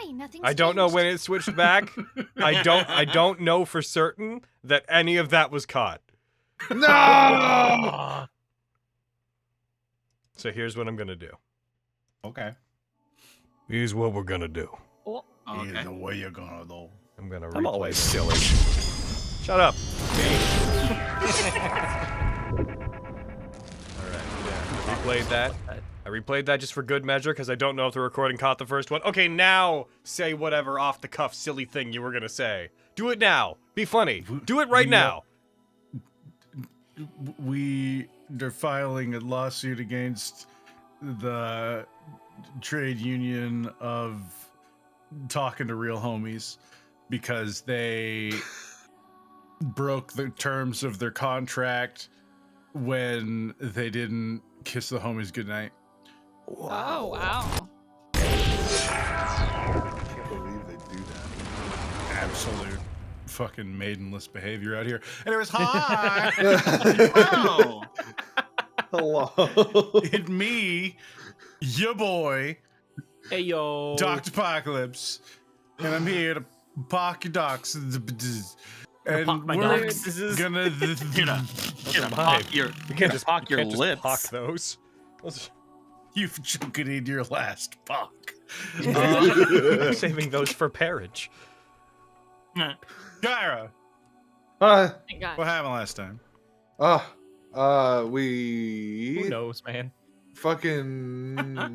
Why? Nothing's I don't know changed. when it switched back. I don't know for certain that any of that was caught. No! So here's what I'm gonna do. Okay. Here's what we're gonna do. Oh, okay. Either way you're gonna do. I'm gonna replay I'm always this. silly. Shut up. Alright, yeah. I replayed that. I replayed that just for good measure because I don't know if the recording caught the first one. Okay, now say whatever off the cuff silly thing you were gonna say. Do it now. Be funny. Do it right now. We are filing a lawsuit against the trade union of talking to real homies because they broke the terms of their contract when they didn't kiss the homies goodnight. Oh, wow. I can't believe they do that. Absolute fucking maidenless behavior out here. Anyways, hi! Oh. Hello. It's me, your boy, Hey yo. Dr. Apocalypse, and I'm here to park your docks. And Park my we're docks. gonna... Gonna pop your, You can't just pop your you can't just lips. pock those. You've chunking in your last pock. I'm saving those for parage. Gyra, Thank God. what happened last time? We Who knows, man? fucking I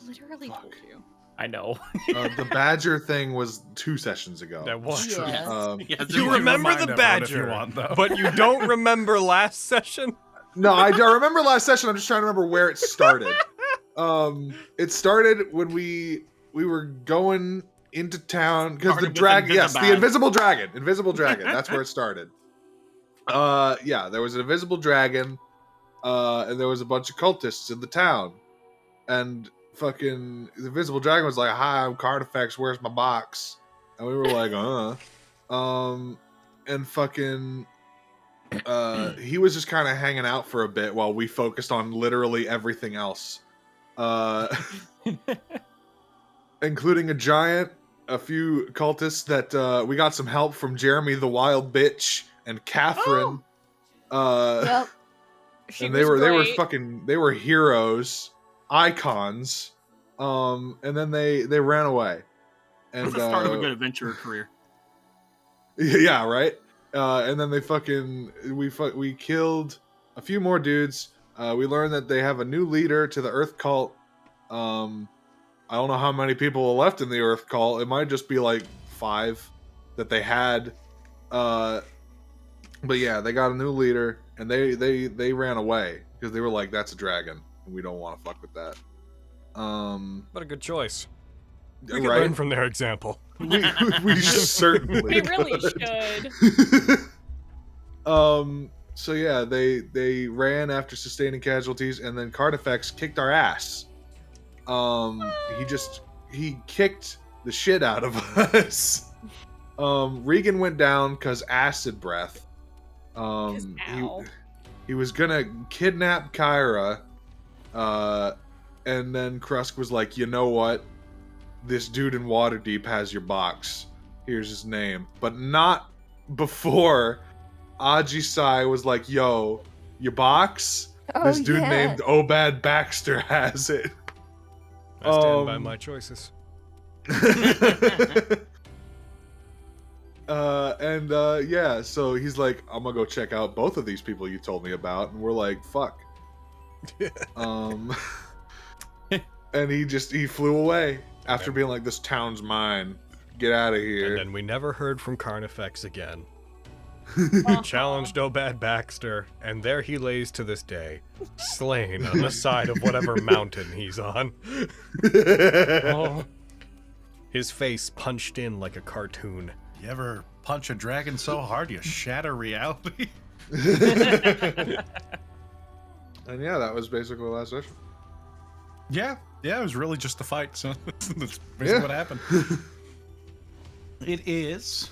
literally told you. I know. the badger thing was 2 sessions ago. That was true. Yes. Yes, You can remember remind the everyone if you badger, want, though. but you don't remember last session? No, I remember last session. I'm just trying to remember where it started. It started when we were going into town because the Started with dragon. Yes, the Invisibad. invisible dragon. Invisible dragon. That's where it started. Yeah, there was an invisible dragon, and there was a bunch of cultists in the town, and fucking the invisible dragon was like, "Hi, I'm Carnifex. Where's my box?" And we were like, and fucking. He was just kind of hanging out for a bit while we focused on literally everything else, including a giant, a few cultists that we got some help from Jeremy the Wild Bitch and Catherine. Yep. She And was they were great. fucking icons, and then they ran away. And That's the start of a good adventure career. yeah, right. And then we killed a few more dudes. We learned that they have a new leader to the Earth cult. I don't know how many people are left in the Earth cult. It might just be like 5 that they had. But yeah, they got a new leader, and they ran away because they were like, "That's a dragon, and we don't want to fuck with that." What a good choice. We can right? learn from their example. we certainly We really should. So yeah, they ran after sustaining casualties, and then Carnifex kicked our ass. He kicked the shit out of us. Regan went down because acid breath. Ow. He was gonna kidnap Kyra, and then Krusk was like, "You know what? This dude in Waterdeep has your box. Here's his name." But not before Aji Sai was like, "Yo, your box? Oh, This dude yeah. named Obad Baxter has it." I stand by my choices. Yeah, so he's like, "I'm gonna go check out both of these people you told me about," and we're like, "Fuck." And he flew away after being like, "This town's mine. Get out of here." And then we never heard from Carnifex again. He challenged Obad Baxter, and there he lays to this day, slain on the side of whatever mountain he's on. Oh. His face punched in like a cartoon. You ever punch a dragon so hard you shatter reality? And yeah, that was basically the last session. Yeah, it was really just the fight, so that's basically Yeah. what happened. It is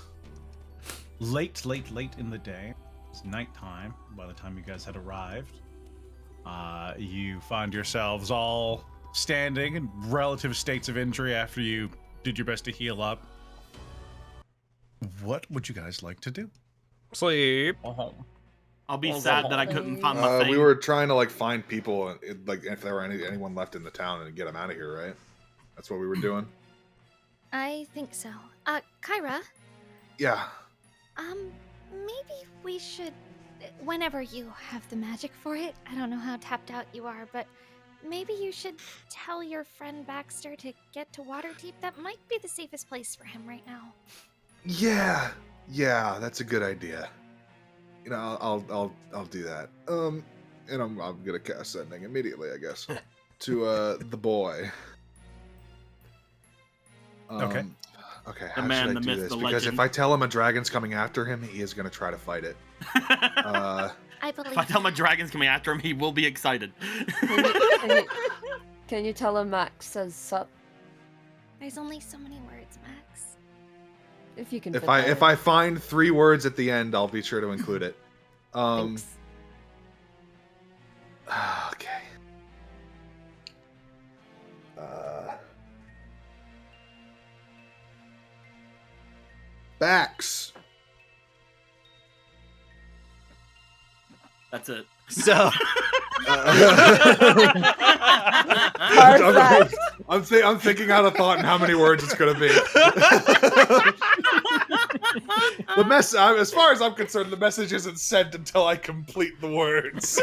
late in the day. It's nighttime by the time you guys had arrived. You find yourselves all standing in relative states of injury after you did your best to heal up. What would you guys like to do? Sleep. I'll be sad that I couldn't find my thing. We were trying to like find people, like if there were anyone left in the town, and get them out of here, right? That's what we were doing. I think so. Kyra, Yeah. maybe we should, whenever you have the magic for it, I don't know how tapped out you are, but maybe you should tell your friend Baxter to get to Waterdeep. That might be the safest place for him right now. Yeah, that's a good idea. You know, I'll do that. And I'm gonna cast sending immediately, I guess, to the boy. Okay. Okay. The How man, should I the do myth, this? the Because legend. if I tell him a dragon's coming after him, he is gonna try to fight it. I believe If I tell my dragon's coming after him, he will be excited. Can you tell him Max says sup? there's only so many words, Max. If you can. If fit I that if in. I find 3 words at the end, I'll be sure to include it. Thanks. Okay. Bax. That's it. So. Perfect. I'm thinking out a thought and how many words it's gonna be. The mess, as far as I'm concerned, the message isn't sent until I complete the words.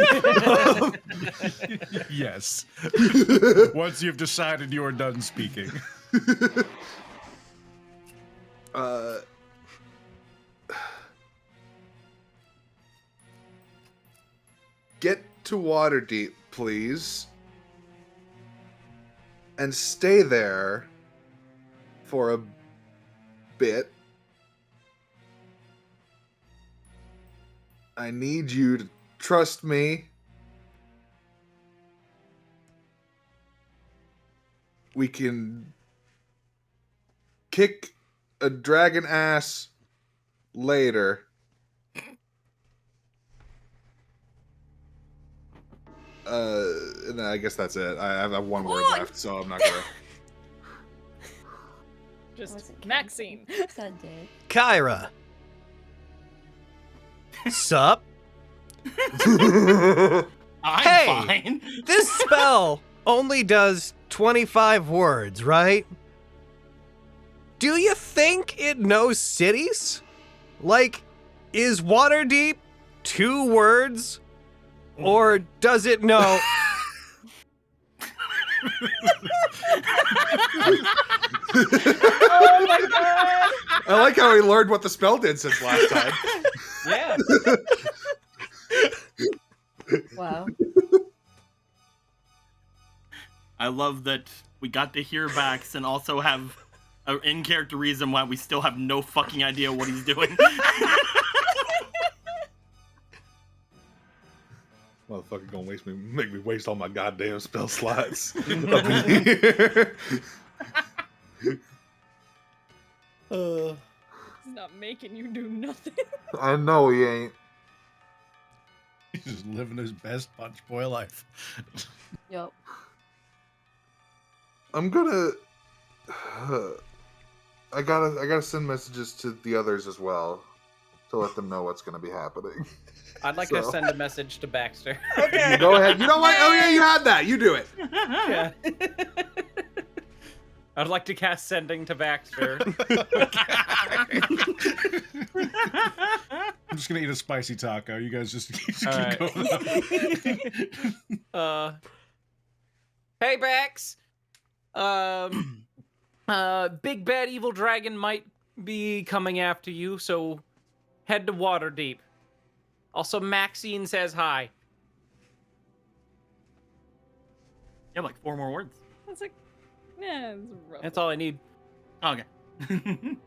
Yes. Once you've decided you are done speaking. Get to Waterdeep, please. And stay there for a bit. I need you to trust me. We can kick a dragon ass later. And I guess that's it. I have 1 word left, so I'm not gonna. Just Maxine. Sad day. Kyra. Sup? I'm Hey! fine. This spell only does 25 words, right? Do you think it knows cities? Like, is Waterdeep 2 words? Or does it know... Oh my god! I like how he learned what the spell did since last time. Yeah. Wow. I love that we got to hear Bax and also have an in-character reason why we still have no fucking idea what he's doing. Motherfucker gonna make me waste all my goddamn spell slots up in here. He's not making you do nothing. I know he ain't. He's just living his best punch boy life. Yup. I'm gonna. I gotta send messages to the others as well to let them know what's gonna be happening. I'd like to send a message to Baxter. You go ahead. You know what? Oh yeah, you had that. You do it. Yeah. I'd like to cast sending to Baxter. I'm just gonna eat a spicy taco. You guys just keep Alright. going. Hey Bax. Big bad evil dragon might be coming after you, so head to Waterdeep. Also, Maxine says hi. You have like 4 more words. That's like, yeah, it's rough. That's all I need. Okay.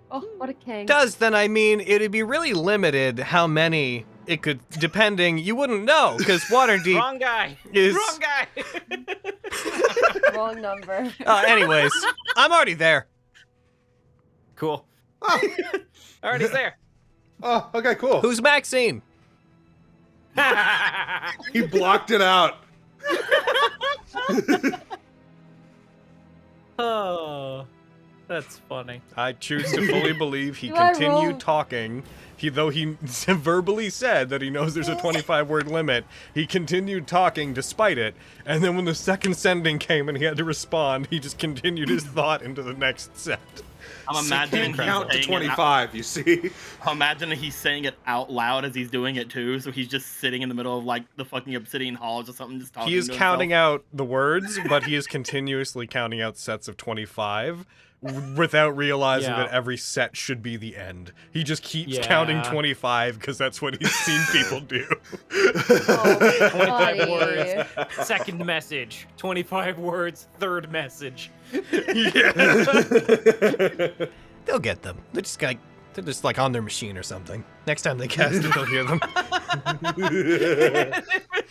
Oh, what a king. Does then I mean it'd be really limited how many it could, depending. You wouldn't know because Waterdeep Wrong guy. is. Wrong guy. Wrong number. Anyways, I'm already there. Cool. Oh, Already there. oh, okay, cool. Who's Maxine? He blocked it out. Oh, That's funny. I choose to fully believe he Do I roll? continued talking. Though he verbally said that he knows there's a 25-word limit, he continued talking despite it. And then when the second sending came and he had to respond, he just continued his thought into the next set. I'm imagining Can't count to he's saying it 25, you see. I'm imagining he's saying it out loud as he's doing it too. So he's just sitting in the middle of like the fucking obsidian halls or something, just talking. He is to counting himself. out the words, but he is continuously counting out sets of 25 without realizing Yeah. that every set should be the end. He just keeps Yeah. counting 25 because that's what he's seen people do. Oh, 25 buddy. words. Second message. 25 words. Third message. They'll get them. They're just like on their machine or something. Next time they cast it, they'll hear them. There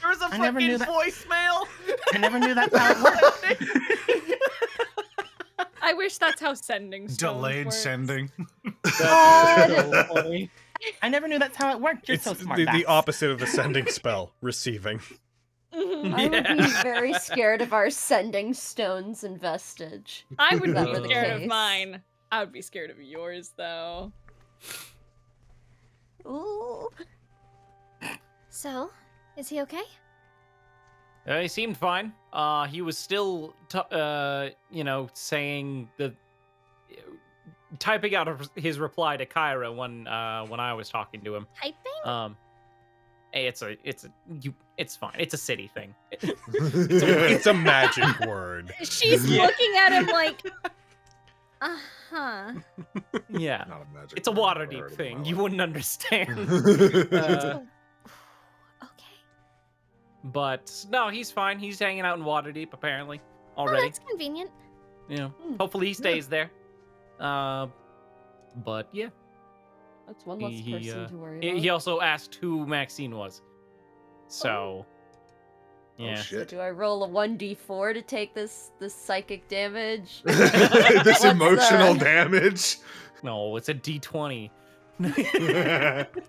was a I never fucking knew that. voicemail. I never knew that's how it worked. I wish that's how sending stones Delayed works. sending. God. Funny. I never knew that's how it worked. You're It's so smart. the Bax. opposite of the sending spell, receiving. Mhm. I would Yeah. be very scared of our sending stones and vestige. I would That be were the scared of case. mine. I would be scared of yours, though. Ooh. So, is he okay? He seemed fine. He was still, saying typing out his reply to Kyra when I was talking to him. Typing? Hey, it's fine. It's a city thing. It's a magic word. She's Yeah. looking at him like, uh-huh. Yeah, Not a magic it's a word I've Waterdeep heard in thing. my You life. wouldn't understand. Okay. But no, he's fine. He's hanging out in Waterdeep apparently Oh, already. that's convenient. Hopefully he stays there. But yeah, That's one less He, person to worry about. he also asked who Maxine was. So, yeah. Oh So shit. do I roll a 1d4 to take this psychic damage? This What's, emotional damage. No, it's a D20.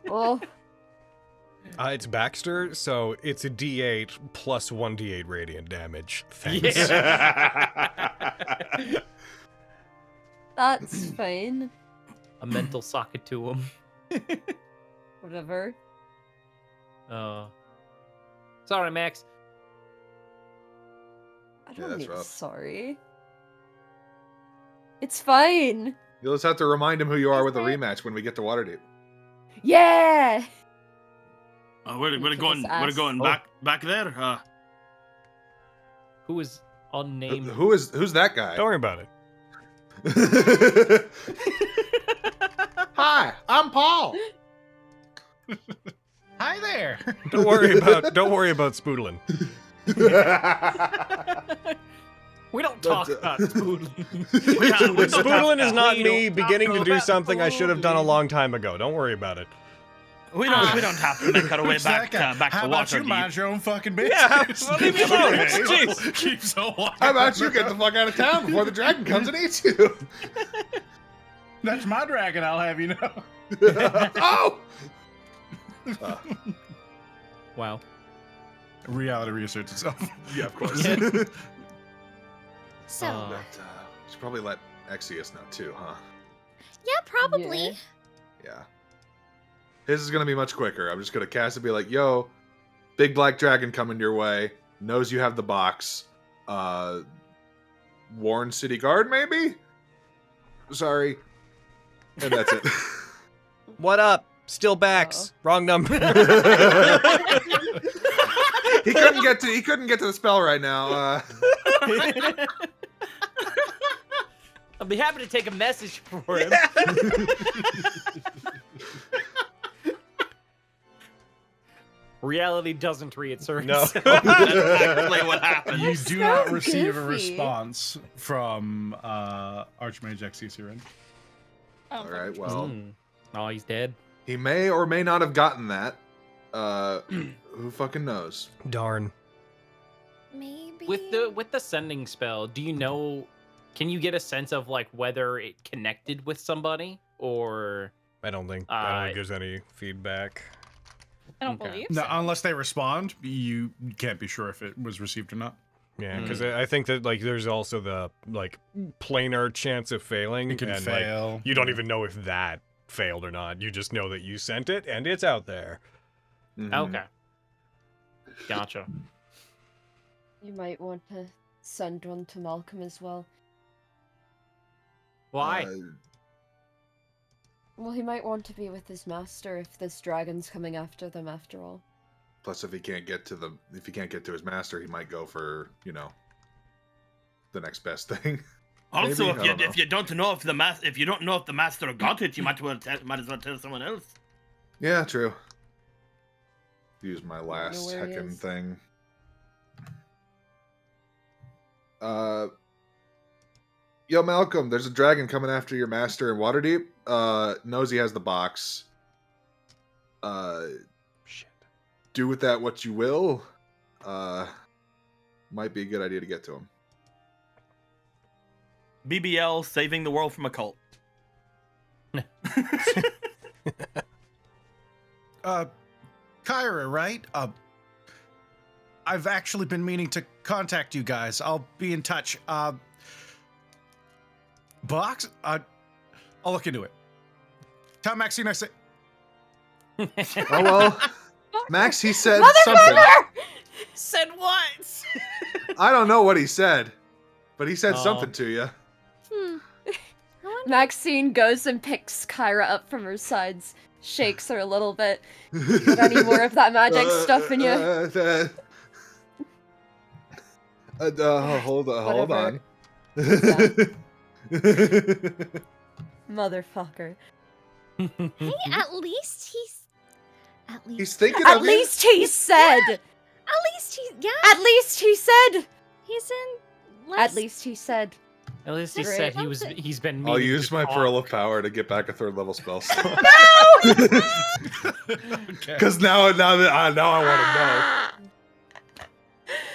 Oh, It's Baxter, so it's a D8 plus 1d8 radiant damage. Thanks. Yeah. that's fine. A mental socket to him. Whatever. Sorry, Max. I Yeah, don't that's need rough. sorry. It's fine. You'll just have to remind him who you are Is with the it? rematch when we get to Waterdeep. Yeah. We're Kick going. his We're ass. going back there. Who is unnamed? Who's that guy? Don't worry about it. Hi, I'm Paul. Hi there. Don't worry about Spoodlin. We don't talk about Spoodlin. Spoodlin is not We me don't beginning talk to do about something I should have done a Spoodlin. long time ago. Don't worry about it. We don't have to make our way Who's that guy? back How to about you mind Waterdeep. your own fucking business? Yeah, well, leave me alone. Jeez. Keep so wild. How about you get the fuck out of town before the dragon comes and eats you? That's my dragon, I'll have you know. Oh! Wow. Reality research itself. Yeah, of course. So, But, should probably let Exius know too, huh? yeah, probably. Yeah. Yeah. His is gonna be much quicker. I'm just gonna cast and be like, yo, big black dragon coming your way. Knows you have the box. Warren City Guard, maybe? Sorry. And that's it. What up? Still Bax. Wrong number. He couldn't get to the spell right now. I'll be happy to take a message for him. Reality doesn't reassert No. itself. That's exactly what happened. You do So not receive a goofy. response from Archmage Exusirin. Oh, All right, well, Oh, he's dead. he may or may not have gotten that. Who fucking knows? Darn. Maybe. With the sending spell, do you know? Can you get a sense of like whether it connected with somebody or? I don't think there's any feedback. I don't Okay. believe No, so. unless they respond, you can't be sure if it was received or not. Yeah, because I think that like there's also the like planar chance of failing, It can and fail. like you don't even know if that failed or not. You just know that you sent it and it's out there. Mhm. Okay. Gotcha. You might want to send one to Malcolm as well. Why? Well, he might want to be with his master if this dragon's coming after them after all. Plus, if he can't get to his master, he might go for the next best thing. Also, Maybe? I don't know. if you don't know if the master got it, you might as well tell someone else. Yeah, true. Use my last know where he heckin' is. thing. Yo, Malcolm, there's a dragon coming after your master in Waterdeep. Knows he has the box. Shit. Do with that what you will. Might be a good idea to get to him. BBL saving the world from a cult. Kyra, right? I've actually been meaning to contact you guys. I'll be in touch. Box? I'll look into it. Tell Maxine I say. Oh well, Max, he said Mother something. Mother! Said what? I don't know what he said, but he said Oh. something to you. Maxine goes and picks Kyra up from her sides, shakes her a little bit. Got any more of that magic stuff in you? Hold on. Motherfucker. Hey, at least He's thinking At of least he said! At least he said! he's in. At least he said. At least he Great. said he's been I'll meaning use to my talk. Pearl of Power to get back a 3rd level spell slot. Okay. Because now I want to know.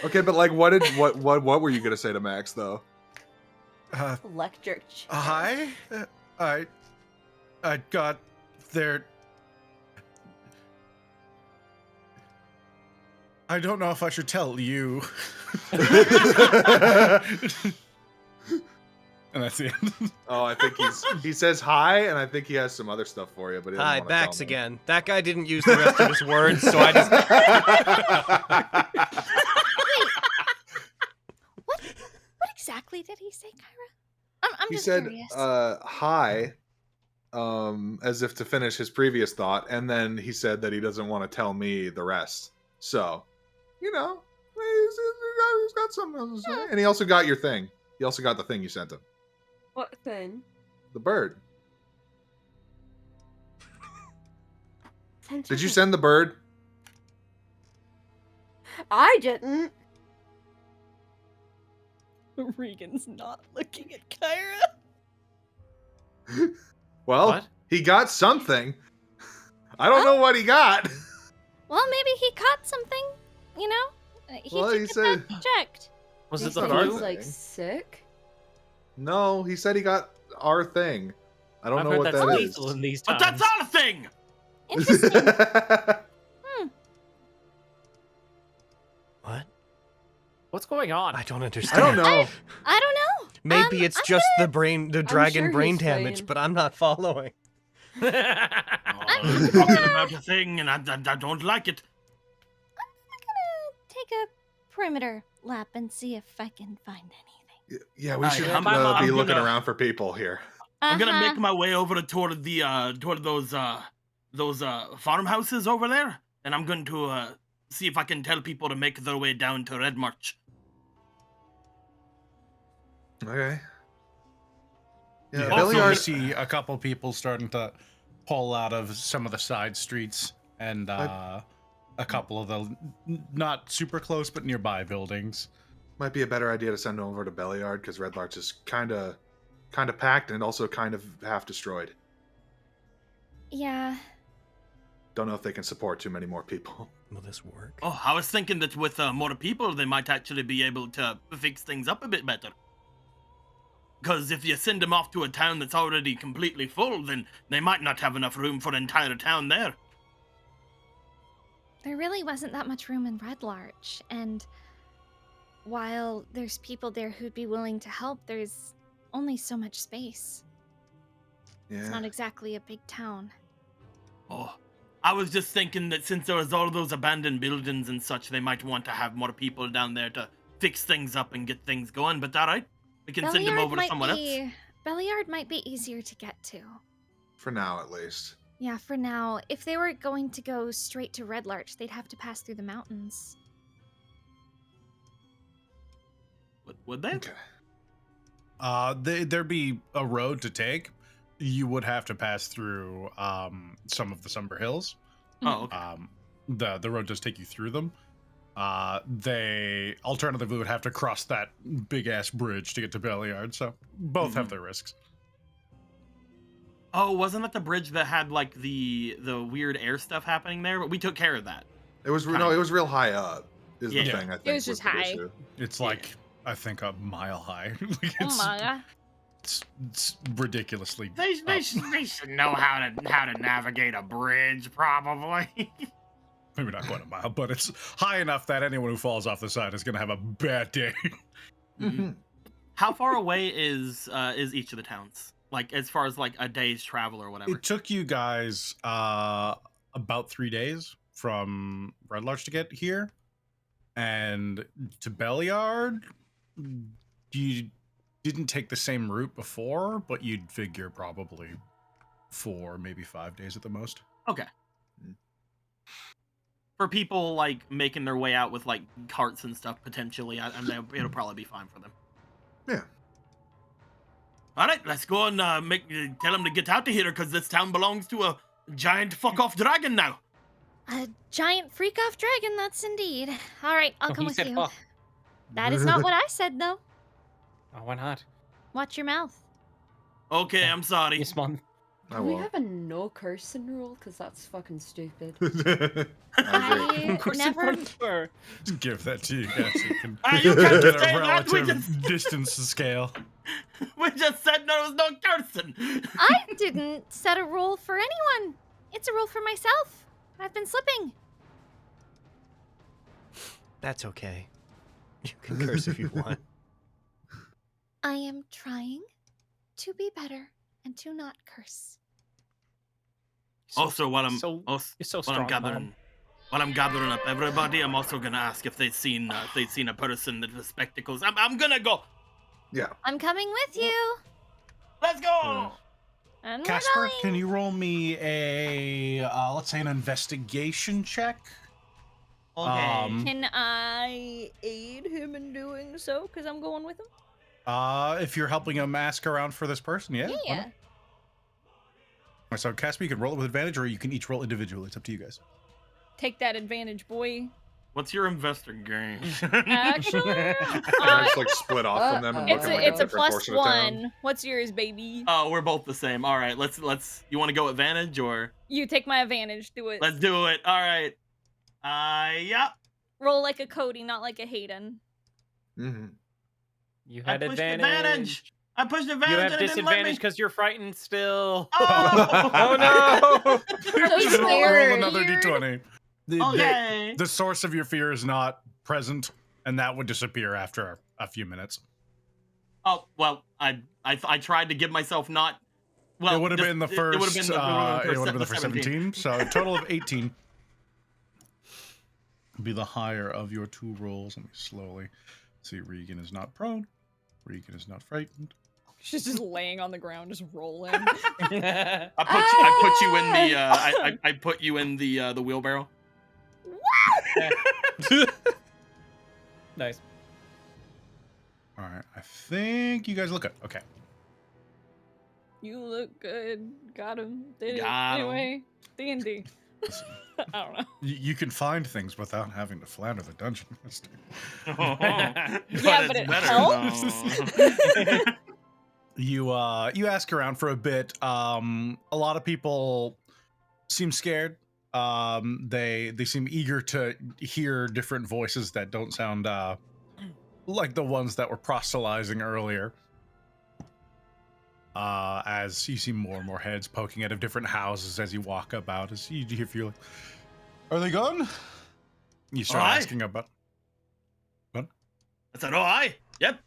Okay, but like, what were you gonna say to Max though? Electric chair. Hi. I got their. I don't know if I should tell you. And that's it. Oh, I think he says hi, and I think he has some other stuff for you. But he doesn't Hi, wanna tell Bax me. again. That guy didn't use the rest of his words, so I just. What exactly did he say, Kyra? I'm He just said curious. hi, as if to finish his previous thought, and then he said that he doesn't want to tell me the rest. So, he's got something else to say. And he also got your thing. He also got the thing you sent him. What thing? The bird. Did you send the bird? I didn't. Regan's not looking at Kyra. Well, What? he got something. I don't know what he got. Well, maybe he caught something. You know, Well, should he get said- that checked. Was He it the said bird he flu? was like thing? sick. No, he said he got our thing. I don't I've know heard what that's that lethal in these But times. that's our thing! Interesting. What? What's going on? I don't I understand. don't know. I don't know. Maybe it's I'm just the dragon sure brain he's damage, fine. but I'm not following. Talking about a thing, and I don't like it. I'm gonna take a perimeter lap and see if I can find anything. Yeah, we should I'm be looking gonna- around for people here. I'm gonna Uh-huh. make my way over toward those farmhouses over there, and I'm going to see if I can tell people to make their way down to Red March. Okay. Yeah, Yeah, Also, you Billiard. see a couple people starting to pull out of some of the side streets, and a couple of the not super close but nearby buildings. Might be a better idea to send them over to Belliard because Red Larch is kind of packed and also kind of half destroyed. Yeah. Don't know if they can support too many more people. Will this work? Oh, I was thinking that with more people, they might actually be able to fix things up a bit better. Because if you send them off to a town that's already completely full, then they might not have enough room for an entire town there. There really wasn't that much room in Red Larch, and while there's people there who'd be willing to help, there's only so much space. It's not exactly a big town. Oh, I was just thinking that since there was all those abandoned buildings and such, they might want to have more people down there to fix things up and get things going. But all right, we can send them over to someone else. Belliard might be easier to get to. For now, at least. Yeah, for now. If they were going to go straight to Red Larch, they'd have to pass through the mountains. Would they? Okay. There'd be a road to take. You would have to pass through some of the Somber Hills. Oh, okay. The road does take you through them. They alternatively would have to cross that big ass bridge to get to Belliard. So both have their risks. Oh, wasn't it the bridge that had like the weird air stuff happening there? But we took care of that. It was it was real high up. Is the Yeah. thing I think It was just the high. issue. It's like I think a mile high. Like, Oh my god. it's ridiculously. They should know how to navigate a bridge, probably. Maybe not quite a mile, but it's high enough that anyone who falls off the side is gonna have a bad day. Mm-hmm. How far away is each of the towns? Like as far as like a day's travel or whatever. It took you guys about 3 days from Red Larch to get here, and to Belliard, you didn't take the same route before, but you'd figure probably 4, maybe 5 days at the most. Okay. For people like making their way out with like carts and stuff potentially, and it'll probably be fine for them. Yeah. All right, let's go and tell them to get out of here because this town belongs to a giant fuck-off dragon now. A giant freak-off dragon, that's indeed. All right, I'll come He with said you. fuck. That is not what I said, though. Oh, why not? Watch your mouth. Okay, I'm sorry. Yes, Mom. I Can we will. have a no cursing rule? Because that's fucking stupid. I never. Just give that to you guys. So you can You can't get say a that. We relative just, distance to scale. we just said there was no cursing. I didn't set a rule for anyone. It's a rule for myself. I've been slipping. That's okay. You can curse if you want. I am trying to be better and to not curse. Also, while I'm you're so while strong, I'm gathering, while I'm gathering up everybody, I'm also gonna ask if they've seen a person that has spectacles. I'm gonna go. Yeah. I'm coming with you. Let's go. And we're Casper, going. can you roll me a let's say an investigation check? Okay. Can I aid him in doing so? Because I'm going with him? If you're helping him ask around for this person, yeah. why Yeah. not? So Casper, you can roll it with advantage, or you can each roll individually. It's up to you guys. Take that advantage, boy. What's your investigation? Actually, Can I just like split off from them and look it's at a, like it's a different plus portion of town? one. What's yours, baby? Oh, we're both the same. All right, let's. You want to go advantage or? You take my advantage. Do it. Let's do it. All right. Yeah. Roll like a Cody, not like a Hayden. Mm-hmm. You I had pushed advantage. I pushed advantage. You and have it didn't let disadvantage me. because you're frightened still. Oh, Oh no! Just roll weird. another d20. Okay. The source of your fear is not present, and that would disappear after a few minutes. Oh well, I tried to give myself not. Well, it would have just- been the it first. would have been the first 17. So a total of 18. Be the higher of your 2 rolls. Let me slowly see. Regan is not prone. Regan is not frightened. She's just laying on the ground, just rolling. I put you in the I put you in the wheelbarrow. Nice. All right. I think you guys look good. Okay. You look good. Got him. Did Got it. 'em. Anyway, D&d. I don't know. You can find things without having to flatter the dungeon master. Yeah, but it helps. You ask around for a bit. A lot of people seem scared. They seem eager to hear different voices that don't sound like the ones that were proselytizing earlier. As you see more and more heads poking out of different houses as you walk about, as you feel like, are they gone? You start Aye. asking about. What? I said, oh, aye. Yep.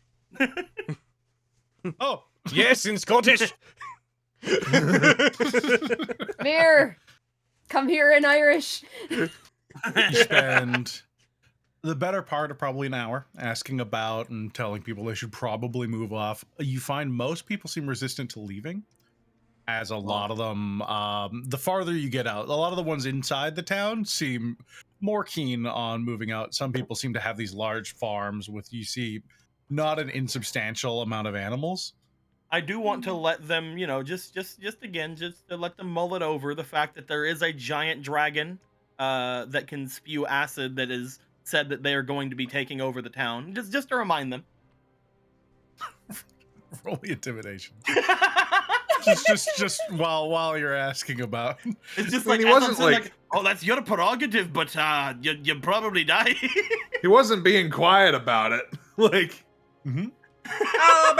Oh, yes, in Scottish. Mir, come here in Irish. You spend the better part of probably an hour asking about and telling people they should probably move off. You find most people seem resistant to leaving, as a lot of them, the farther you get out, a lot of the ones inside the town seem more keen on moving out. Some people seem to have these large farms with, you see, not an insubstantial amount of animals. I do want to let them, you know, just again, just to let them mull it over the fact that there is a giant dragon that can spew acid that is said that they are going to be taking over the town. Just to remind them. Roll the intimidation. just while you're asking about. It's just I mean, like, he wasn't like, oh, that's your prerogative, but you probably die. he wasn't being quiet about it. Like, Oh,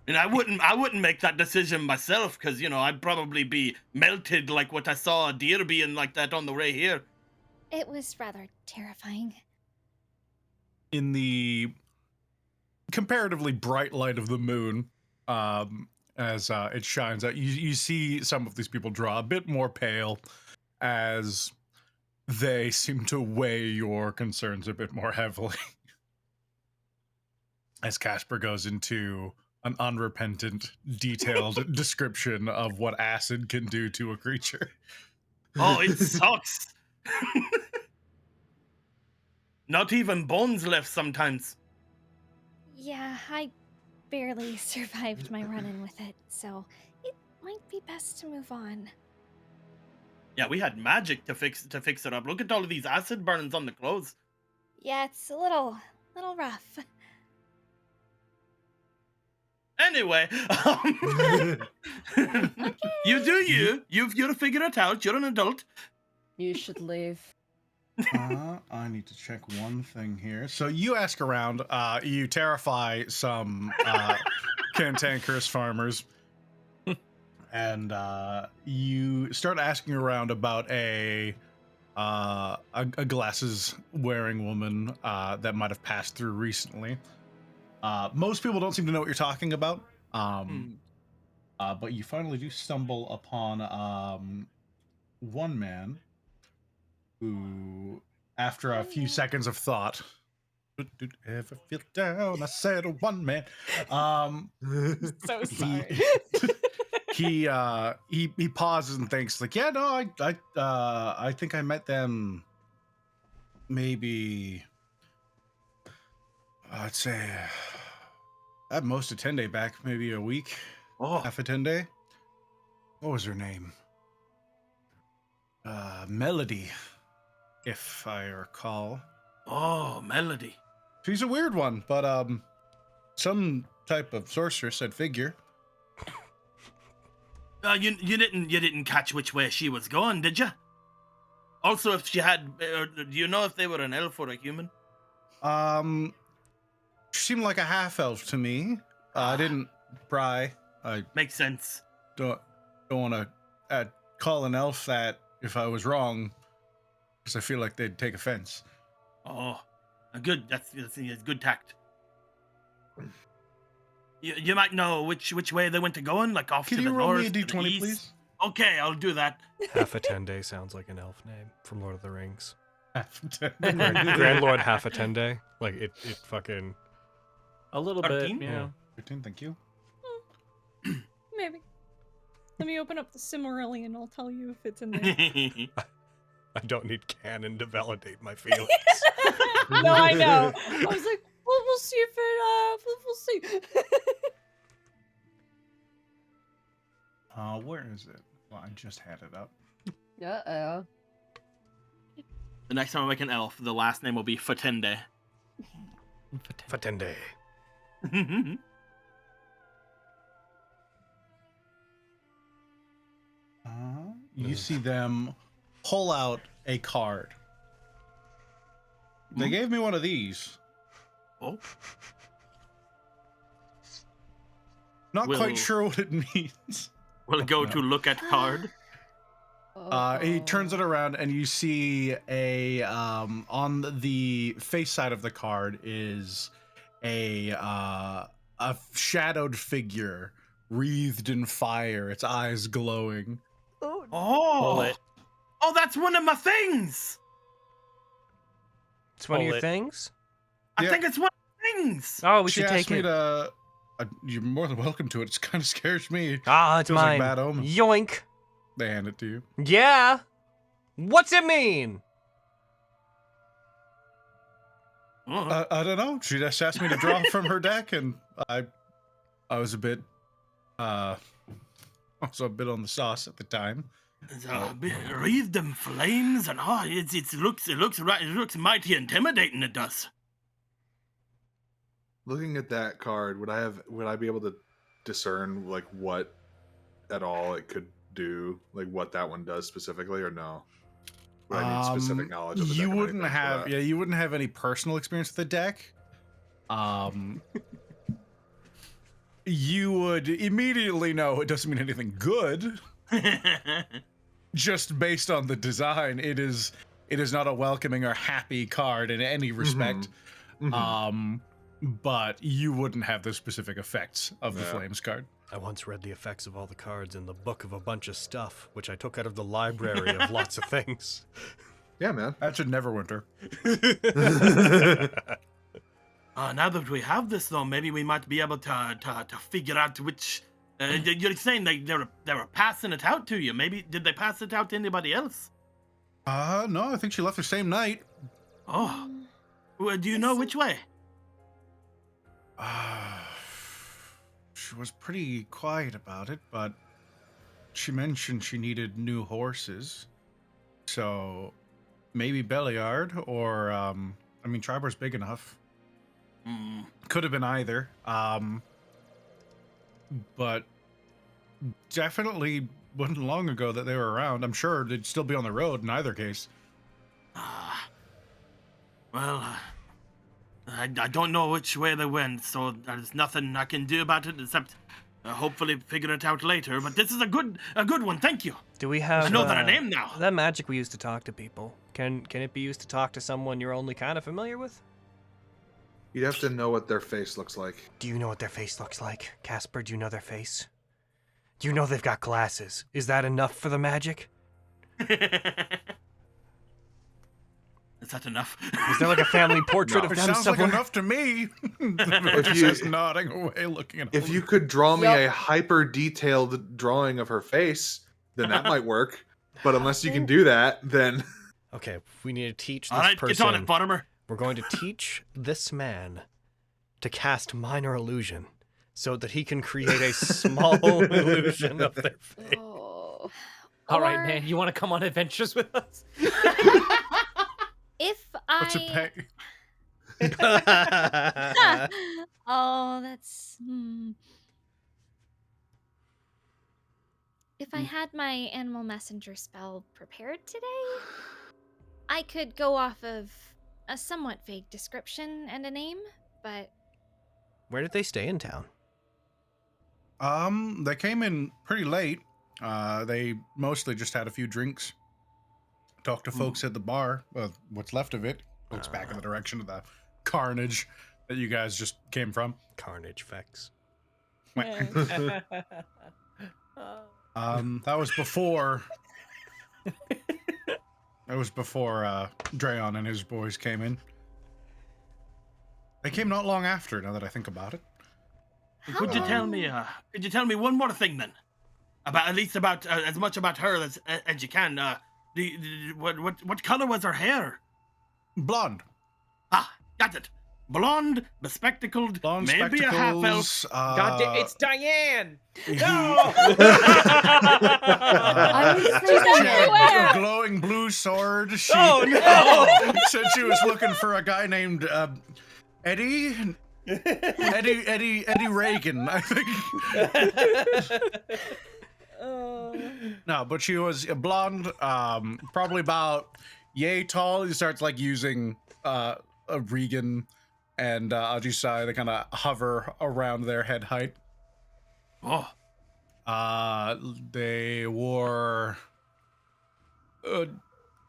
and I wouldn't make that decision myself, because, you know, I'd probably be melted like what I saw a deer being like that on the way here. It was rather terrifying. In the comparatively bright light of the moon, as it shines out, you see some of these people draw a bit more pale as they seem to weigh your concerns a bit more heavily. As Casper goes into an unrepentant, detailed description of what acid can do to a creature. Oh, it sucks. Not even bones left sometimes. Yeah, I barely survived my run-in with it, so it might be best to move on. Yeah, we had magic to fix it up. Look at all of these acid burns on the clothes. Yeah, it's a little rough. Anyway, you do you. You've figured it out. You're an adult. You should leave. I need to check one thing here. So you ask around, you terrify some cantankerous farmers, and you start asking around about a glasses-wearing woman that might have passed through recently. Most people don't seem to know what you're talking about, but you finally do stumble upon one man who, after a few seconds of thought, did ever feel down? I said one man. So sorry. He pauses and thinks, like, yeah, no, I think I met them maybe, I'd say at most a 10-day back, maybe a week, half a 10-day. What was her name? Melody, if I recall. Oh, Melody. She's a weird one, but some type of sorceress, I'd figure. You didn't catch which way she was going, did you? Also, if she had, do you know if they were an elf or a human? She seemed like a half elf to me. I didn't pry. I Makes sense. don't want to call an elf that if I was wrong, because I feel like they'd take offense. Oh, good. That's good tact. You might know which way they went to going, like off Can to you the roll north, me a to the d20, east? please? Okay, I'll do that. Half a 10-day sounds like an elf name from Lord of the Rings. Half a 10. Grand Lord half a 10-day. Like, it fucking... A little 13? bit, yeah. 13, thank you. Maybe. Let me open up the Silmarillion. I'll tell you if it's in there. I don't need canon to validate my feelings. No, I know. I was like, well, we'll see if it. We'll see. Where is it? Well, I just had it up. Uh-oh. The next time I make an elf, the last name will be Fatende. For 10-day. You see them pull out a card. They gave me one of these. Oh. Not Will- quite sure what it means. We'll go No. to look at card. He turns it around, and you see on the face side of the card is a shadowed figure wreathed in fire, its eyes glowing. Pull Oh, it. oh, that's one of my things. It's one of Pull your it. things? I Yeah. think it's one of my things. Oh, we She should asked take me it. to. You're more than welcome to it. It kind of scares me. Ah, it's Feels like mine. bad omen. Yoink. They hand it to you. Yeah. What's it mean? Oh, I don't know. She just asked me to draw from her deck, and I was a bit, also a bit on the sauce at the time. it's a bit wreathed in flames, and it looks mighty intimidating. It does. Looking at that card, would I be able to discern like what at all it could do, like what that one does specifically, or no? Would I need specific knowledge of the deck? You and wouldn't everything for have, that? yeah, you wouldn't have any personal experience with the deck. You would immediately know it doesn't mean anything good. Just based on the design, it is not a welcoming or happy card in any respect. Mhm. But you wouldn't have the specific effects of the Yeah. Flames card. I once read the effects of all the cards in the book of a bunch of stuff, which I took out of the library of lots of things. Yeah, man. That should never winter. Now that we have this, though, maybe we might be able to figure out which. You're saying they were passing it out to you. Maybe did they pass it out to anybody else? No, I think she left the same night. Oh, well, do you know which way? She was pretty quiet about it, but she mentioned she needed new horses. So maybe Belliard or, Triber's big enough. Hmm. Could have been either. But definitely wasn't long ago that they were around. I'm sure they'd still be on the road in either case. Well, I don't know which way they went, so there's nothing I can do about it except hopefully figure it out later. But this is a good one. Thank you. Do we have? I know their name now. That magic we used to talk to people. Can it be used to talk to someone you're only kind of familiar with? You'd have to know what their face looks like. Do you know what their face looks like, Casper? Do you know their face? Do you know they've got glasses? Is that enough for the magic? Is that enough? Is there like a family portrait No. of It them sounds like somewhere? enough to me. The If village you- is nodding away, looking at If all you of could draw me Yup. a hyper detailed drawing of her face, then that might work. But unless you can do that, then Okay, we need to teach this All right, person. get on it, Farmer. We're going to teach this man to cast minor illusion so that he can create a small illusion of their face. Oh. All right, Or man. You want to come on adventures with us? If What's it I. pay? Oh, that's. If I had my animal messenger spell prepared today, I could go off of a somewhat vague description and a name, but Where did they stay in town? They came in pretty late. They mostly just had a few drinks. Talked to folks at the bar. What's left of it. Looks back in the direction of the carnage that you guys just came from. Carnage Vex. That was before. That was before Dreon and his boys came in. They came not long after. Now that I think about it. Could you tell me? Could you tell me one more thing then? About at least about as much about her as you can. What color was her hair? Blonde. Ah, got it. Blonde, bespectacled, Blonde maybe a half elf. spectacles. God damn, it's Diane. he- No. I was She thinking had a glowing blue sword. She Oh, no. said she was looking for a guy named Eddie Reagan, I think. No, but she was a blonde, probably about yay tall. He starts like using a Regan and Aji Sai. They kind of hover around their head height. Oh, They wore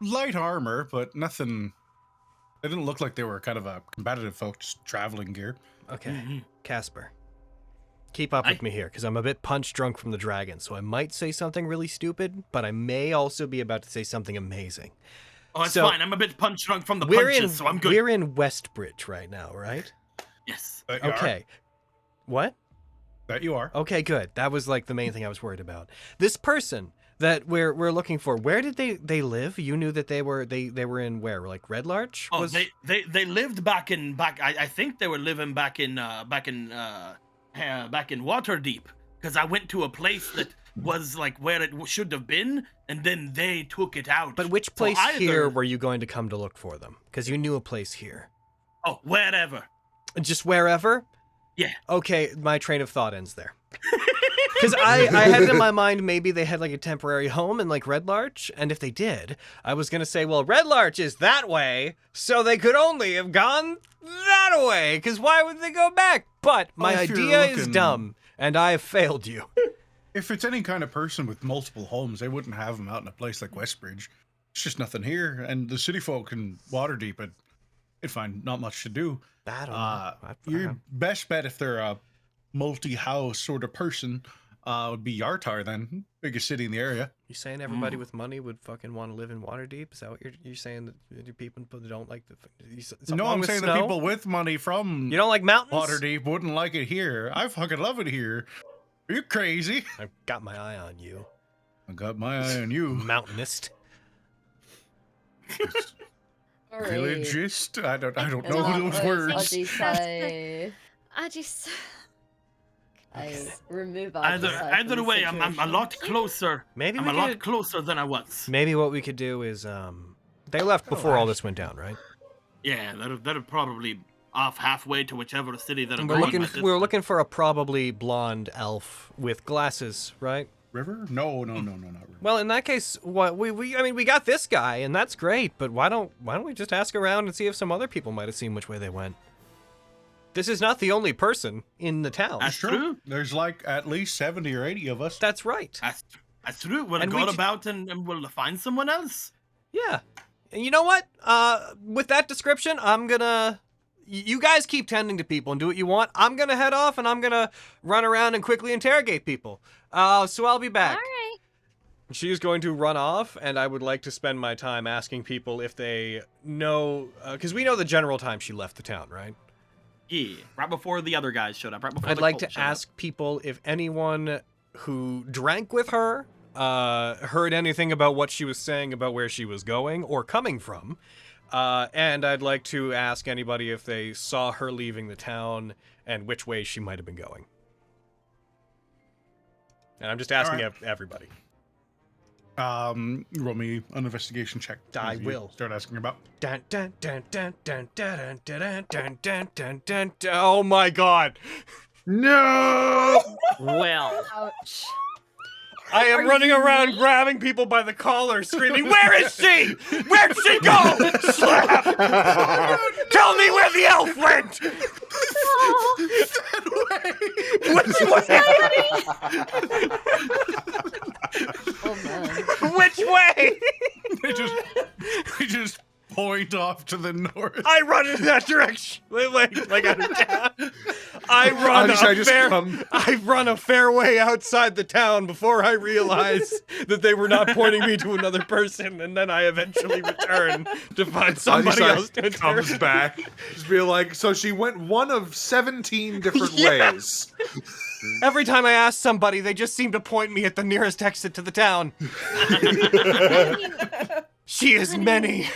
light armor, but nothing. They didn't look like they were kind of a combative folk, just traveling gear. Okay, Casper. Keep up with me here, because I'm a bit punch drunk from the dragon, so I might say something really stupid, but I may also be about to say something amazing. Oh, it's fine. I'm a bit punch drunk from the punches, so I'm good. We're in Westbridge right now, right? Yes. Okay. What? That you are. Okay, good. That was like the main thing I was worried about. This person that we're looking for, where did they live? You knew that they were in where? Like Red Larch? Oh, they lived back I think they were living back in Waterdeep, because I went to a place that was like where it should have been, and then they took it out. But which place here were you going to come to look for them? Because you knew a place here. Oh, wherever. Just wherever? Yeah. Okay, my train of thought ends there. Because I had in my mind maybe they had like a temporary home in like Red Larch, and if they did, I was going to say, well, Red Larch is that way, so they could only have gone that way, because why would they go back? But my idea is dumb, and I have failed you. If it's any kind of person with multiple homes, they wouldn't have them out in a place like Westbridge. It's just nothing here, and the city folk in Waterdeep, it'd find not much to do. I don't know. Your best bet, if they're a multi-house sort of person, would be Yartar, then. Biggest city in the area. You saying everybody with money would fucking want to live in Waterdeep? Is that what you're saying? That people don't like the... No, I'm saying the people with money from... You don't like mountains? Waterdeep wouldn't like it here. I fucking love it here. Are you crazy? I've got my eye on you. I got my eye on you. Mountainist. Villagist? I don't know those words. Aji Sai. Aji Sai. I remove Aji Sai either way, I'm a lot closer. Maybe I'm a lot closer than I was. Maybe what we could do is, they left before all this went down, right? Yeah, they're probably off halfway to whichever city that I'm we're looking for a probably blonde elf with glasses, right? River? No, not River. Well, in that case, what we got this guy, and that's great. But why don't we just ask around and see if some other people might have seen which way they went? This is not the only person in the town. That's true. There's like at least 70 or 80 of us. That's right. That's true. We'll go about and we'll find someone else. Yeah. And you know what? With that description, I'm gonna. You guys keep tending to people and do what you want. I'm gonna head off and I'm gonna run around and quickly interrogate people. So I'll be back. All right. She's going to run off, and I would like to spend my time asking people if they know, because we know the general time she left the town, right? Yeah, right before the other guys showed up. Right before I'd like to ask people if anyone who drank with her heard anything about what she was saying about where she was going or coming from. And I'd like to ask anybody if they saw her leaving the town and which way she might have been going. And I'm just asking everybody. Roll me an investigation check. I will. Start asking about. Dun, dun, dun, dun, dun, dun, dun, dun, dun, dun, dun, dun. Oh my god. No! Well. Ouch. I am running around grabbing people by the collar, screaming, "Where is she? Where'd she go? Slap! Tell me where the elf went! Oh man. Which way? They just point off to the north. I run in that direction. Like out of town. I run a fair way outside the town before I realize that they were not pointing me to another person, and then I eventually return to find somebody else to interrogate. Comes back, just be like, so she went one of 17 different ways. Every time I ask somebody, they just seem to point me at the nearest exit to the town. She is many.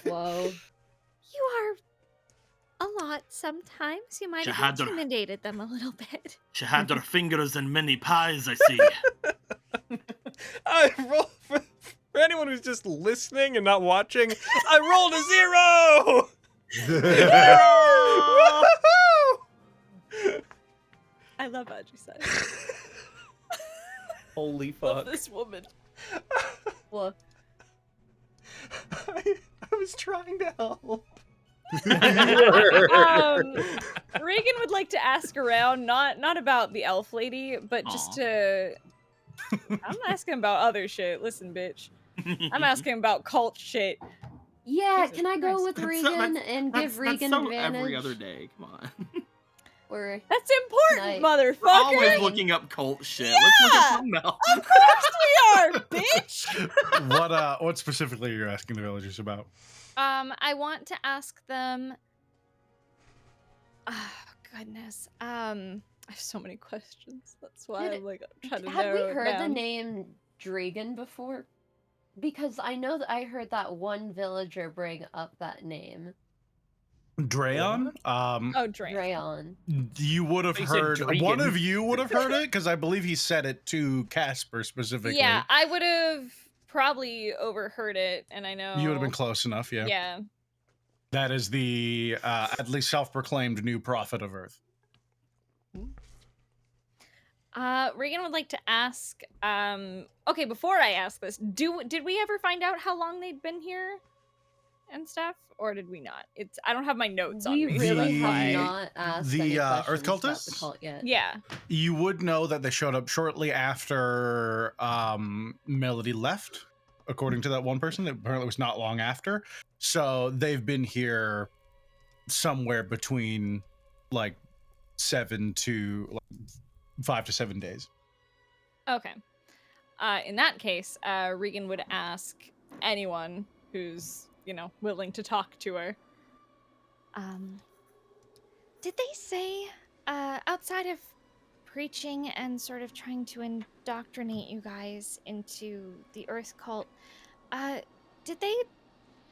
Whoa. You are a lot sometimes. You might have intimidated them a little bit. She had her fingers in many pies, I see. I roll for anyone who's just listening and not watching. I rolled a 0. Woohoo! I love Aji Sai. Holy Love fuck. this woman. What? I was trying to help. Reagan would like to ask around, not about the elf lady, but just to... I'm asking about other shit. Listen, bitch. I'm asking about cult shit. Yeah, Jesus can I go Christ. with That's- Regan that's- and give Regan so advantage? every other day. Come on. Or That's important, Night. motherfucker. We're always looking up cult shit. Let's look at something else. Of course we are, bitch. What specifically are you asking the villagers about? I want to ask them. Oh, goodness. I have so many questions. That's why I'm like trying to Have we narrow it heard the down. name Dragon before? Because I know that I heard that one villager bring up that name. Drayon? Oh, Drain. Drayon. You would have You said heard, Dragon. one of you would have heard it, because I believe he said it to Casper specifically. Yeah, I would have probably overheard it, and I know You would have been close enough, yeah. Yeah. That is the, at least self-proclaimed new prophet of Earth. Regan would like to ask. Okay, before I ask this, did we ever find out how long they'd been here and stuff, or did we not? I don't have my notes on We me. really so have that's why. not asked the, any Earth questions about the cultists? cult yet. Yeah. You would know that they showed up shortly after Melody left, according to that one person. That apparently was not long after. So they've been here somewhere between like 5 to 7 days. Okay. In that case, Regan would ask anyone who's, willing to talk to her. Did they say, outside of preaching and sort of trying to indoctrinate you guys into the Earth cult, did they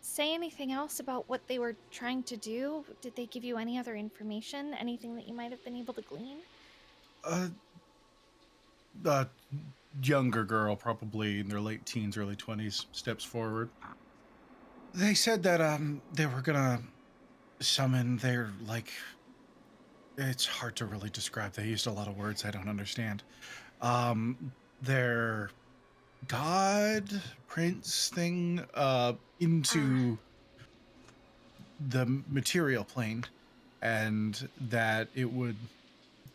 say anything else about what they were trying to do? Did they give you any other information? Anything that you might have been able to glean? The younger girl, probably in their late teens, early 20s, steps forward. They said that they were gonna summon their, it's hard to really describe. They used a lot of words I don't understand. Their god prince thing into the material plane, and that it would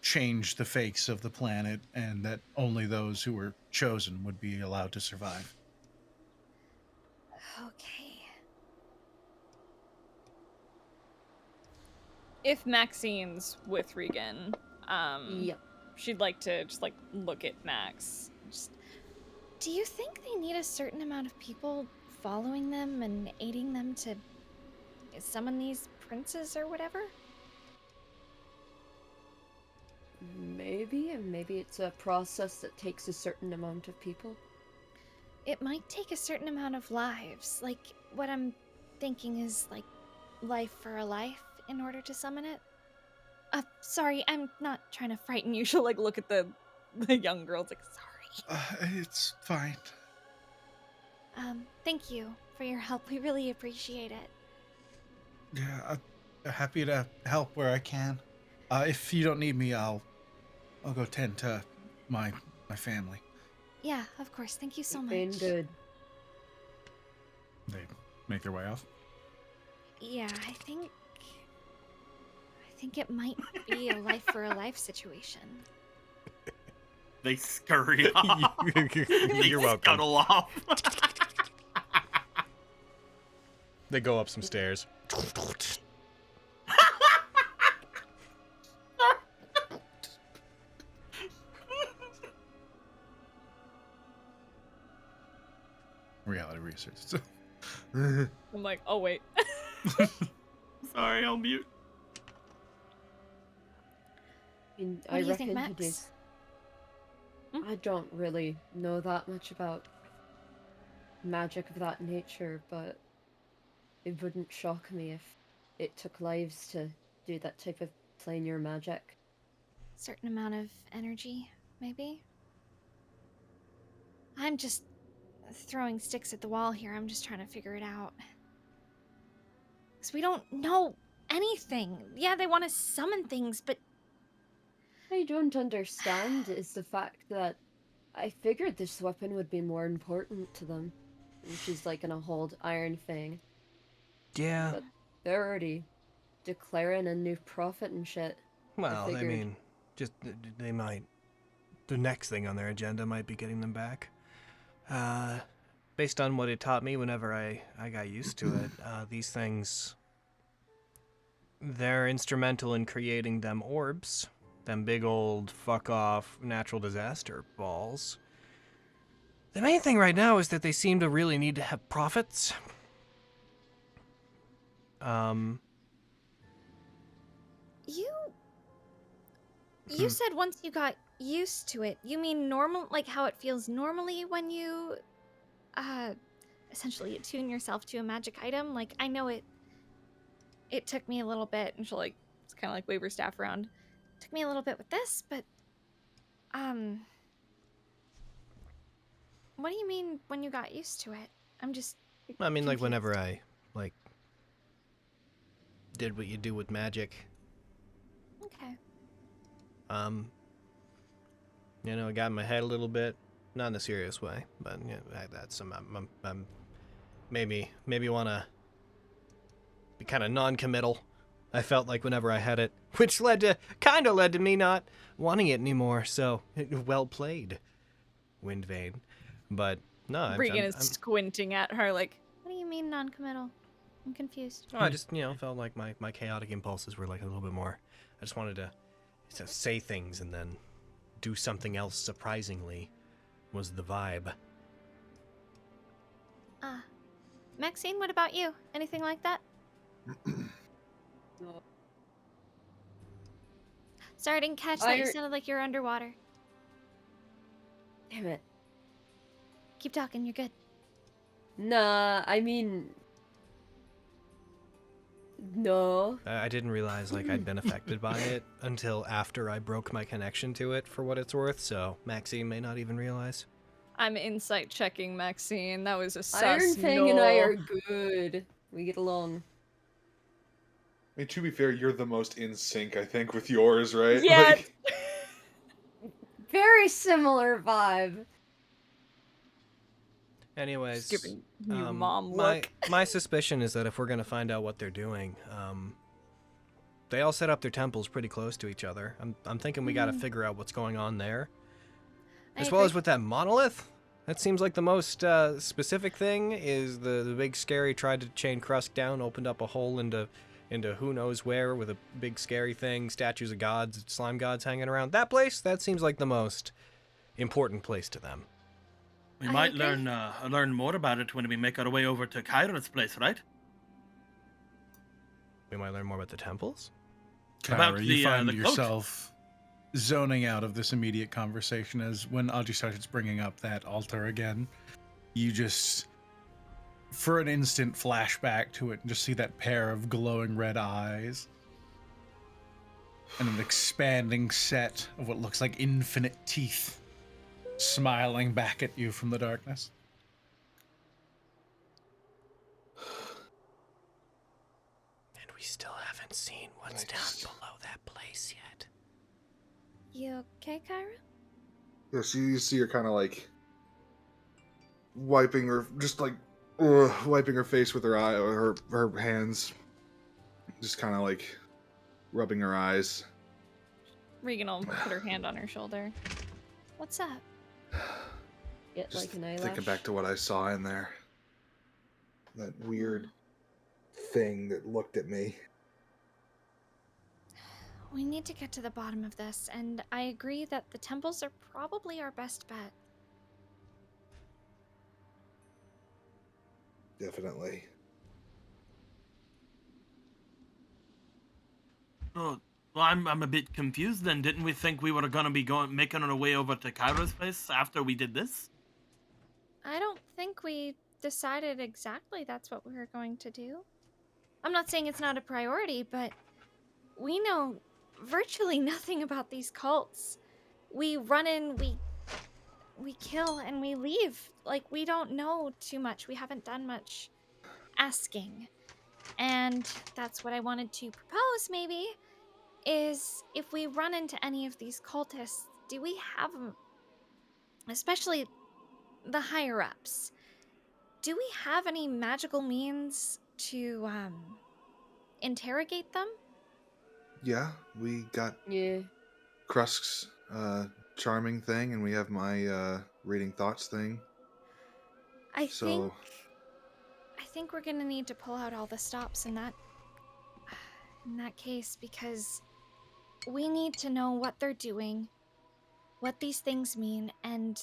change the face of the planet, and that only those who were chosen would be allowed to survive. Okay. If Maxine's with Regan, Yep. she'd like to just look at Max. Do you think they need a certain amount of people following them and aiding them to summon these princes or whatever? Maybe it's a process that takes a certain amount of people. It might take a certain amount of lives. Like, what I'm thinking is, life for a life in order to summon it. Sorry, I'm not trying to frighten you. She'll look at the young girl. It's sorry. It's fine. Thank you for your help. We really appreciate it. Yeah, I'm happy to help where I can. If you don't need me, I'll go tend to my family. Yeah, of course. Thank you so much. Been good. They make their way off. Yeah, I think it might be a life for a life situation. They scurry off. You're welcome. Scuttle off. They go up some stairs. Reality research. I'm like, oh wait. Sorry, I'll mute. What I do you think, reckon it Max? is. I don't really know that much about magic of that nature, but it wouldn't shock me if it took lives to do that type of planar magic. Certain amount of energy, maybe? I'm just throwing sticks at the wall here. I'm just trying to figure it out. Because we don't know anything. Yeah, they want to summon things, but I don't understand is the fact that I figured this weapon would be more important to them. And she's gonna hold Iron Fang. Yeah. But they're already declaring a new prophet and shit. Well, I figured. mean, just they might. The next thing on their agenda might be getting them back. based on what it taught me whenever I got used to it, these things, they're instrumental in creating them orbs, them big old fuck-off natural disaster balls. The main thing right now is that they seem to really need to have profits. You said once you got used to it. You mean normal, like how it feels normally when you, essentially attune yourself to a magic item? Like, I know it took me a little bit, and she'll like, it's kind of like wave her staff around. It took me a little bit with this, but, what do you mean when you got used to it? I'm just I mean, like, confused. whenever I, like, did what you do with magic. Okay. You know, it got in my head a little bit, not in a serious way, but yeah, that's some. I'm maybe want to be kind of non-committal. I felt like whenever I had it, which kind of led to me not wanting it anymore. So well played, Windvane. But no, Regan is squinting at her like, What do you mean non-committal? I'm confused. No, I just felt like my chaotic impulses were like a little bit more. I just wanted to say things and then do something else surprisingly was the vibe. Maxine, what about you? Anything like that? No. Sorry, I didn't catch that. You sounded like you're underwater. Damn it. Keep talking, you're good. Nah, I mean... No. I didn't realize like I'd been affected by it until after I broke my connection to it, for what it's worth, so Maxine may not even realize. I'm insight checking Maxine. That was a sus Iron Fang no. and I are good. We get along. I mean, to be fair, you're the most in sync, I think, with yours, right? Yeah. Like, Very similar vibe. Anyways, Just giving you mom my look. my suspicion is that if we're gonna find out what they're doing, they all set up their temples pretty close to each other. I'm thinking we gotta figure out what's going on there, as well as with that monolith. That seems like the most specific thing. Is the big scary tried to chain Krusk down, opened up a hole into who knows where with a big scary thing, statues of gods, slime gods hanging around. That place, that seems like the most important place to them. We might learn more about it when we make our way over to Kyra's place, right? We might learn more about the temples. About Kyra, you the, find the cloak. yourself zoning out of this immediate conversation as when Aji starts bringing up that altar again, you just, for an instant, flash back to it and just see that pair of glowing red eyes and an expanding set of what looks like infinite teeth smiling back at you from the darkness. And we still haven't seen what's down below that place yet. You okay, Kyra? yeah, so you see her kind of like wiping her, just like wiping her face with her eye, or her hands, just kind of like rubbing her eyes. Regan will put her hand on her shoulder. What's up? Get Just like an eyelash. thinking back to what I saw in there. That weird thing that looked at me. We need to get to the bottom of this, and I agree that the temples are probably our best bet. Definitely. Oh, well, I'm a bit confused then. Didn't we think we were gonna be making our way over to Kyra's place after we did this? I don't think we decided exactly that's what we were going to do. I'm not saying it's not a priority, but we know virtually nothing about these cults. We run in, we kill, and we leave. Like, we don't know too much. We haven't done much asking. And that's what I wanted to propose, maybe, is if we run into any of these cultists, do we have them, especially the higher-ups, do we have any magical means to interrogate them? Yeah, we got Yeah. Krusk's charming thing, and we have my reading thoughts thing. I So think we're gonna need to pull out all the stops in that case, because we need to know what they're doing, what these things mean, and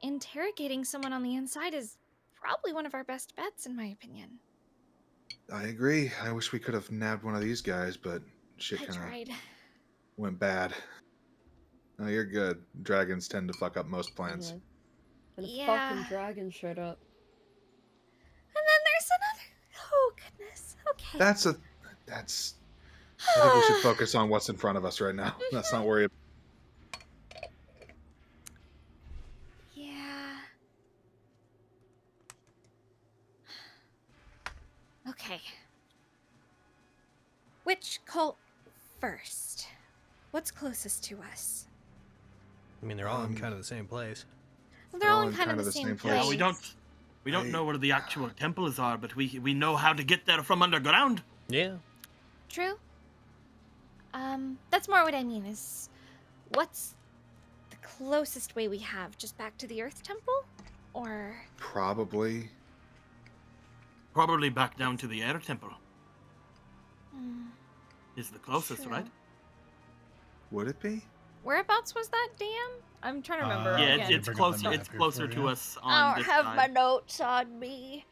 interrogating someone on the inside is probably one of our best bets, in my opinion. I agree. I wish we could have nabbed one of these guys, but shit I kind of tried. went bad. No, you're good. Dragons tend to fuck up most plans. And a Yeah. fucking dragon showed up. And then there's another. Oh goodness. Okay. That's. I think we should focus on what's in front of us right now. Let's not worry. Yeah. Okay. Which cult first? What's closest to us? I mean, they're all in kind of the same place. Well, they're all in kind of the same place. Yeah, we don't know where the actual temples are, but we know how to get there from underground. Yeah. True. That's more what I mean is, what's the closest way we have? Just back to the Earth Temple? Or... Probably Probably back down to the air temple. Is the closest, True. right? would it be? Whereabouts was that dam? I'm trying to remember. Yeah, again. it's Bring up the closer. map It's here closer for to you. us on I don't this have side. my notes on me.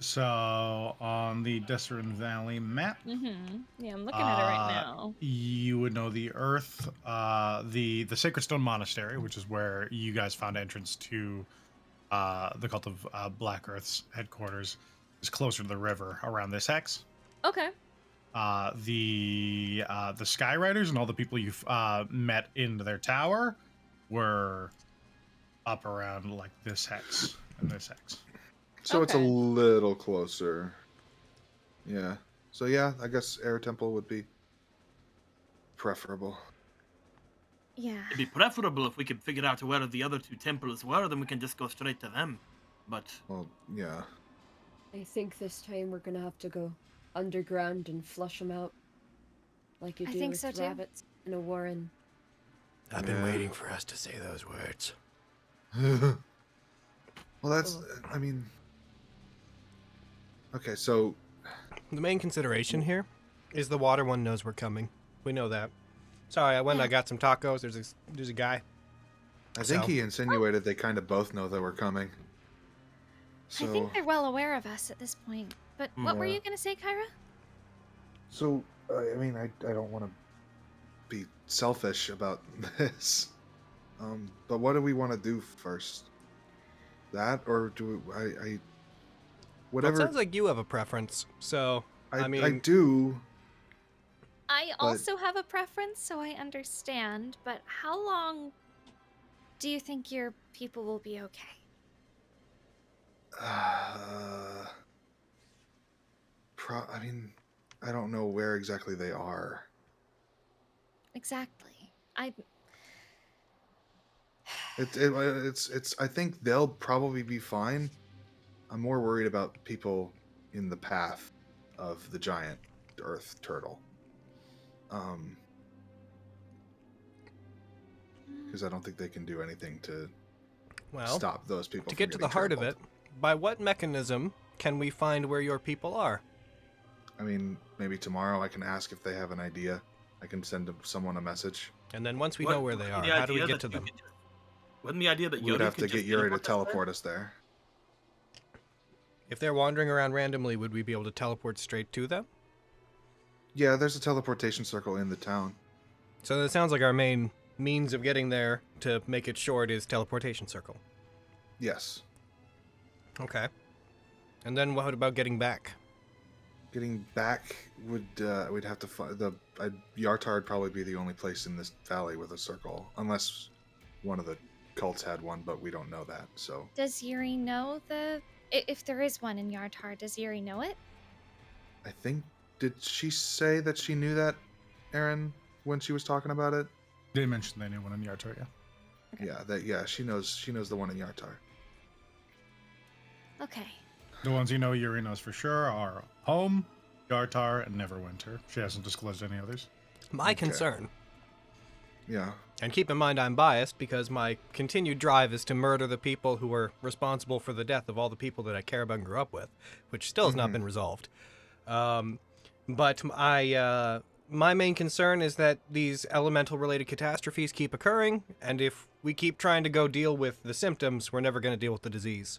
So on the Desert Valley map, Yeah, I'm looking at it right now. you would know the Earth, the Sacred Stone Monastery, which is where you guys found entrance to the Cult of Black Earth's headquarters, is closer to the river around this hex. Okay. The Skyriders and all the people you've met in their tower were up around like this hex and this hex. So it's a Okay. little closer. Yeah. So yeah, I guess Air Temple would be preferable. Yeah. It'd be preferable if we could figure out where the other two temples were, then we can just go straight to them. But Well, yeah. I think this time we're gonna have to go underground and flush them out. Like you I do think with so, too. rabbits in a warren. I've been Yeah. waiting for us to say those words. Well, that's. I mean. Okay, so The main consideration here is the water one knows we're coming. We know that. Sorry, I went and I got some tacos. There's a guy. I think So- he insinuated they kind of both know that we're coming. So, I think they're well aware of us at this point. But what were Yeah. you gonna say, Kyra? so I mean, I don't want to be selfish about this. But what do we want to do first? That or do I Well, whatever it sounds like you have a preference. So, I mean, I do. I But- also have a preference, so I understand. But how long do you think your people will be okay? I mean, I don't know where exactly they are. Exactly. It's. I think they'll probably be fine. I'm more worried about people in the path of the giant earth turtle. Because I don't think they can do anything to well, stop those people. to from get to the getting heart of it, trampled. by what mechanism can we find where your people are? I mean, maybe tomorrow I can ask if they have an idea. I can send someone a message. And then once we What- know where they are, the how do we idea get to that you them? could just- Wasn't the idea that We would Yuri have to could get just Yuri to us there? teleport us there. If they're wandering around randomly, would we be able to teleport straight to them? Yeah, there's a teleportation circle in the town. So it sounds like our main means of getting there, to make it short, is teleportation circle. Yes. Okay. And then what about getting back? Getting back would we'd have to find Yartar would probably be the only place in this valley with a circle, unless one of the cults had one, but we don't know that. So Does Yuri know if there is one in Yartar? Does Yuri know it? I think, did she say that she knew that, Aaron, when she was talking about it? They mentioned they knew one in Yartar, yeah. Yeah, she knows the one in Yartar. Okay. The ones you know Yuri knows for sure are Home, Yartar, and Neverwinter. She hasn't disclosed any others. My Okay. concern Yeah. And keep in mind I'm biased because my continued drive is to murder the people who were responsible for the death of all the people that I care about and grew up with, which still has not been resolved. But my main concern is that these elemental-related catastrophes keep occurring, and if we keep trying to go deal with the symptoms, we're never going to deal with the disease.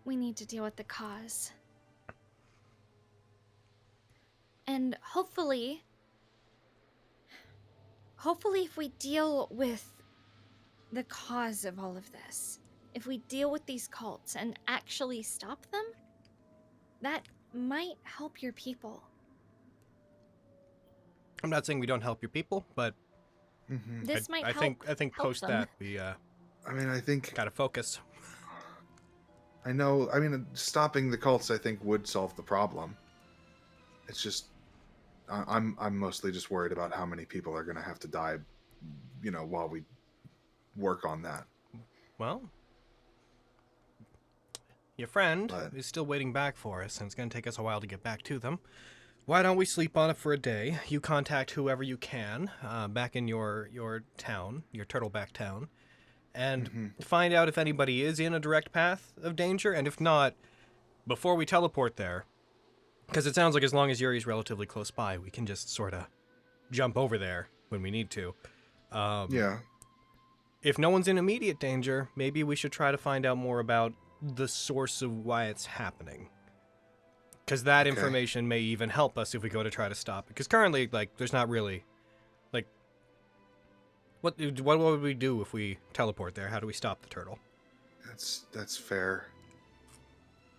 We need to deal with the cause. And hopefully if we deal with the cause of all of this, if we deal with these cults and actually stop them, that might help your people. I'm not saying we don't help your people, but This might help. I think help post them. that we I mean, I think gotta focus. I know. I mean, stopping the cults, I think, would solve the problem. It's just, I'm mostly just worried about how many people are going to have to die, while we work on that. Well, your friend is still waiting back for us, and it's going to take us a while to get back to them. Why don't we sleep on it for a day? You contact whoever you can back in your town, your Turtleback town, and find out if anybody is in a direct path of danger, and if not, before we teleport there, because it sounds like as long as Yuri's relatively close by, we can just sort of jump over there when we need to. Yeah. If no one's in immediate danger, maybe we should try to find out more about the source of why it's happening. Because that information may even help us if we go to try to stop it. Because currently, there's not really, what would we do if we teleport there? How do we stop the turtle? That's fair.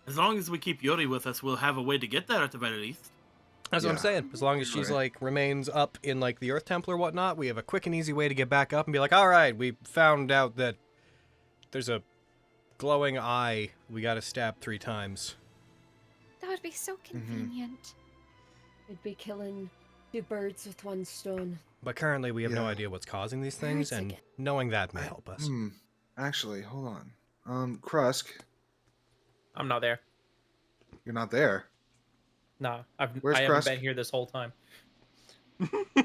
As long as we keep Yuri with us, we'll have a way to get there at the very least. That's what I'm saying. As long as she's, remains up in, the Earth Temple or whatnot, we have a quick and easy way to get back up and be like, all right, we found out that there's a glowing eye we gotta stab 3 times. That would be so convenient. It'd be killing 2 birds with 1 stone. But currently we have no idea what's causing these things, and knowing that may help us. Actually, hold on. Krusk. I'm not there. You're not there? No, I haven't Krusk? been here this whole time. Where the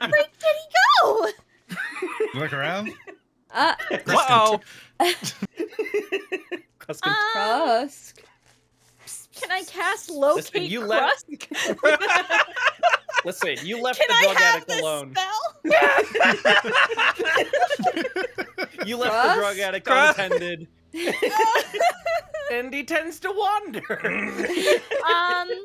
freak did he go? Look around. Uh-oh. Krusk. Can I cast locate Listen, you Krusk? Listen, you left Can the I drug have addict this alone. spell? You left the drug addict unattended. And he tends to wander.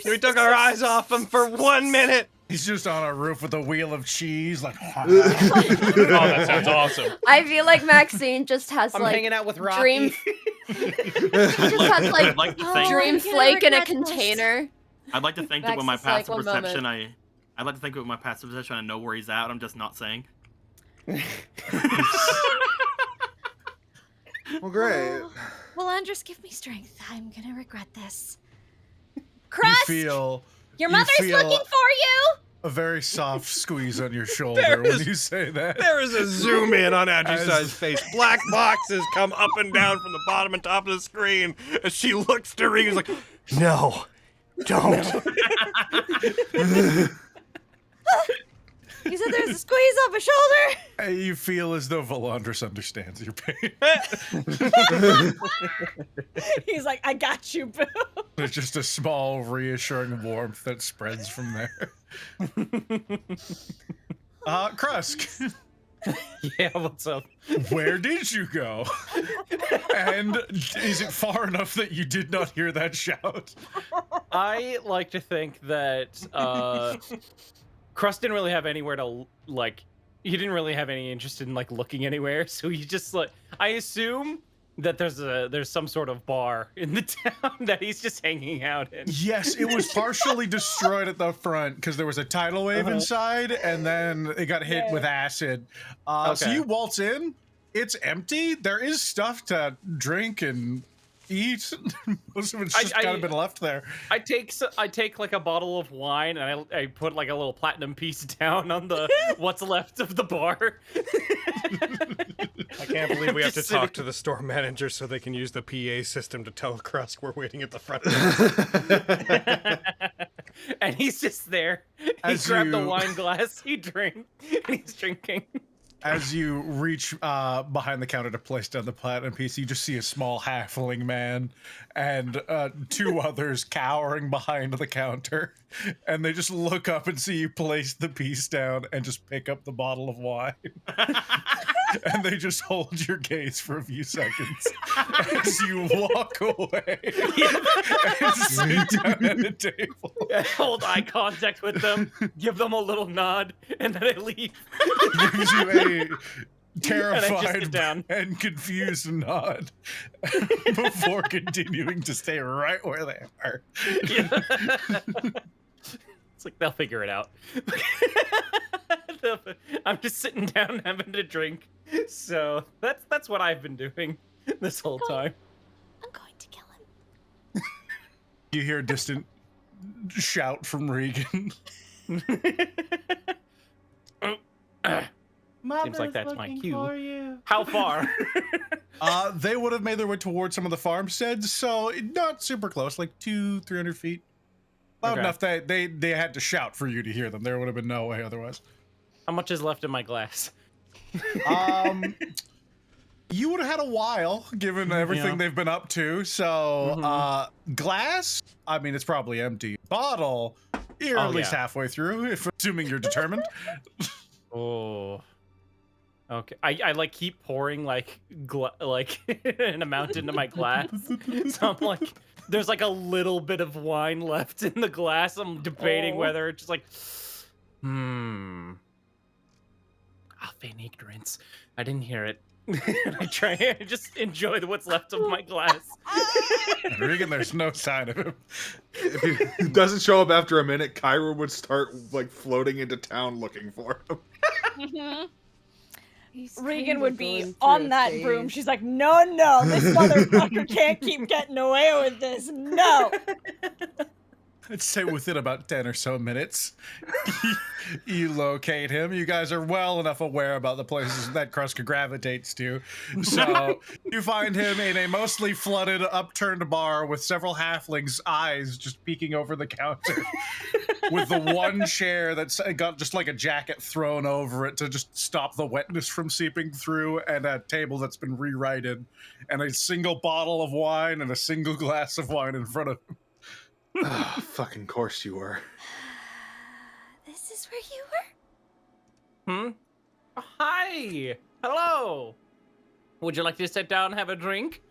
We took our eyes off him for 1 minute. He's just on a roof with a wheel of cheese, like. Oh, that sounds awesome. I feel like Maxine just has I'm hanging out with Rocky. dream. She just has I'd like to think. dream flake in a container. I'd like to think that Max with my is like, passive "One perception, moment." I'd like to think with my passive perception, I know where he's at. I'm just not saying. Well, great. Well, Andres, give me strength. I'm gonna regret this. You Krusk! feel Your mother's looking for you! a very soft squeeze on your shoulder when you say that. There is a zoom in on Aji Sai's face. Black boxes come up and down from the bottom and top of the screen as she looks to Regan's like, no, don't. You said there's a squeeze on my shoulder! You feel as though Volandris understands your pain. He's like, I got you, boo. There's just a small, reassuring warmth that spreads from there. Krusk, Yeah, what's up? where did you go? And is it far enough that you did not hear that shout? I like to think that Krust didn't really have anywhere to he didn't really have any interest in looking anywhere, so he just I assume that there's some sort of bar in the town that he's just hanging out in. Yes, it was partially destroyed at the front because there was a tidal wave inside, and then it got hit with acid. So Okay. you waltz in, it's empty. There is stuff to drink and eat. Most of it's just kind of been left there. I take a bottle of wine and I put a little platinum piece down on the what's left of the bar. I can't believe we have to Just talk sitting- to the store manager so they can use the PA system to tell Krusk we're waiting at the front. and he's just there. He As grabbed the you- wine glass, he drank, and he's drinking. As you reach behind the counter to place down the platinum piece, you just see a small halfling man and 2 others cowering behind the counter. And they just look up and see you place the piece down and just pick up the bottle of wine. And they just hold your gaze for a few seconds as you walk away and sit down at a table. Hold eye contact with them, give them a little nod, and then I leave. Gives you a terrified sit down. and confused nod before continuing to stay right where they are. It's like they'll figure it out. I'm just sitting down having a drink. So that's what I've been doing this whole time. I'm going to kill him. You hear a distant shout from Regan. Seems like that's my cue. How far? They would have made their way towards some of the farmsteads, so not super close, like 200-300 feet. Loud Okay. enough that they had to shout for you to hear them. There would have been no way otherwise. How much is left in my glass? You would have had a while, given everything Yeah. they've been up to. So, glass, I mean, it's probably empty. Bottle, you're at least halfway through, if assuming you're determined. Oh. Okay. I like keep pouring like an amount into my glass. So I'm like, there's like a little bit of wine left in the glass. I'm debating whether it's just like, I'll feign ignorance. I didn't hear it. I try and just enjoy what's left of my glass. Regan, there's no sign of him. If he doesn't show up after a minute, Kyra would start like floating into town looking for him. Regan would be on that broom. She's like, no, this motherfucker can't keep getting away with this. No. I'd say within about 10 or so minutes, you locate him. You guys are well enough aware about the places that Krusk gravitates to. So you find him in a mostly flooded, upturned bar with several halflings' eyes just peeking over the counter. With the one chair that's got just like a jacket thrown over it to just stop the wetness from seeping through, and a table that's been rewrited, and a single bottle of wine and a single glass of wine in front of him. Oh, fucking course you were. This is where you were? Oh, hi. Hello. Would you like to sit down and have a drink?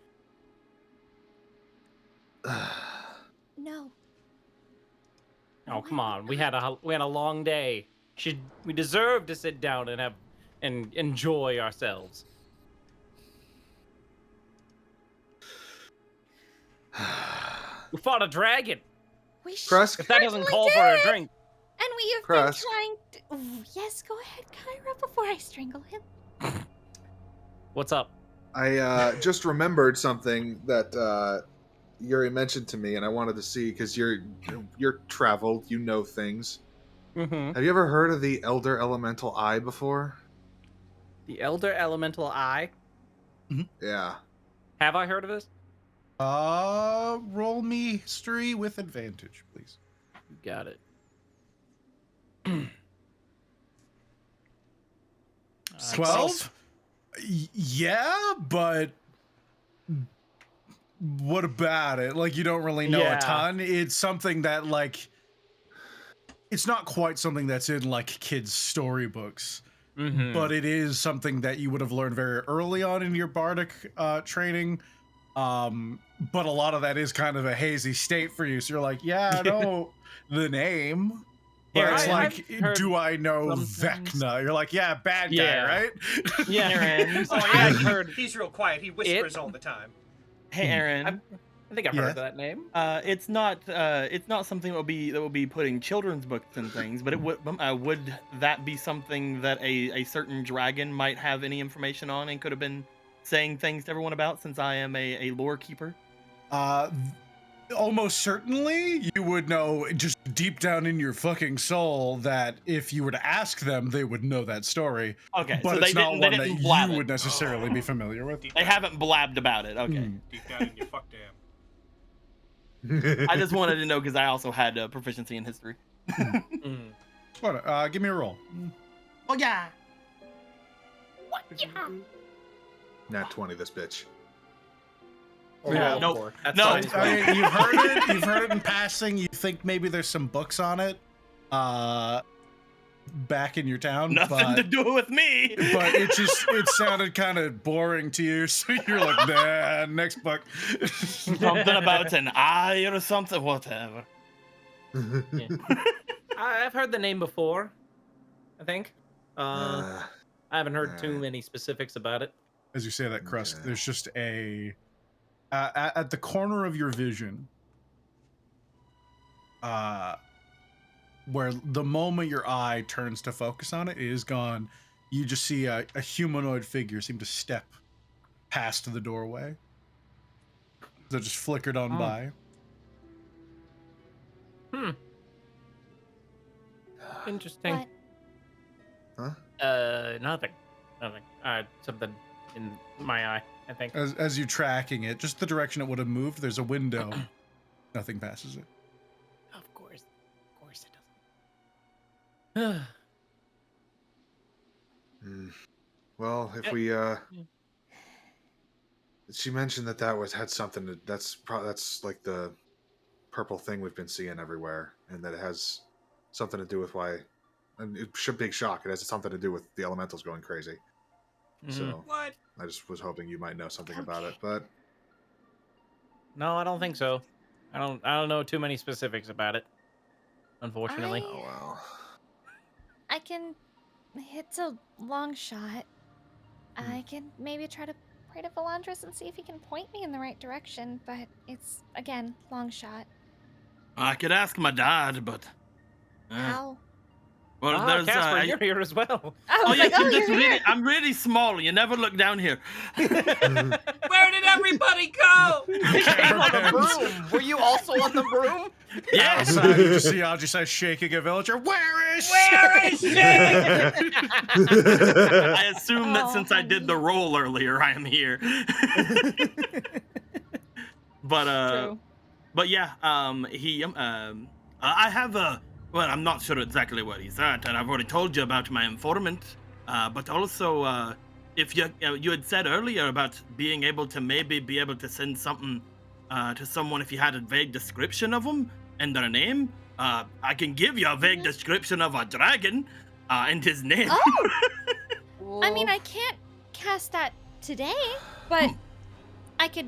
No. Oh, come on. We had a long day. We deserve to sit down and enjoy ourselves. We fought a dragon. We Krusk? If that doesn't certainly call for a did. drink. And we have Krusk. been trying to... Ooh, yes, go ahead, Kyra, before I strangle him. What's up? I just remembered something that Yuri mentioned to me, and I wanted to see because you're traveled, you know things. Mm-hmm. Have you ever heard of the Elder Elemental Eye before? The Elder Elemental Eye. Yeah. Have I heard of this? Roll me history with advantage, please. You got it. 12? Yeah, but what about it? Like, you don't really know Yeah. a ton. It's something that, like, it's not quite something that's in, like, kids' storybooks. Mm-hmm. But it is something that you would have learned very early on in your bardic training. But a lot of that is kind of a hazy state for you. So you're like, yeah, I know the name. But Yeah, it's like, I've heard do I know some things. Vecna? You're like, yeah, bad guy, Yeah. right? Yeah, Aaron. Oh, I yeah, heard. he's real quiet. He whispers all the time. Hey, Aaron. I think I've Yeah. heard that name. It's not something that will be put in children's books and things, but it would that be something that a certain dragon might have any information on and could have been saying things to everyone about, since I am a lore keeper? Almost certainly you would know just deep down in your fucking soul that if you were to ask them, they would know that story. Okay, But so it's they not didn't, one they that didn't blab you it. would necessarily be familiar with. They haven't blabbed about it. Okay. Hmm. Deep down in your fuck I just wanted to know because I also had proficiency in history. What? Give me a roll. Oh yeah. What? Yeah. Nat 20, this bitch. Yeah, Nope. That's No. fine. I mean, you've heard it. You've heard it in passing. You think maybe there's some books on it, back in your town. Nothing to do with me. But it sounded kind of boring to you, so you're like, nah, next book. Something about an eye or something. Whatever. I've heard the name before, I think. I haven't heard too many specifics about it. As you say that, Krusk, there's just at the corner of your vision, where the moment your eye turns to focus on it, it is gone. You just see a humanoid figure seem to step past the doorway. That just flickered on by. Interesting. What? Nothing. Something in my eye, I think. As you're tracking it, just the direction it would have moved, there's a window. Nothing passes it. Of course it doesn't. Well, if we she mentioned that had something to, that's like the purple thing we've been seeing everywhere, and that it has something to do with why, and it should big shock. It has something to do with the elementals going crazy. So What? I just was hoping you might know something about it, but No, I don't think so. I don't know too many specifics about it, unfortunately. oh well. I can. It's a long shot. I can maybe try to pray to Valandris and see if he can point me in the right direction, but it's, again, long shot. I could ask my dad, but. How? Well, Casper, you're here as well. I was like, you're oh, just you're really, here. I'm really small. You never look down here. Where did everybody go? I'm on the broom. Were you also on the broom? Yeah. Outside, you just see Aji Sai shaking a villager. Where is she? I assume that Oh, since I did the honey. roll earlier, I am here. True. But yeah, I have a. Well, I'm not sure exactly where he's at, and I've already told you about my informant. But also, if you had said earlier about being able to maybe be able to send something to someone if you had a vague description of them and their name, I can give you a vague description of a dragon and his name. Oh! I mean, I can't cast that today, but I could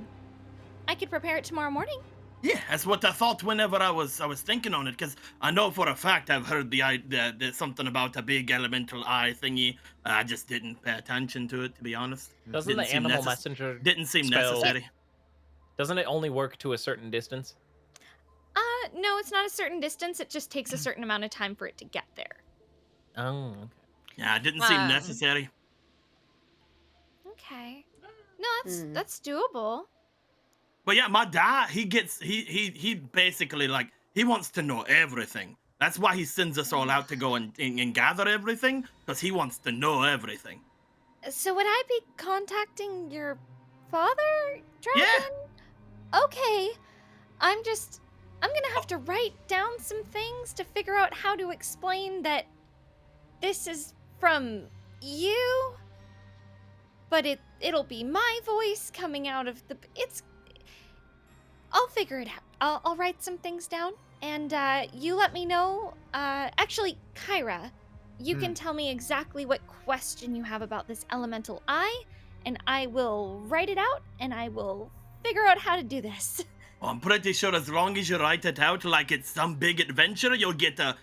prepare it tomorrow morning. Yeah, that's what I thought whenever I was thinking on it, because I know for a fact I've heard the something about a big elemental eye thingy. I just didn't pay attention to it, to be honest. Doesn't the animal messenger didn't seem spell- necessary? Doesn't it only work to a certain distance? No, it's not a certain distance. It just takes a certain amount of time for it to get there. Oh, okay. Yeah, it didn't seem necessary. Okay. No, that's doable. But yeah, my dad, he basically, like, he wants to know everything. That's why he sends us all out to go and gather everything, because he wants to know everything. So would I be contacting your father, Dragon? Yeah. Okay. I'm gonna have to write down some things to figure out how to explain that this is from you, but it'll be my voice coming out of the... I'll figure it out. I'll write some things down, and you let me know. Actually, Kyra, you can tell me exactly what question you have about this elemental eye, and I will write it out, and I will figure out how to do this. Well, I'm pretty sure as long as you write it out like it's some big adventure, you'll get a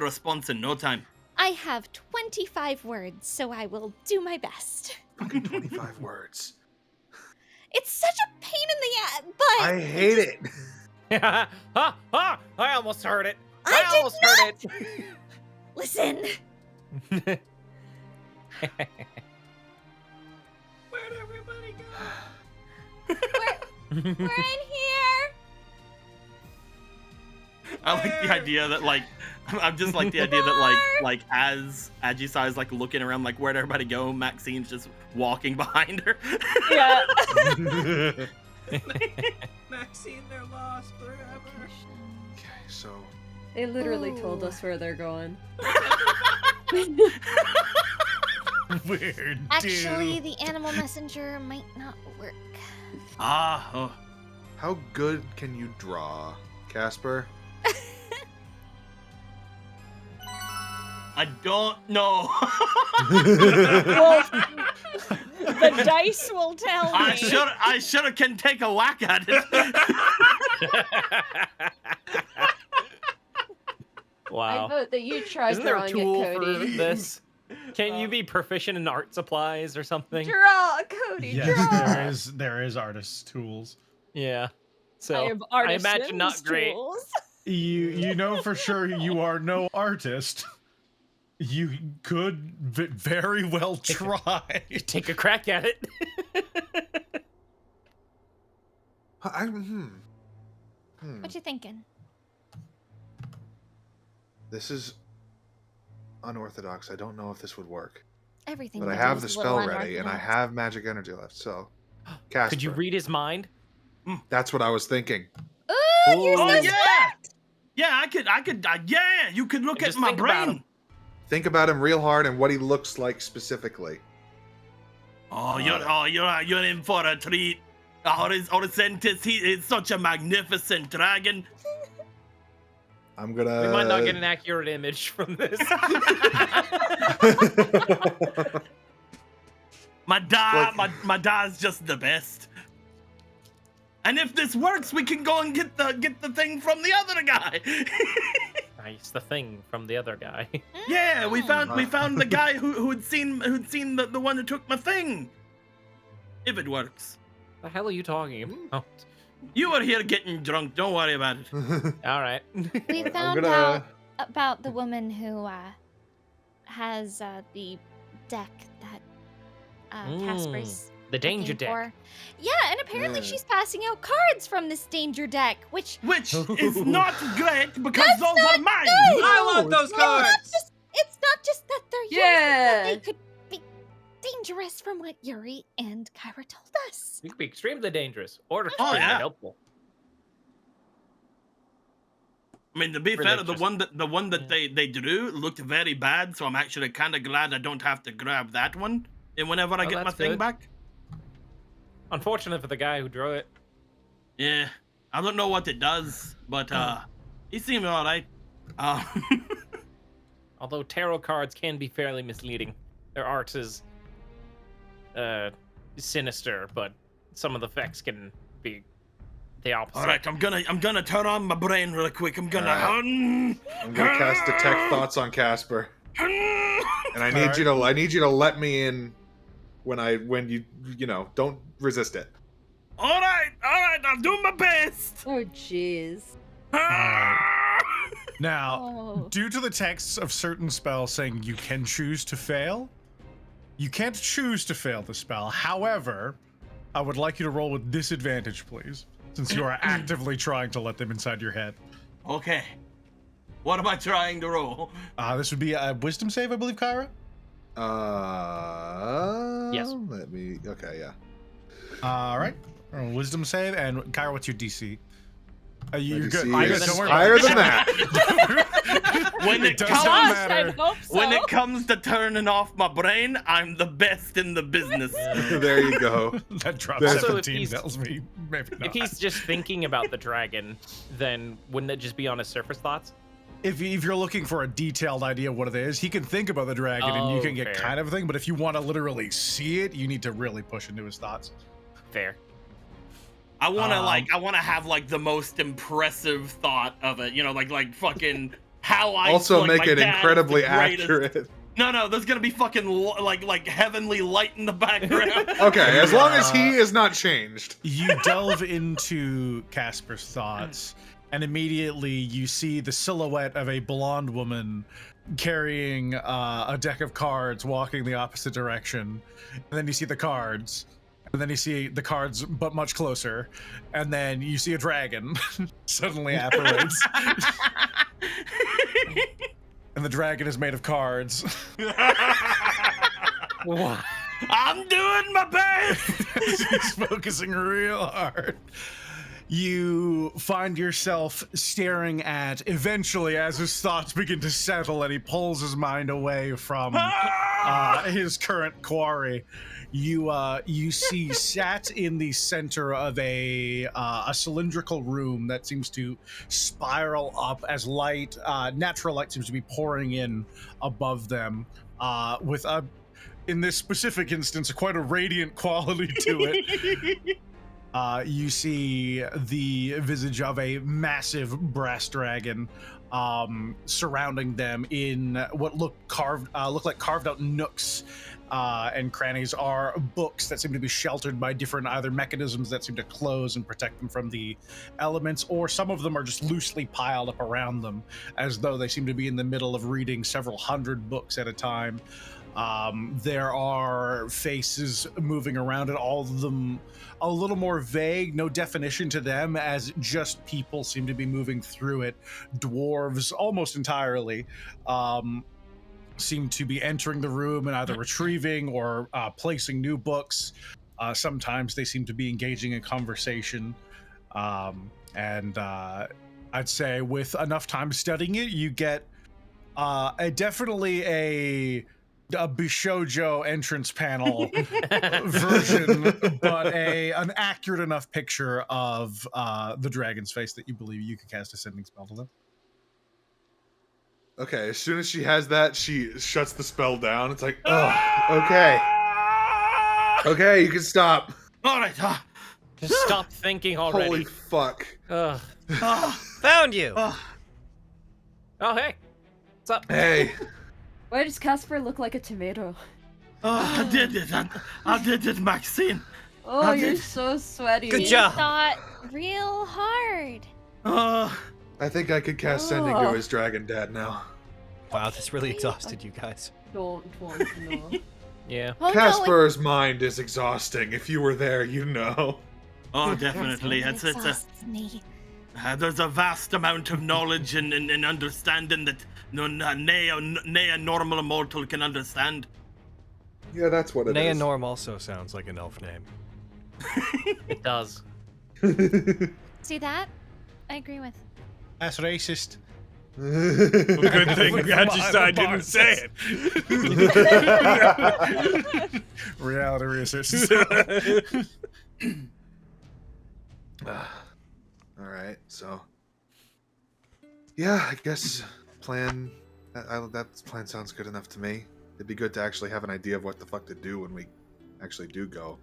response in no time. I have 25 words, so I will do my best. Fucking 25 words. It's such a pain in the ass, but I hate it. I almost heard it. I did almost heard it. listen. Where'd everybody go? We're in here. I like the idea that, like, I'm just like the idea that, like as Aji Sai is like looking around, like, where'd everybody go? Maxine's just walking behind her. Yeah. Maxine, they're lost forever. Okay, so They literally told us where they're going. Weird. Actually, the animal messenger might not work. Oh. how good can you draw, Casper? I don't know. Well, the dice will tell me. I should can take a whack at it. I Wow. vote that you try Isn't there a drawing tool it, for Cody. this? Can't you be proficient in art supplies or something? Draw, Cody, Yes, draw. there is artist tools. Yeah. So I have I imagine not artisans' great. tools. You know for sure you are no artist. You could very well try. Take a crack at it. What you thinking? This is unorthodox. I don't know if this would work. Everything. But I we have do the is a little spell ready, and I unorthodox. have magic energy left, so... Casper. Could you read his mind? That's what I was thinking. Ooh, you're Oh so yeah. Yeah, I could. Yeah, you could look And at just my think about brain. him. Think about him real hard and what he looks like specifically. Oh, you're in for a treat. Oricentis, he is such a magnificent dragon. I'm gonna... We might not get an accurate image from this. My dad's just the best. And if this works, we can go and get the thing from the other guy. Nice, the thing from the other guy. Yeah, we found the guy who'd seen the one who took my thing. If it works. The hell are you talking about? You were here getting drunk. Don't worry about it. All right. We found out about the woman who has the deck that Casper's The danger looking deck. for. Yeah, and apparently Yeah. she's passing out cards from this danger deck, which Which is not great because those are mine. good! I want those cards. it's not just that they're yours, Yeah. but they could be dangerous from what Yuri and Kyra told us. You could be extremely dangerous or Oh, extremely yeah. helpful. I mean, to be fair, the Religious. one that they drew looked very bad, so I'm actually kind of glad I don't have to grab that one. And whenever I Oh, get my that's thing good. back, Unfortunate for the guy who drew it. yeah, I don't know what it does, but he seemed all right. Although tarot cards can be fairly misleading. Their art is sinister, but some of the effects can be the opposite. All right, I'm gonna turn on my brain real quick. I'm gonna. I'm gonna cast detect thoughts on Casper, and I need Alright. you to let me in when you don't resist it. All right, I'll do my best. Oh, jeez. Now, Oh. due to the texts of certain spells saying you can choose to fail, you can't choose to fail the spell. However, I would like you to roll with disadvantage, please, since you are actively trying to let them inside your head. Okay. What am I trying to roll? This would be a wisdom save, I believe, Kyra? Yes. Let me. Okay, yeah. All right. Wisdom save, and Kyra, what's your DC? You're good. DC You're good. is Don't worry higher about than that. When it does comes, not Gosh, matter. I'd hope so. when it comes to turning off my brain, I'm the best in the business. There you go. That drop Also, if 17 he's- tells me maybe not. If he's just thinking about the dragon, then wouldn't it just be on his surface thoughts? If you're looking for a detailed idea of what it is, he can think about the dragon and you Oh, can get fair. kind of a thing, but if you want to literally see it, you need to really push into his thoughts. Fair. I wanna have like the most impressive thought of it. You know, like fucking how I Also, like, make my it dad is incredibly the greatest. accurate. No, there's gonna be fucking like heavenly light in the background. Okay, as long as he is not changed. You delve into Casper's thoughts, and immediately you see the silhouette of a blonde woman carrying a deck of cards, walking the opposite direction. And then you see the cards, and then you see the cards, but much closer. And then you see a dragon suddenly apparates. And the dragon is made of cards. What? I'm doing my best. He's focusing real hard. You find yourself staring at, eventually, as his thoughts begin to settle and he pulls his mind away from his current quarry. You see sat in the center of a cylindrical room that seems to spiral up as light, natural light seems to be pouring in above them, with a, in this specific instance, quite a radiant quality to it. You see the visage of a massive brass dragon surrounding them in what look like carved out nooks and crannies are books that seem to be sheltered by different either mechanisms that seem to close and protect them from the elements, or some of them are just loosely piled up around them as though they seem to be in the middle of reading several hundred books at a time. There are faces moving around it, all of them a little more vague, no definition to them, as just people seem to be moving through it. Dwarves, almost entirely, seem to be entering the room and either retrieving or placing new books. Sometimes they seem to be engaging in conversation. And I'd say with enough time studying it, you get definitely a Bishoujo entrance panel version, but an accurate enough picture of the dragon's face that you believe you could cast a sending spell to them. Okay, as soon as she has that, she shuts the spell down. It's like, oh, okay. Okay, you can stop. All right. Just stop thinking already. Holy fuck. Found you. Oh, hey. What's up? Hey. Why does Casper look like a tomato? I did it. I did it, Maxine. Oh, you're so sweaty. Good You job. thought real hard. I think I could cast sending to his dragon dad now. Wow, this really exhausted you guys. Don't want to know. Yeah. Well, Casper's mind is exhausting. If you were there, you know. Oh, definitely. It exhausts me. There's a vast amount of knowledge and understanding that nay a normal mortal can understand. Yeah, that's what it is. Neonorm also sounds like an elf name. It does. See that? I agree with. That's racist. Good thing Aji Sai didn't say it. Reality research. All right, so yeah, I guess plan. That plan sounds good enough to me. It'd be good to actually have an idea of what the fuck to do when we actually do go.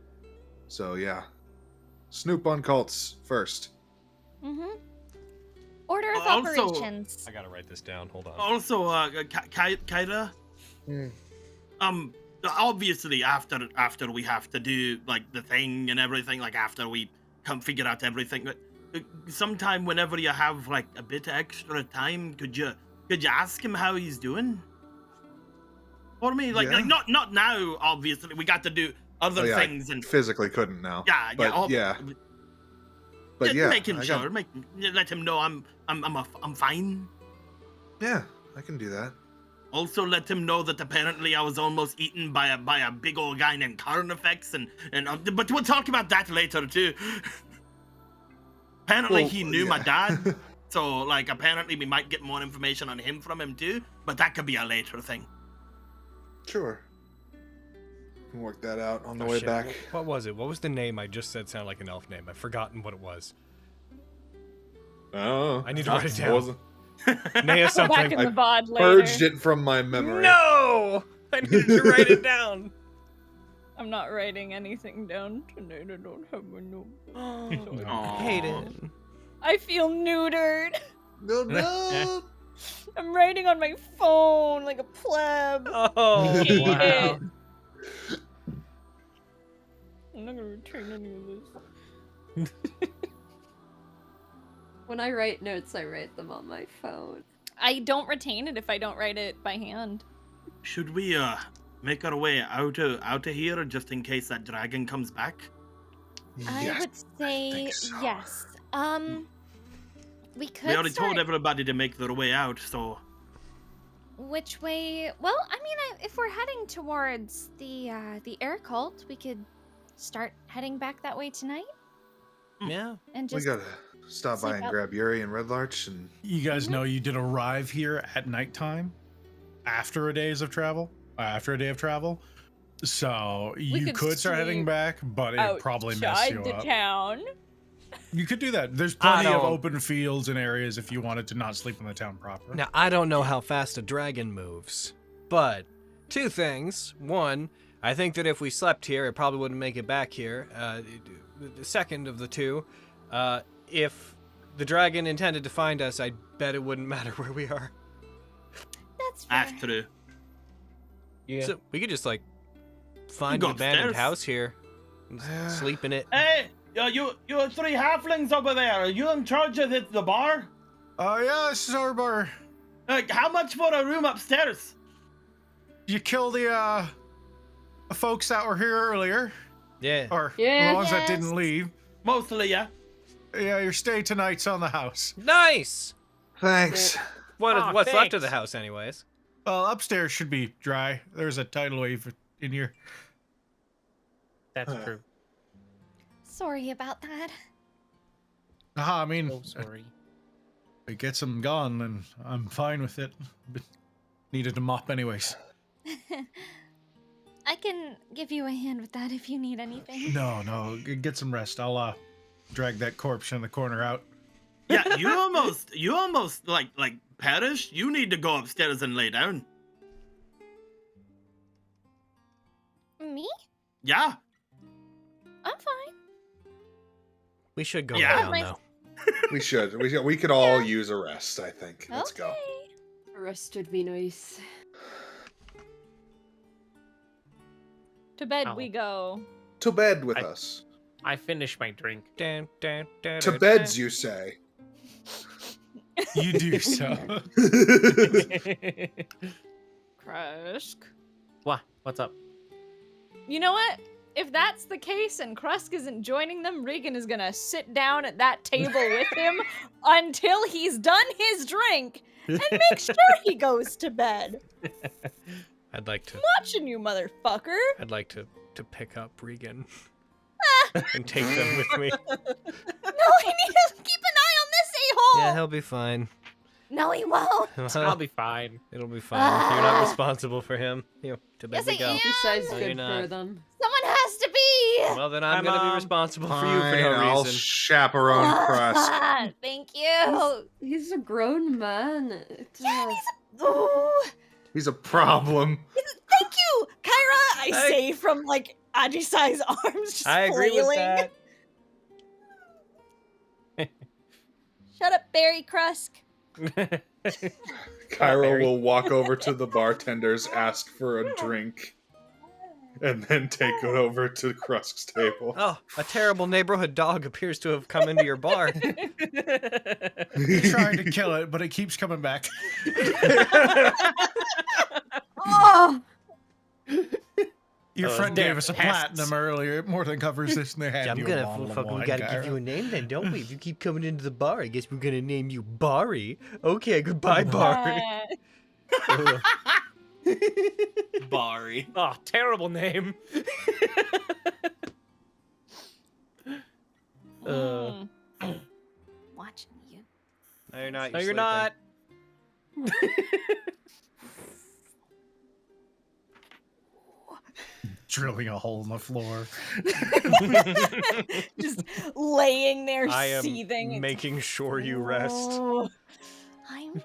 So yeah, snoop on cults first. Mm-hmm. Order of Also- operations. I gotta write this down. Hold on. Also, Kaira. Obviously after we have to do like the thing and everything, like after we come figure out everything, sometime whenever you have like a bit extra time, could you ask him how he's doing? For me, like, Yeah. like not now. Obviously, we got to do other Oh, yeah, things and physically couldn't now. yeah, but yeah. But just yeah, make him I sure. got- Let him know I'm fine. Yeah, I can do that. Also, let him know that apparently I was almost eaten by a big old guy named Carnifex, but we'll talk about that later too. Apparently, Well, he knew my yeah. dad, so like apparently we might get more information on him from him too. But that could be a later thing. Sure. Can work that out on the Oh, way shit. back. What was it? What was the name I just said sounded like an elf name? I've forgotten what it was. Oh, I need to write it down. wasn't- Naya Go back something. in the VOD later. Purged it from my memory. No! I needed to write it down. I'm not writing anything down tonight. I don't have my note. Aw. Hayden. I feel neutered. No. I'm writing on my phone like a pleb. Oh, Hate wow. it. I'm not gonna return any of this. When I write notes, I write them on my phone. I don't retain it if I don't write it by hand. Should we make our way out of here just in case that dragon comes back? I Yes, would say think so. yes. We could We already start... told everybody to make their way out, so which way? Well, I mean, if we're heading towards the air cult, we could start heading back that way tonight. Yeah. And We just gotta stop by sleep and out. grab Yuri and Red Larch, and You guys know you did arrive here at nighttime after a day of travel. So you could could start heading sleep back, but it probably mess outside you the up. town. You could do that. There's I plenty of don't- open fields and areas if you wanted to not sleep in the town proper. Now, I don't know how fast a dragon moves, but two things. One, I think that if we slept here, it probably wouldn't make it back here. The second of the two, if the dragon intended to find us, I bet it wouldn't matter where we are. That's fair. That's true. Yeah. So we could just, like, find go an abandoned upstairs. house here and sleep in it. Hey, you three halflings over there. Are you in charge of the bar? Oh, yeah, this is our bar. How much for a room upstairs? You kill the folks that were here earlier, Yeah. or Yeah. the ones that Yes. didn't leave. Mostly, yeah. Yeah, your stay tonight's on the house. Nice! thanks. What's left thanks. of the house, anyways? Well, upstairs should be dry. There's a tidal wave in here. That's true. Sorry about that. I mean, So sorry. it gets them gone, and I'm fine with it. But needed to mop anyways. I can give you a hand with that if you need anything. No, get some rest. I'll drag that corpse in the corner out. Yeah, you almost like perished. You need to go upstairs and lay down. Me? Yeah. I'm fine. We should go Yeah. down, though. We should. We could all use a rest, I think. Let's go. Okay. A rest would be nice. To bed Ow. we go. To bed with I- us. I finished my drink. To beds, you say. You do so. Krusk. What? What's up? You know what? If that's the case and Krusk isn't joining them, Regan is gonna sit down at that table with him until he's done his drink and make sure he goes to bed. I'd like to Watching you, motherfucker. pick up Regan and take them with me. No, he needs to keep an eye on this a-hole. Yeah, he'll be fine. No, he won't. I'll be fine. It'll be fine. You're not responsible for him. Here, to bed Yes, we I go. am. Besides, No, you're good not. for them. Someone has to be. Well, then I'm Hi, gonna be Mom. responsible for you for Fine, no I'll reason. chaperone Krusk. Thank you. He's a grown man. Yeah, Ooh. He's a problem. Thank you, Kyra. I say from like Aji Sai's arms just I agree with flailing. that. Shut up, Barry Krusk. Cairo will walk over to the bartenders, ask for a drink, and then take it over to Krusk's table. Oh, a terrible neighborhood dog appears to have come into your bar. You're trying to kill it, but it keeps coming back. Oh. Your Those friend damn gave us a pests. platinum earlier. It more than covers this, and they had I'm you a gonna bottle of fucking wine, gotta Cairo. give you a name then, don't we? If you keep coming into the bar, I guess we're gonna name you Bari. Okay, goodbye, Bari. Bari. Oh, terrible name. Mm. Watching you. No, you're not. No, you're not. Drilling a hole in the floor. Just laying there I am seething. making sure you rest. Oh. I'm fine.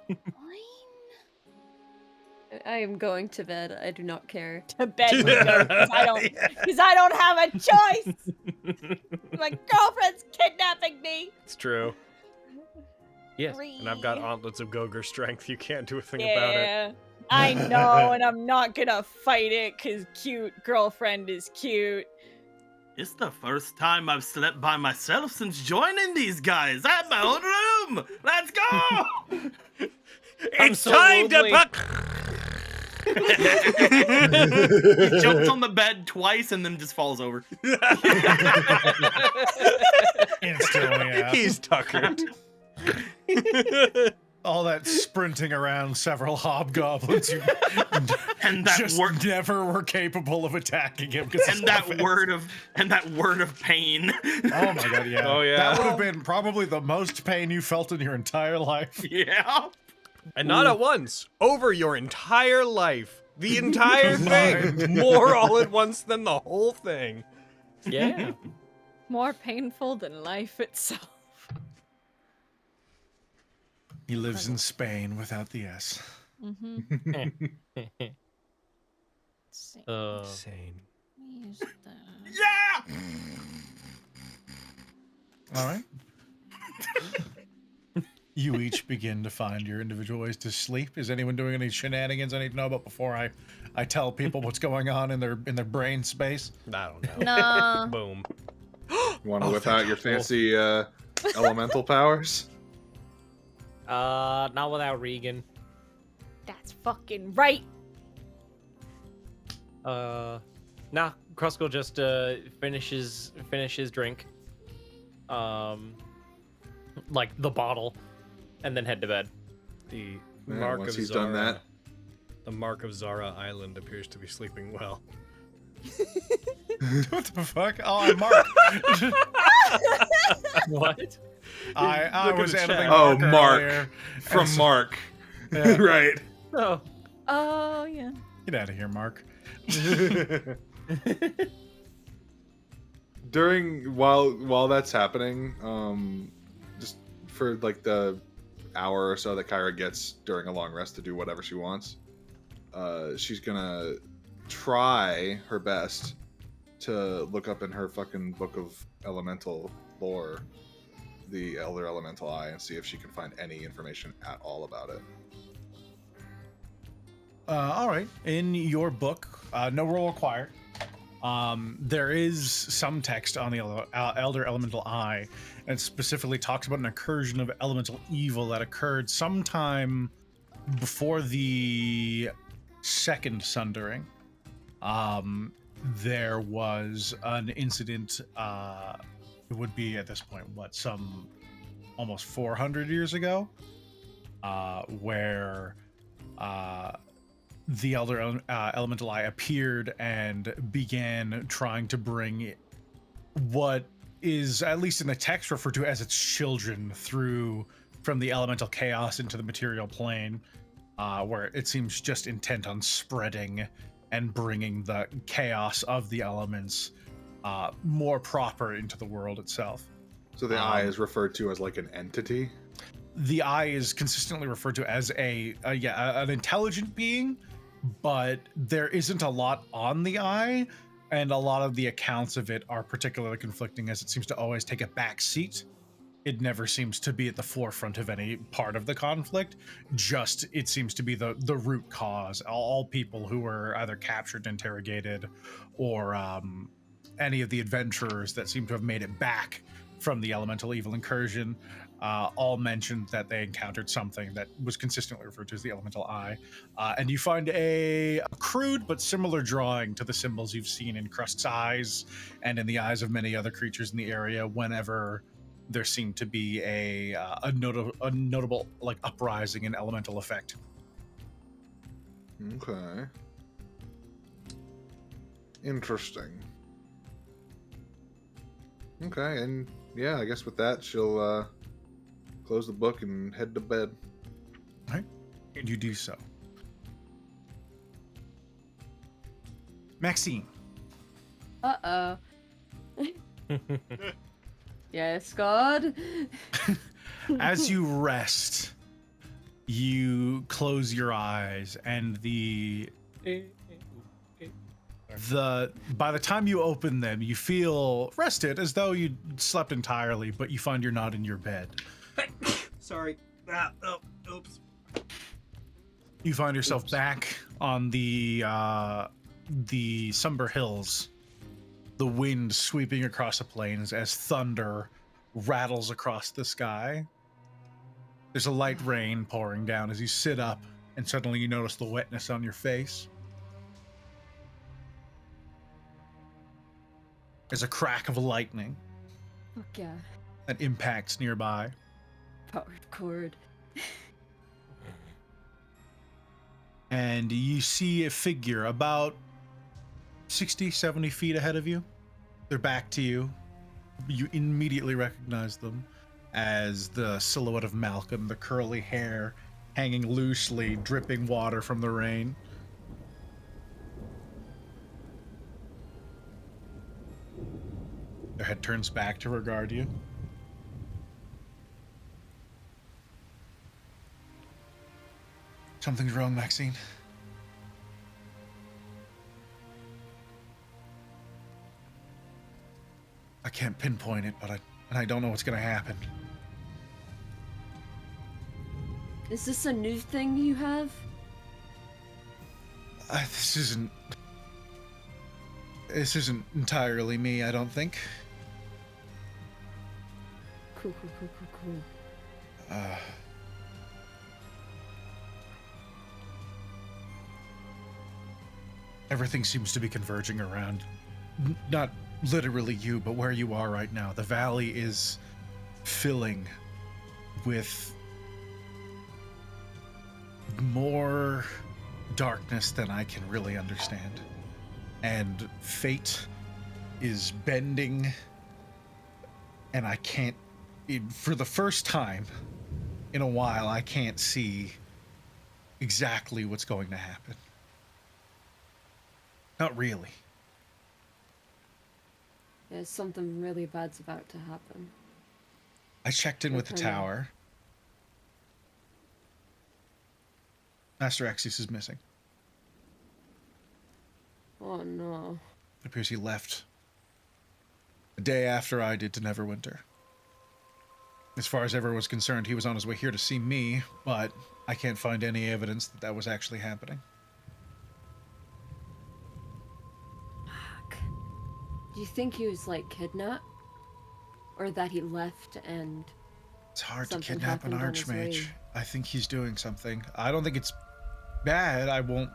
I am going to bed. I do not care. To bed we go, because I don't have a choice. My girlfriend's kidnapping me. It's true. Yes. And I've got gauntlets of Gogre strength. You can't do a thing about it. Yeah, I know, and I'm not gonna fight it because cute girlfriend is cute. It's the first time I've slept by myself since joining these guys. I have my own room. Let's go. It's time to Absolutely. He jumps on the bed twice and then just falls over. Instantly, yeah. He's tuckered. all that sprinting around several hobgoblins you And that just word, never were capable of attacking him. and that word of pain. Oh my god, yeah. Oh, yeah. That would have been probably the most pain you felt in your entire life. Yeah. And not at once, over your entire life. The entire Combined. thing. More all at once than the whole thing. Yeah. More painful than life itself. He lives in Spain without the S. Mm-hmm. Insane. Use the... Yeah. All right. You each begin to find your individual ways to sleep. Is anyone doing any shenanigans I need to know about before I tell people what's going on in their brain space? I don't know. Nah. Boom. You want to Oh, whip out your thank fancy elemental powers? Not without Regan. That's fucking right. Nah, Krusk will just finish his drink. Like the bottle, and then head to bed. The Yeah, mark once of he's Zara. done that. The mark of Zara Island appears to be sleeping well. What the fuck? Oh, I'm Mark. What? I Look at was the editing chat. Oh, Mark Mark. earlier. From And so- Mark. Yeah. Right. Oh. Oh, yeah. Get out of here, Mark. While that's happening, just for like the hour or so that Kyra gets during a long rest to do whatever she wants, she's gonna try her best to look up in her fucking book of elemental lore the Elder Elemental Eye and see if she can find any information at all about it. All right. In your book, no roll required. There is some text on the Elder Elemental Eye, and it specifically talks about an incursion of elemental evil that occurred sometime before the second Sundering. There was an incident, it would be at this point, some almost 400 years ago, where the Elder Elemental Eye appeared and began trying to bring what is, at least in the text, referred to as its children through from the elemental chaos into the material plane, where it seems just intent on spreading and bringing the chaos of the elements more proper into the world itself. So the eye is referred to as like an entity? The eye is consistently referred to as an intelligent being, but there isn't a lot on the eye, and a lot of the accounts of it are particularly conflicting, as it seems to always take a back seat. It never seems to be at the forefront of any part of the conflict. Just, it seems to be the root cause. All people who were either captured, interrogated, or any of the adventurers that seem to have made it back from the elemental evil incursion all mentioned that they encountered something that was consistently referred to as the elemental eye. And you find a crude but similar drawing to the symbols you've seen in Krust's eyes and in the eyes of many other creatures in the area whenever there seemed to be a notable like uprising in elemental effect. Okay. Interesting. Okay, and yeah, I guess with that, she'll close the book and head to bed. All right, and you do so. Maxine. Uh-oh. Yes, God. As you rest, you close your eyes, and by the time you open them, you feel rested, as though you slept entirely, but you find you're not in your bed. Sorry. Oops. You find yourself back on the Somber Hills, the wind sweeping across the plains as thunder rattles across the sky. There's a light rain pouring down as you sit up, and suddenly you notice the wetness on your face. There's a crack of lightning Fuck yeah. that impacts nearby. Powered cord. and you see a figure about 60, 70 feet ahead of you. They're back to you. You immediately recognize them as the silhouette of Malcolm, the curly hair hanging loosely, dripping water from the rain. Their head turns back to regard you. Something's wrong, Maxine. I can't pinpoint it, but I don't know what's gonna happen. Is this a new thing you have? This isn't entirely me, I don't think. Cool. Everything seems to be converging around, not literally you, but where you are right now. The valley is filling with more darkness than I can really understand. And fate is bending, and I can't, for the first time in a while, I can't see exactly what's going to happen. Not really. Yeah, something really bad's about to happen. I checked in with the tower. Master Axios is missing. Oh no. It appears he left the day after I did to Neverwinter. As far as ever was concerned, he was on his way here to see me, but I can't find any evidence that that was actually happening. Fuck. Do you think he was, like, kidnapped? Or that he left and... It's hard to something kidnap an happened on his archmage. way? I think he's doing something. I don't think it's bad. I won't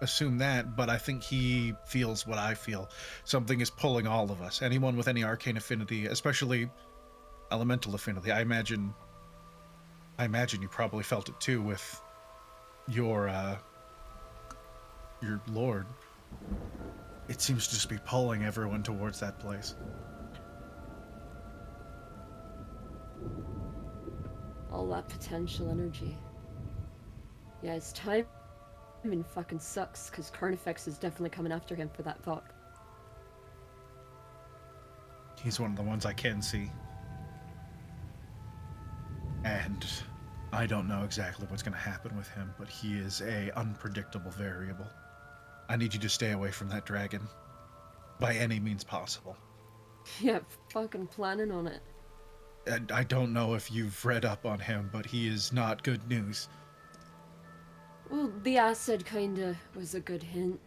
assume that, but I think he feels what I feel. Something is pulling all of us. Anyone with any arcane affinity, especially elemental affinity. I imagine you probably felt it too with your lord. It seems to just be pulling everyone towards that place. All that potential energy. Yeah, his timing fucking sucks, because Carnifex is definitely coming after him for that thought. He's one of the ones I can see. And I don't know exactly what's going to happen with him, but he is a unpredictable variable. I need you to stay away from that dragon by any means possible. Yeah, fucking planning on it. And I don't know if you've read up on him, but he is not good news. Well, the acid kinda was a good hint.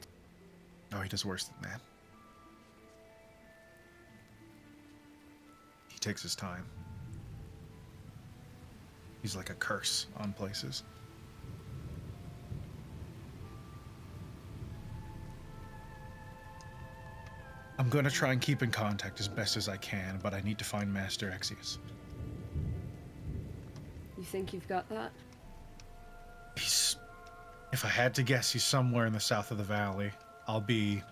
Oh, he does worse than that. He takes his time. He's like a curse on places. I'm going to try and keep in contact as best as I can, but I need to find Master Axios. You think you've got that? If I had to guess, he's somewhere in the south of the valley. I'll be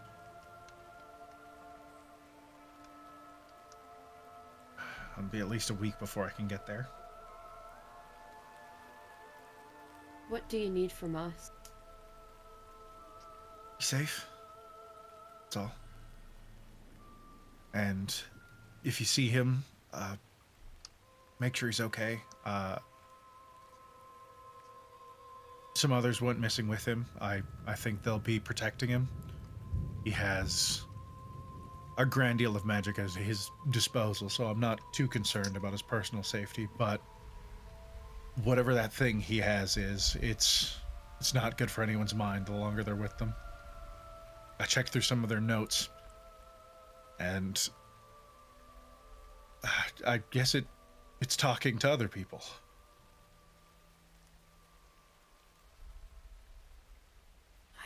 at least a week before I can get there. What do you need from us? Be safe. That's all. And if you see him, make sure he's okay. Some others went missing with him. I think they'll be protecting him. He has a grand deal of magic at his disposal, so I'm not too concerned about his personal safety, but whatever that thing he has is, it's not good for anyone's mind the longer they're with them. I checked through some of their notes, and I guess it's talking to other people.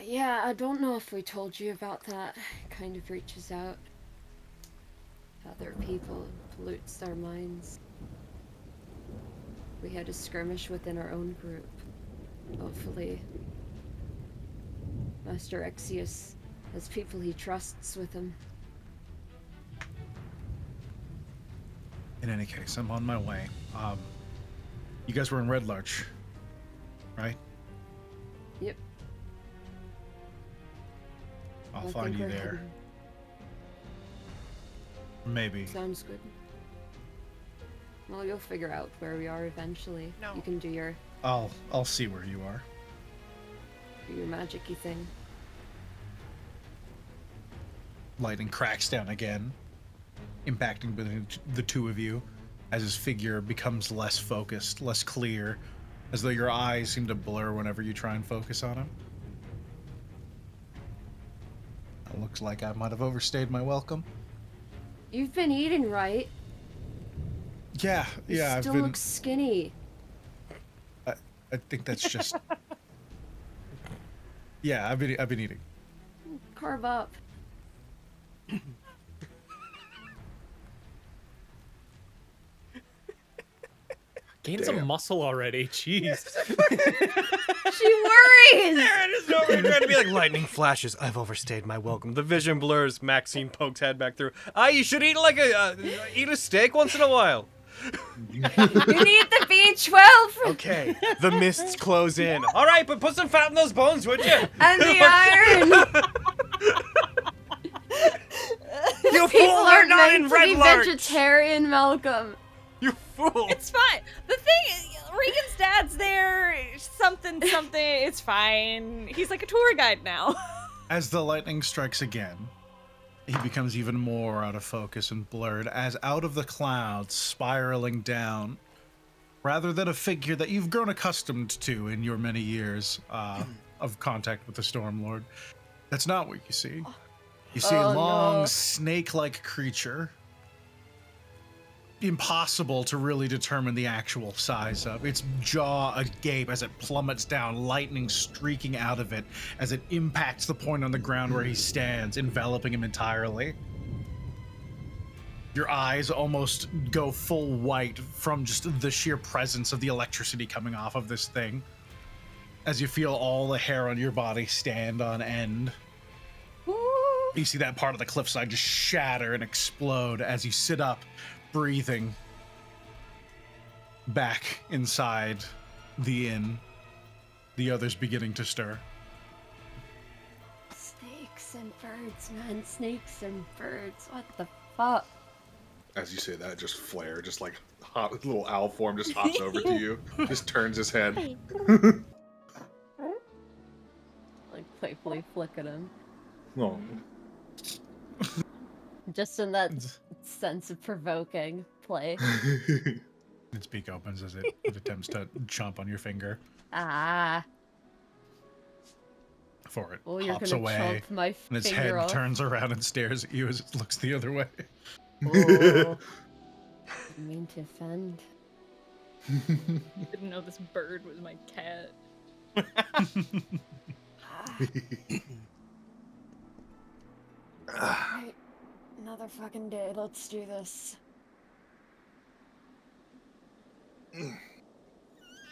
Yeah, I don't know if we told you about that. It kind of reaches out to other people and pollutes their minds. We had a skirmish within our own group. Hopefully Master Exius has people he trusts with him. In any case, I'm on my way. You guys were in Red Larch, right? Yep. I'll I find think you we're there. heading- Maybe. Sounds good. Well, you'll figure out where we are eventually. No. You can do your I'll see where you are. magic-y thing. Lightning cracks down again, impacting between the two of you as his figure becomes less focused, less clear, as though your eyes seem to blur whenever you try and focus on him. It looks like I might have overstayed my welcome. You've been eating, right? Yeah, You I've still been. look skinny. I think that's just. Yeah, I've been eating. Carve up. Gain some muscle already. Jeez. She worries. Aaron is over here trying to be like lightning flashes. I've overstayed my welcome. The vision blurs. Maxine pokes head back through. You should eat like eat a steak once in a while. You need the B12. Okay. The mists close in. All right, but put some fat in those bones, would you? And the iron. You People fool! are They're not in meant to Red be Larch. vegetarian, Malcolm. You fool! It's fine. The thing is, Regan's dad's there. Something. It's fine. He's like a tour guide now. As the lightning strikes again, he becomes even more out of focus and blurred as out of the clouds, spiraling down, rather than a figure that you've grown accustomed to in your many years of contact with the Stormlord. That's not what you see. You see a long, snake-like creature. Impossible to really determine the actual size of. Its jaw agape as it plummets down, lightning streaking out of it as it impacts the point on the ground where he stands, enveloping him entirely. Your eyes almost go full white from just the sheer presence of the electricity coming off of this thing, as you feel all the hair on your body stand on end. You see that part of the cliffside just shatter and explode as you sit up, breathing back inside the inn. The others beginning to stir. Snakes and birds, man. Snakes and birds. What the fuck? As you say that, just Flare, just like hot little owl form, just hops over to you, just turns his head. Like playfully flick at him. Oh. Just in that sense of provoking play. Its beak opens as it attempts to chomp on your finger. For it Oh, you're hops gonna away, chomp my and its finger head off. turns around and stares at you as it looks the other way. Oh. I mean to offend. Didn't know this bird was my cat. Alright, another fucking day. Let's do this.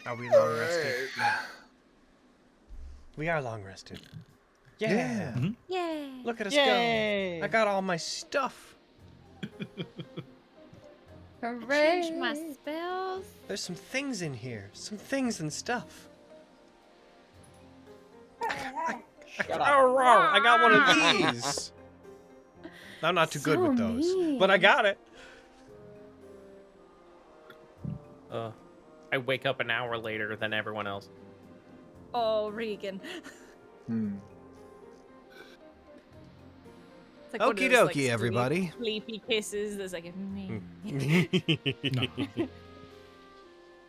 Are we long rested? We are long rested. Yeah. Mhm. Yay! Look at us Yay! go. I got all my stuff. Hooray! Change my spells. There's some things in here. Some things and stuff. I got one of these. I'm not too good So with those, but I mean. got it. I wake up an hour later than everyone else. Oh, Regan. It's like one of Okie those, like, dokie, everybody. Sleepy kisses. There's like a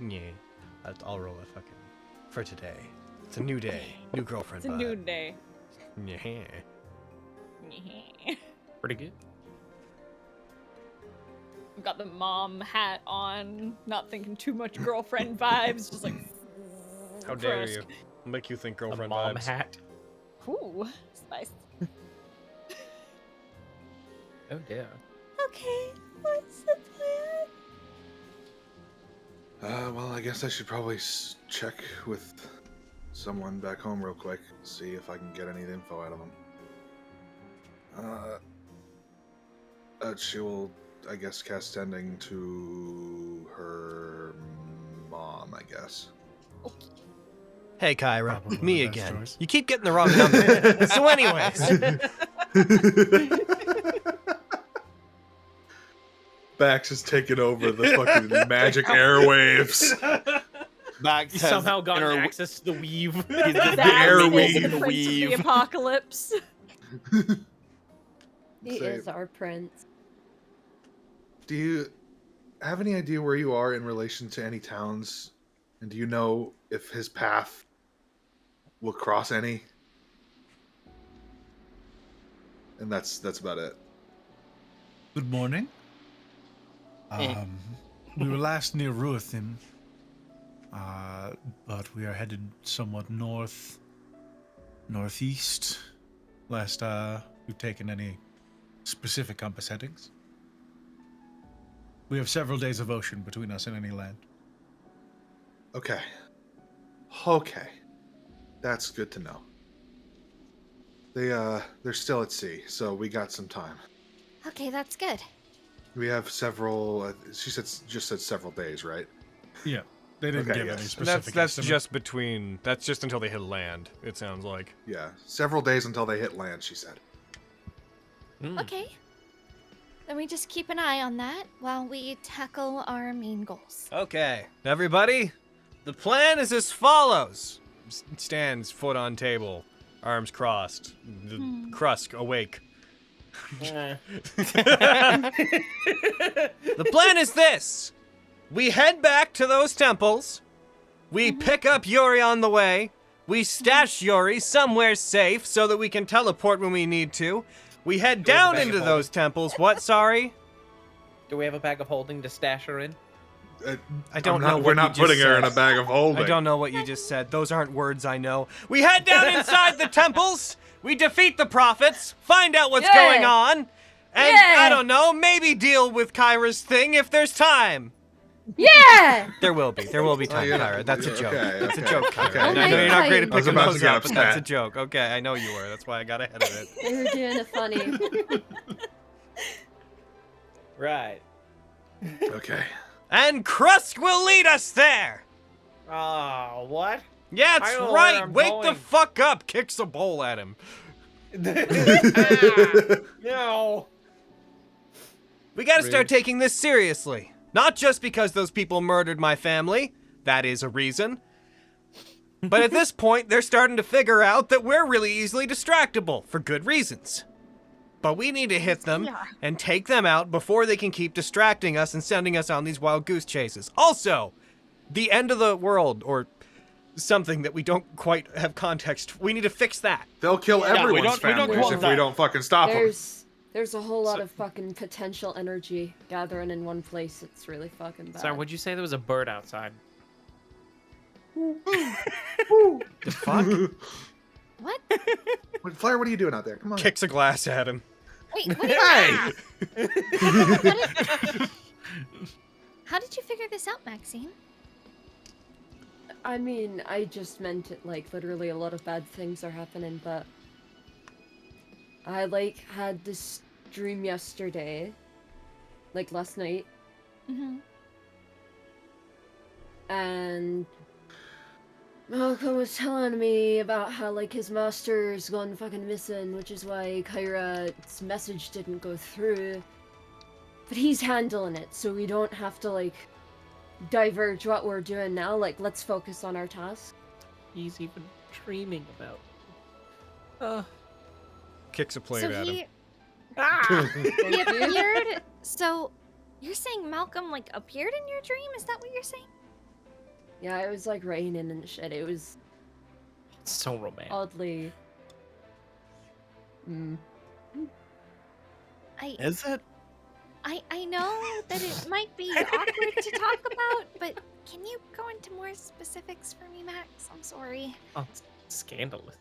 Yeah, I'll roll a fucking for today. It's a new day, new girlfriend. It's a new day. Yeah. Pretty good. I've got the mom hat on, not thinking too much girlfriend vibes, just like. How dare Krusk. you? I'll make you think A girlfriend mom vibes. hat. Ooh, spice. Oh yeah. Okay, what's the plan? Well, I guess I should probably check with someone back home real quick, see if I can get any info out of them. She will, I guess, cast Tending to her mom, I guess. Hey, Kyra. Probably Me the best again. choice. You keep getting the wrong number. So anyways. Bax is taking over the fucking magic airwaves. Bax He's has somehow gotten inter- access to the weave. He's just That air is weave. the prince of the apocalypse. He Say- is our prince. Do you have any idea where you are in relation to any towns? And do you know if his path will cross any? And that's about it. Good morning. Eh. We were last near Ruathin, but we are headed somewhat northeast. Last we've taken any specific compass headings. We have several days of ocean between us and any land. Okay. Okay. That's good to know. They're still at sea, so we got some time. Okay, that's good. We have several. She just said several days, right? Yeah, they didn't Okay, give yes. any And specific. That's estimate. just between. That's just until they hit land. It sounds like. Yeah, several days until they hit land. She said. Okay. Then we just keep an eye on that while we tackle our main goals. Okay, everybody. The plan is as follows. Stands, foot on table, arms crossed. The Krusk awake. The plan is this. We head back to those temples. We pick up Yuri on the way. We stash Yuri somewhere safe so that we can teleport when we need to. We head down bag of into holding. those temples. What, sorry? Do we have a bag of holding to stash her in? I don't know what We're you not just putting her in said. a bag of holding. I don't know what you just said. Those aren't words I know. We head down inside the temples. We defeat the prophets, find out what's Yeah. going on, and Yeah. I don't know, maybe deal with Kyra's thing if there's time. Yeah! There will be time, yeah. Kyra. That's a joke. Okay, That's a okay, joke, Kyra. okay. I know you're not great at I was picking about to those get up, but that's a upset. joke. Okay, I know you were. That's why I got ahead of it. We were doing it funny. Right. Okay. And Krusk will lead us there. Oh, what? Yeah, I that's know where right. I'm Wake going. the fuck up. Kicks a bowl at him. No. We gotta start taking this seriously. Not just because those people murdered my family. That is a reason. But at this point, they're starting to figure out that we're really easily distractible, for good reasons. But we need to hit them and take them out before they can keep distracting us and sending us on these wild goose chases. Also, the end of the world, or something that we don't quite have context. We need to fix that. They'll kill we everyone's don't families want if that. we don't fucking stop them. There's a whole lot of fucking potential energy gathering in one place. It's really fucking bad. Sorry, would you say there was a bird outside? The fuck? What? Flair, what are you doing out there? Come on. Kicks a glass at him. Wait, what? Hey! How did you figure this out, Maxine? I mean, I just meant it like literally a lot of bad things are happening, but I like had this dream yesterday, like last night, Mm-hmm. and Malcolm was telling me about how like his master's gone fucking missing, which is why Kyra's message didn't go through. But he's handling it, so we don't have to like diverge what we're doing now. Like, let's focus on our task. He's even dreaming about. Kicks a plate So at him. he Ah! he appeared. So you're saying Malcolm like appeared in your dream? Is that what you're saying? Yeah, it was like raining and shit. It was So romantic. oddly. Is it? I know that it might be awkward to talk about, but can you go into more specifics for me, Max? I'm sorry. Oh, it's scandalous.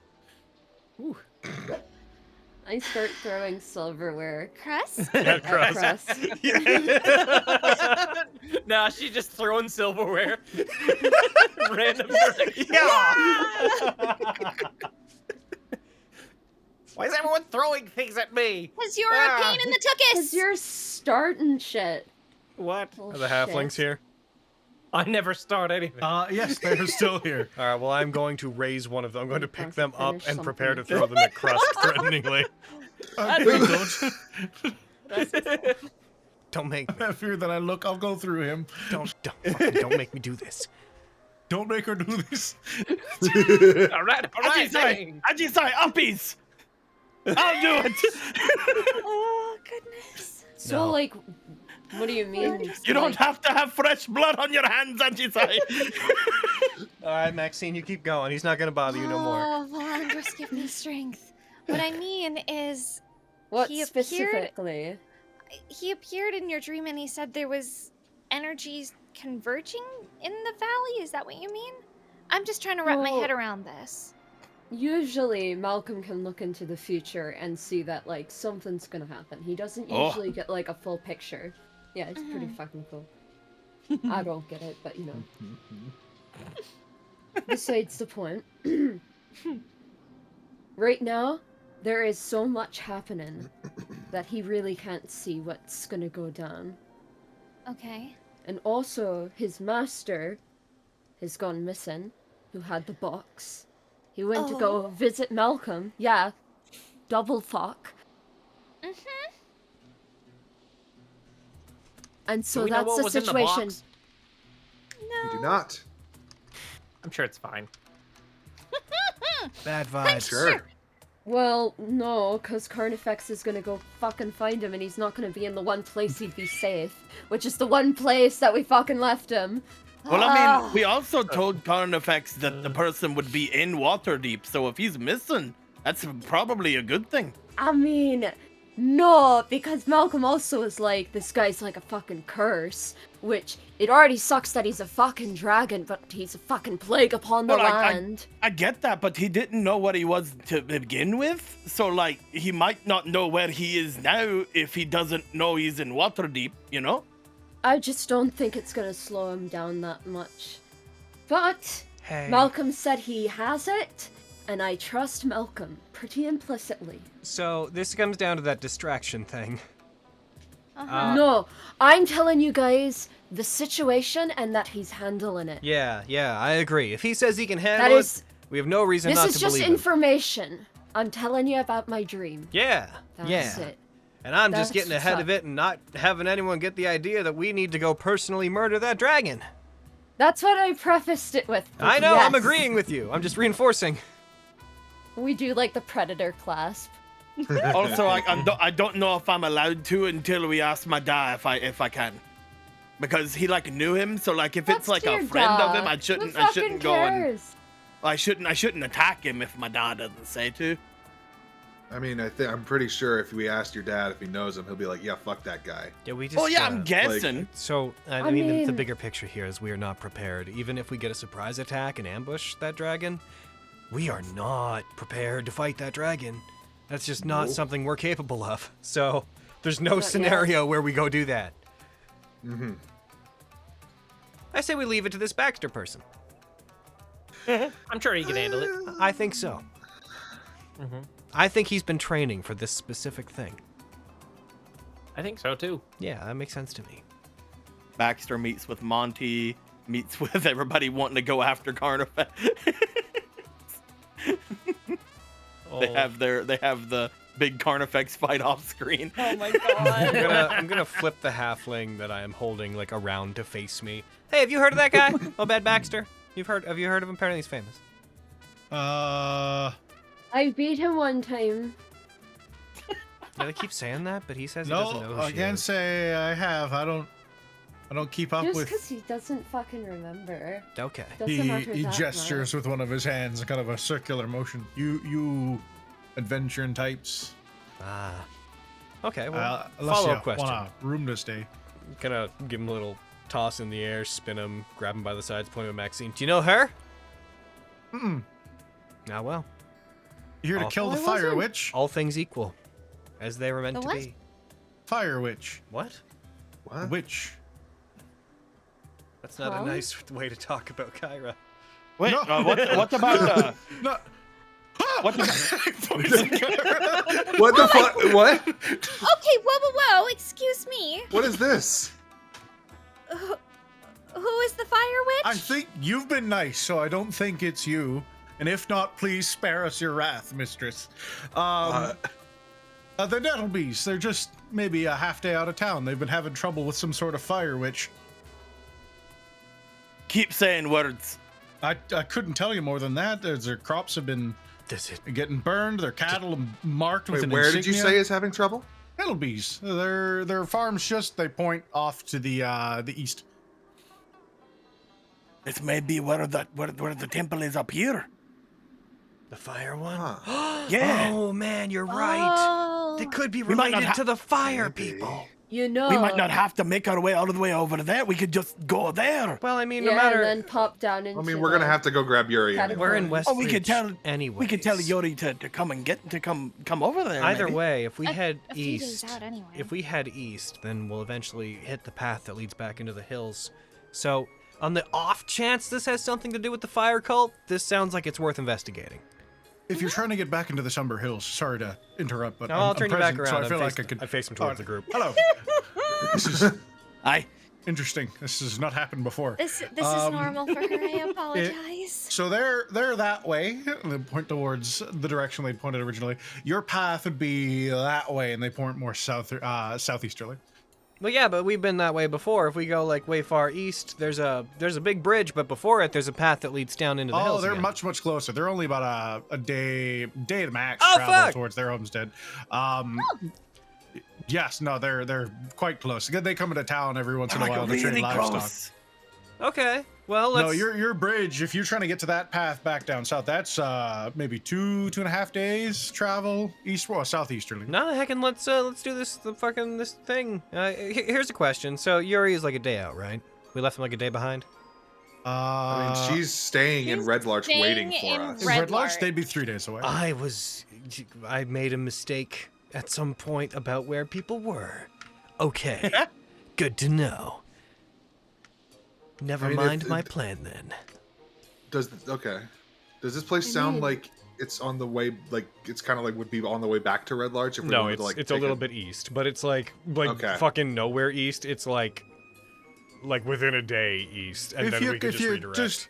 I start throwing silverware. Krusk? Yeah, at Krusk. Krusk. Nah, she's just throwing silverware. Random direction. Why is everyone throwing things at me? Because you're a pain in the tuchus! Because you're starting shit. What? Oh, Are the halflings here? I never start anything. Yes, they're still here. All right, well, I'm going to raise one of them. I'm going to pick them up Finish and prepare to something. throw them at Krusk threateningly. Don't make me. I fear that I'll go through him. Don't make me do this. Don't make her do this. All right, Aji Sai, uppies! I'll do it! Oh, goodness. So, No. like, what do you mean? You don't have to have fresh blood on your hands, Aji Sai. All right, Maxine, you keep going. He's not gonna bother you no more. Oh, Valandris, give me strength. What I mean is, What he specifically? he appeared in your dream and he said there was energies converging in the valley. Is that what you mean? I'm just trying to wrap my Well- head around this. Usually, Malcolm can look into the future and see that, like, something's gonna happen. He doesn't Oh. usually get, like, a full picture. Yeah, it's pretty fucking cool. I don't get it, but, you know. Besides the point. Right now, there is so much happening that he really can't see what's gonna go down. Okay. And also, his master has gone missing, who had the box. He went to go visit Malcolm. Yeah, double fuck. Mm-hmm. And so Do we know that's what the was in the situation. box? You do not. I'm sure it's fine. Bad vibes. Sure. Well, no, because Carnifex is gonna go fucking find him, and he's not gonna be in the one place he'd be safe, which is the one place that we fucking left him. Well, I mean, we also told Carnifex that the person would be in Waterdeep, so if he's missing, that's probably a good thing. I mean, no, because Malcolm also is like, this guy's like a fucking curse, which it already sucks that he's a fucking dragon, but he's a fucking plague upon the Well, land. I get that, but he didn't know what he was to begin with, so, like, he might not know where he is now if he doesn't know he's in Waterdeep, you know? I just don't think it's gonna slow him down that much. But Hey. Malcolm said he has it, and I trust Malcolm pretty implicitly. So this comes down to that distraction thing. No, I'm telling you guys the situation and that he's handling it. Yeah, I agree. If he says he can That handle is, it, we have no reason this not is to just believe him. information. I'm telling you about my dream. Yeah, That's it. And I'm That's just getting ahead what's of it and not having anyone get the idea that we need to go personally murder that dragon. That's what I prefaced it with. but I know, I'm yes, agreeing with you. I'm just reinforcing. We do like the predator clasp. Also, I don't know if I'm allowed to until we ask my dad if I can, because he like knew him. So like if it's What's like your a friend of him, dad? I Who shouldn't fucking go and cares? I shouldn't attack him if my dad doesn't say to. I mean, I'm pretty sure if we asked your dad if he knows him, he'll be like, "Yeah, fuck that guy." Yeah, we just. Oh yeah, I'm guessing. So, I I mean, the mean- bigger picture here is we are not prepared. Even if we get a surprise attack and ambush that dragon, we are not prepared to fight that dragon. That's just not Nope. something we're capable of. So, there's no Not yet. scenario where we go do that. Mm-hmm. I say we leave it to this Baxter person. I'm sure he can handle it. I think so. Mm-hmm. I think he's been training for this specific thing. I think so too. Yeah, that makes sense to me. Baxter meets with Monty, meets with everybody wanting to go after Carnifex. They have the big Carnifex fight off screen. Oh my god. I'm gonna flip the halfling that I am holding like around to face me. Hey, have you heard of that guy? Obed Baxter? Have you heard of him? Apparently he's famous. I beat him one time. Yeah, they keep saying that, but he says he doesn't know No, who I she can't is. say I have. I don't keep up Just with. because he doesn't fucking remember. Okay. Doesn't matter He that gestures much. with one of his hands, kind of a circular motion. You adventuring types. Ah. Okay, well, Unless follow-up you question. want a room to stay. Gonna give him a little toss in the air, spin him, grab him by the sides, point him at Maxine. Do you know her? Mm-mm. Ah, well. You're here to kill the Why fire wasn't- witch. All things equal, as they were meant The to what? be. Fire witch. What? What? Witch. That's not Huh? a nice way to talk about Kyra. Wait, No. what about No. what about What the fuck? What? Okay, whoa, excuse me. What is this? Who is the fire witch? I think you've been nice, so I don't think it's you. And if not, please spare us your wrath, mistress. The Nettlebees, they're just maybe a half day out of town. They've been having trouble with some sort of fire witch. keep saying words? I couldn't tell you more than that. Their crops have been Does it? getting burned, their cattle marked with Wait, an where did you insignia. say is having trouble? Nettlebees. Their farms they point off to the east. This may be where the temple is up here. The fire one? Huh. Yeah. Oh man, you're right. They Oh. could be We might not related to the fire Maybe. people. You know. We might not have to make our way all the way over there. We could just go there. Well, I mean, Yeah, no matter. and then pop down into I mean, we're gonna have to go grab Yuri. Catacomb. Anyway. We're in West. Oh, we could tell. anyway. We could tell Yori to come over there. Either maybe. way, if we head a few days east, out anyway. if we head east, then we'll eventually hit the path that leads back into the hills. So, on the off chance this has something to do with the fire cult, this sounds like it's worth investigating. If you're trying to get back into the Umber Hills, sorry to interrupt, but No, I'll I'm turn you back present, so around. I feel I like I could. face him towards the group. Hello. This is Aye. interesting. This has not happened before. This is normal for her. I apologize. So they're that way. And they point towards the direction they pointed originally. Your path would be that way, and they point more southeasterly. Well, yeah, but we've been that way before. If we go like way far east, there's a big bridge, but before it, there's a path that leads down into the Oh, hills. they're again. much closer. They're only about a day the max Oh, travel fuck! towards their homestead. Yes, no, they're quite close. They come into town every once in a Like while to trade really livestock. close. Okay. Well, let's. No, your bridge. If you're trying to get to that path back down south, that's maybe 2.5 days travel east or southeasterly. No, heckin', let's do this thing. Here's a question. So Yuri is like a day out, right? We left him like a day behind. I mean, she's staying in She's Red Larch staying waiting for in us. in Red Red Larch, Larch. they'd be 3 days away. I made a mistake at some point about where people were. Okay, good to know. Never I mean, mind if- my plan then. Does this place sound mean- like it's on the way? Like it's kind of like would be on the way back to Red Larch? If we No, wanted to, like, it's a take little bit east, but it's like Okay. fucking nowhere east. It's like within a day east, and then we can just redirect.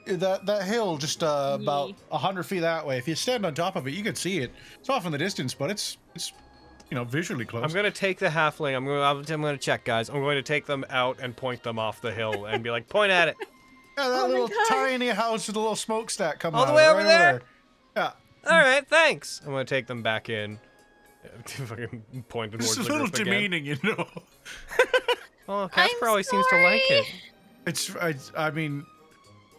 That hill just about Yee. 100 feet that way. If you stand on top of it, you can see it. It's off in the distance, but it's visually close. I'm gonna take the halfling. I'm gonna check, guys. I'm going to take them out and point them off the hill and be like, point at it. Yeah, that Oh my little God. tiny house with a little smokestack coming All the out way of it, over right there? Yeah. All right, thanks. I'm gonna take them back in. Fucking point towards It's a the little group again. demeaning, you know. Oh, Casper I'm always seems to like it. I mean,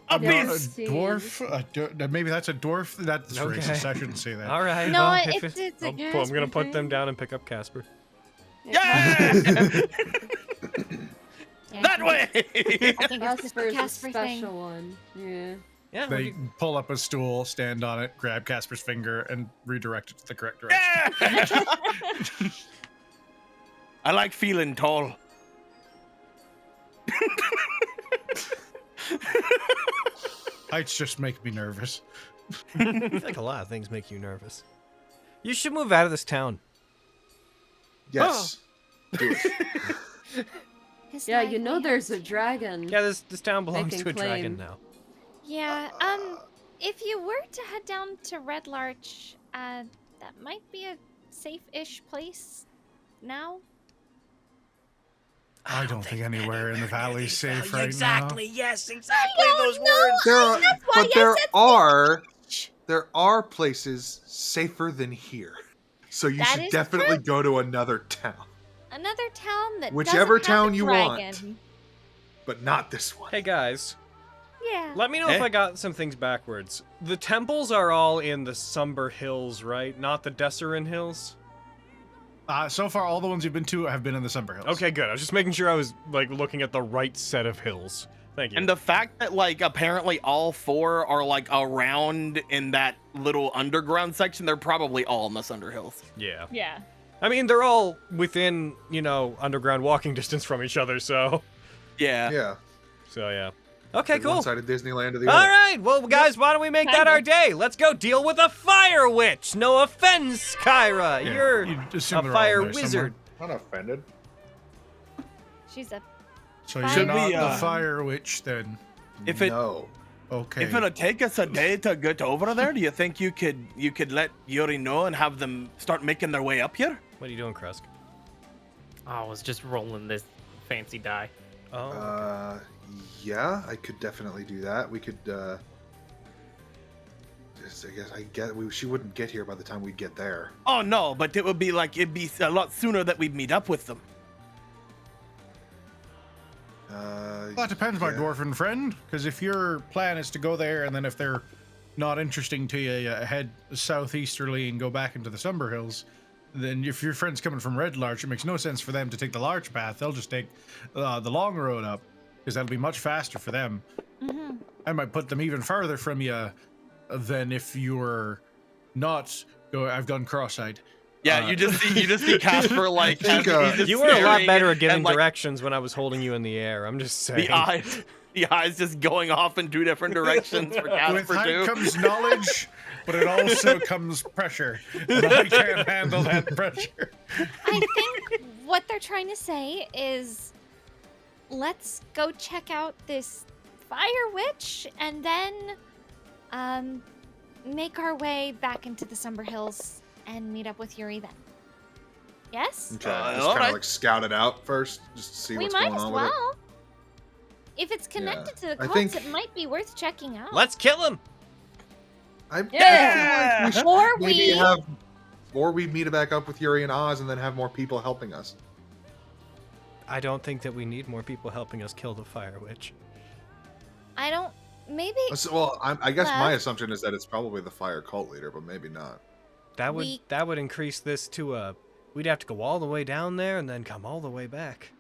A you know, a beast. dwarf. Maybe that's a dwarf. That's Okay. racist. I shouldn't say that. All right. No, well, it's if it's a I'm gonna put them thing. down and pick up Casper. Yeah! Yeah, That way! I think it's Casper's a Casper special thing. one. Yeah. yeah, They pull up a stool, stand on it, grab Casper's finger, and redirect it to the correct direction. Yeah! I like feeling tall. Heights just make me nervous. I feel like a lot of things make you nervous. You should move out of this town. Yes. Do it. His Yeah, life you know we there's have a dragon. Yeah, this town belongs Making to a dragon claim. now. Yeah, if you were to head down to Red Larch, that might be a safe-ish place now. I don't think anywhere in the valley is safe right Yes, exactly. Those words. There are, That's why but I there said there are places safer than here. So you That should is definitely true. go to another town, Another town that Whichever doesn't have town a you dragon. want. but not this one. Hey guys, Yeah. let me know if Eh? I got some things backwards. The temples are all in the Somber Hills, right? Not the Desserin Hills? So far, all the ones you've been to have been in the Umber Hills. Okay, good. I was just making sure I was like looking at the right set of hills. Thank you. And the fact that like apparently all 4 are like around in that little underground section, they're probably all in the Sunder Hills. Yeah. Yeah. I mean, they're all within, you know, underground walking distance from each other, so. Yeah. Yeah. So, yeah. Okay, Like cool. One side of Disneyland to the All other. right, well, guys, why don't we make that our day? Let's go deal with a fire witch. No offense, Kyra. Yeah, You're you'd a assume they're all fire there somewhere. wizard. I'm not offended. She's a So Fire you're not witch. the fire witch then? If it No. Okay. if it'll take us a day to get over there, do you think you could let Yuri know and have them start making their way up here? What are you doing, Krusk? I was just rolling this fancy die. Oh. Yeah, I could definitely do that. We could, she wouldn't get here by the time we'd get there. Oh no, but it'd be a lot sooner that we'd meet up with them. Well, that depends, my yeah. dwarven friend. Because if your plan is to go there, and then if they're not interesting to you, you head southeasterly and go back into the Sumber Hills, then if your friend's coming from Red Larch, it makes no sense for them to take the large path. They'll just take the long road up, because that'll be much faster for them. Mm-hmm. I might put them even farther from you than if you were not going. I've gone cross-eyed. Yeah, you just see Casper like think, he's just You were a lot staring better at giving and, like, directions when I was holding you in the air. I'm just saying. the eyes just going off in 2 different directions for With Casper height too. comes knowledge, but it also comes pressure. And I can't handle that pressure. I think what they're trying to say is, let's go check out this fire witch and then make our way back into the Sumber Hills and meet up with Yuri then. Yes? Okay, just kind alright. of like scout it out first, just to see We what's might going as on with it. well. If it's connected to the I cults, think- it might be worth checking out. Let's kill him. I Yeah! feel like Or we should maybe we- have, or we meet back up with Yuri and Oz, and then have more people helping us. I don't think that we need more people helping us kill the fire witch. I don't. Maybe. Well, I guess my Well- assumption is that it's probably the fire cult leader, but maybe not. That would increase this to a. We'd have to go all the way down there and then come all the way back.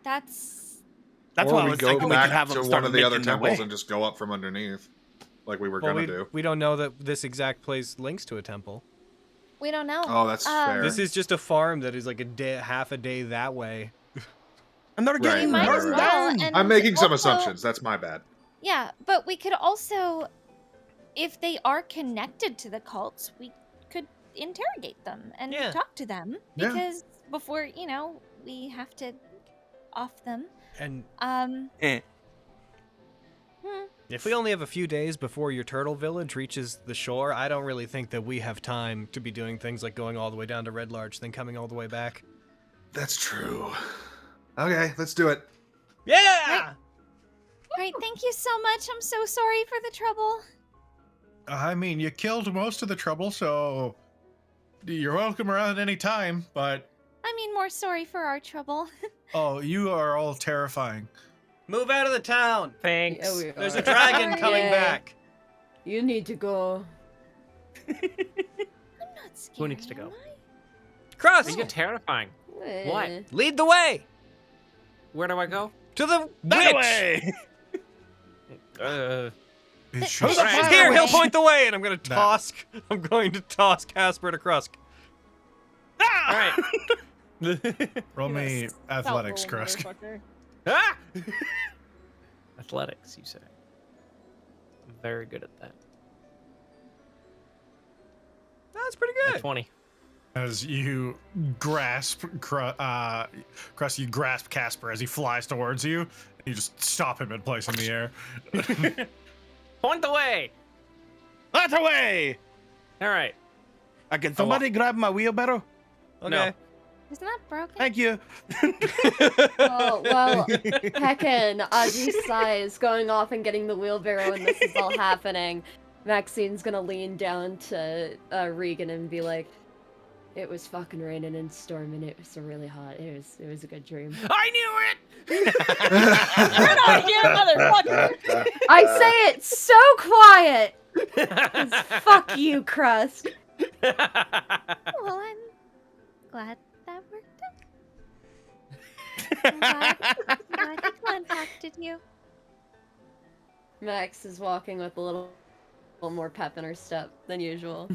That's. That's or why I we was go thinking we back could have to them one start of the other making their temples way. and just go up from underneath, like we were Well, gonna do. we don't know that this exact place links to a temple. We don't know. Oh, that's fair. This is just a farm that is like a day, half a day that way. And they're getting might as burned well, down. and I'm making some also- assumptions. That's my bad. Yeah, but we could also, if they are connected to the cults, we could interrogate them and Yeah. talk to them Yeah. because before we have to off them. And Eh. if we only have a few days before your turtle village reaches the shore, I don't really think that we have time to be doing things like going all the way down to Red Larch, then coming all the way back. That's true. Okay, let's do it. Yeah! All right, thank you so much. I'm so sorry for the trouble. I mean, you killed most of the trouble, so you're welcome around any time. But I mean, more sorry for our trouble. oh, you are all terrifying. Move out of the town! Thanks. Yeah, we There's are. a dragon coming Yeah. back! You need to go. I'm not scared. Who needs to go? am I? Cross! You're terrifying. What? Eh. Lead the way! Where do I go? To the That witch! way. It's Who's just- the fire Here, he'll witch? point the way, and I'm going That- to toss Casper to Krusk. All right. roll me Yes. athletics, Felt roll, Krusk. motherfucker. Ah! Athletics, you say? I'm very good at that. That's pretty A good. 20. As you grasp, Krusk, you grasp Casper as he flies towards you. And you just stop him in place in the air. Point the way. That way. All right. Can somebody grab my wheelbarrow? Okay. No. Isn't that broken? Thank you. Oh, well, heckin' Aji Sai is going off and getting the wheelbarrow and this is all happening. Maxine's gonna lean down to Regan and be like, it was fucking raining and storming. It was really hot. It was a good dream. I knew it. Get out of here, motherfucker! I say it so quiet! 'Cause fuck you, Krusk. Well, I'm glad that worked out. I'm glad I contacted you. Max is walking with a little more pep in her step than usual.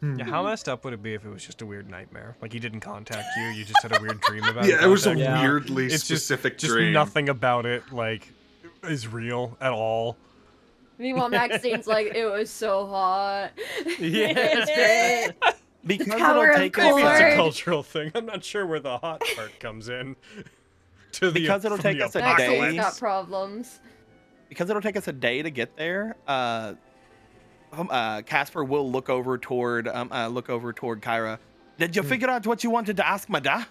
Yeah, how messed up would it be if it was just a weird nightmare? Like he didn't contact you, you just had a weird dream about it. Yeah, it was a contact you? weirdly It's specific just dream. nothing about it like is real at all. Meanwhile, Maxine's like, it was so hot. Yeah. It's great. Because power it'll of take Maybe us it's a Lord. cultural thing. I'm not sure where the hot part comes in. To the, Because it'll from take the us a Maxine's day. got problems. because it'll take us a day to get there. Casper will look over toward Kyra. Did you figure out what you wanted to ask, Mada?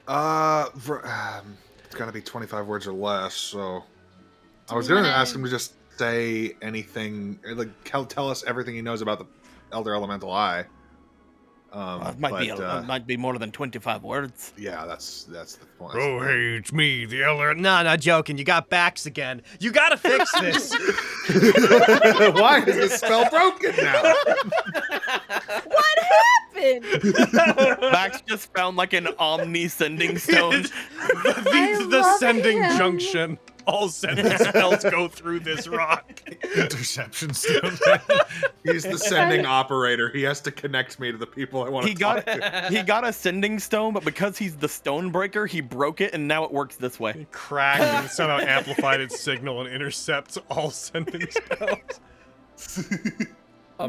It's gotta be 25 words or less. So I Do was we gonna wanna- ask him to just say anything, like tell us everything he knows about the Elder Elemental Eye. It might be more than 25 words. Yeah, that's the point. Oh, hey, it's me, the Elder. No, not joking. You got backs again. You gotta fix this. Why is this spell broken now? What happened? Max just found like an omni sending stone. I the love sending him. junction. All sending spells go through this rock. Interception stone. He's the sending operator. He has to connect me to the people I want He to got talk to. he got a sending stone, but because he's the stone breaker, he broke it, and now it works this way. It cracked and somehow amplified its signal and intercepts all sending spells.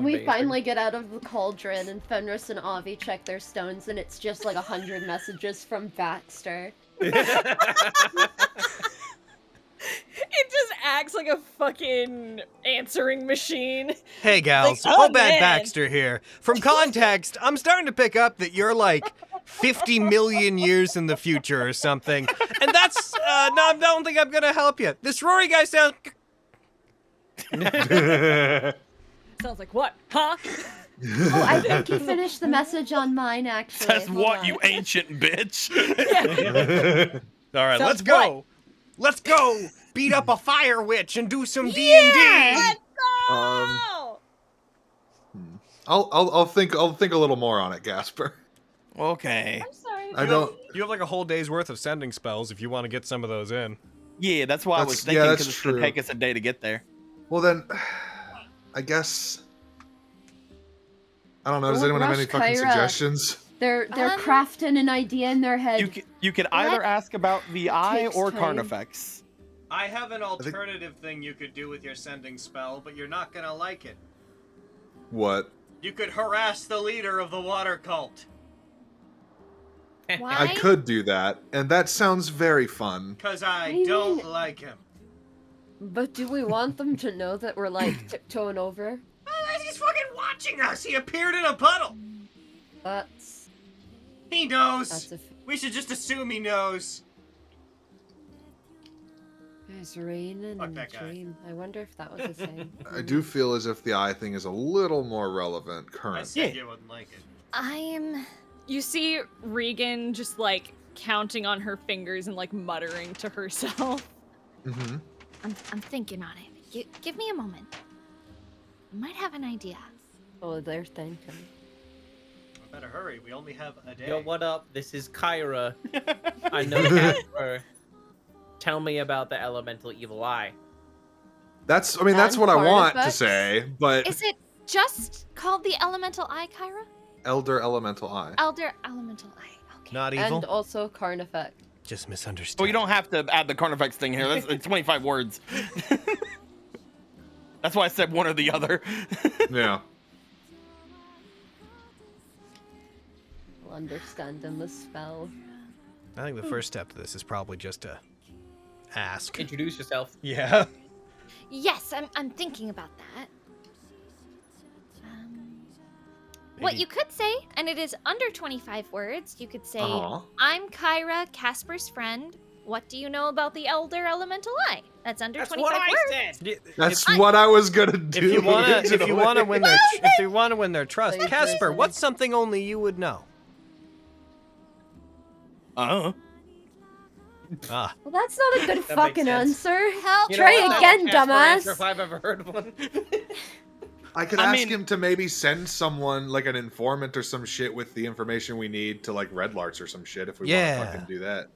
We finally get out of the cauldron, and Fenris and Avi check their stones, and it's just like 100 messages from Baxter. It just acts like a fucking answering machine. Hey, gals. Like, oh, Obad man. Baxter here. From context, I'm starting to pick up that you're like 50 million years in the future or something. And that's, no, I don't think I'm going to help you. This Rory guy sounds... Sounds like what? Huh? Oh, I think he finished the message on mine, actually. Says Hold what, on. you ancient bitch? All right, Sounds let's go. what? Let's go beat up a fire witch and do some D&D. Let's go! I'll think a little more on it, Gasper. Okay. I'm sorry. I don't. You have like a whole day's worth of sending spells if you want to get some of those in. Yeah, that's why I was That's- yeah, thinking that's because it's gonna true. take us a day to get there. Well then, I guess. I don't know. Does Don't anyone have rush any fucking Kyra. suggestions? They're crafting an idea in their head. You could either What? ask about the eye Takes or time. Carnifex. I have an alternative thing you could do with your sending spell, but you're not gonna like it. What? You could harass the leader of the water cult. Why? I could do that, and that sounds very fun. Because What I do you don't mean? like him. But do we want them to know that we're like tiptoeing over? He's fucking watching us. He appeared in a puddle. That's He knows. that's a We should just assume he knows. it's raining Fuck in a that guy. dream. I wonder if that was the same. I do feel as if the eye thing is a little more relevant I currently. said you wouldn't like it. I'm. You see Regan just like counting on her fingers and like muttering to herself. Mm-hmm. I'm thinking on it. Give me a moment. I might have an idea. Oh, they're thinking. Better hurry. We only have a day. Yo, what up? This is Kyra. I know Casper. Tell me about the elemental evil eye. That's what And I want to Carnifex? say, but Is it just called the Elemental Eye, Kyra? Elder Elemental Eye. Elder Elemental Eye. Okay. Not evil. And also Carnifex. Just misunderstood. Well, you don't have to add the Carnifex thing here. That's it's 25 words. That's why I said one or the other. Yeah. We'll understand in the spell. I think the first step to this is probably just to ask. Introduce yourself. Yeah. Yes, I'm thinking about that. What Maybe- you could say, and it is under 25 words, you could say, Uh-huh. I'm Kyra, Casper's friend. What do you know about the Elder Elemental Eye? That's under 25 words. said. That's what I was gonna do. If you wanna, originally. win their trust, Please, Casper, listen. what's something only you would know? Ah, Well, that's not a good makes fucking sense. answer. Help! You know Try what? again, Casper answer dumbass. If I've ever heard one. I could I ask mean- him to maybe send someone like an informant or some shit with the information we need to like Red Larts or some shit if we Yeah. want to fucking do that.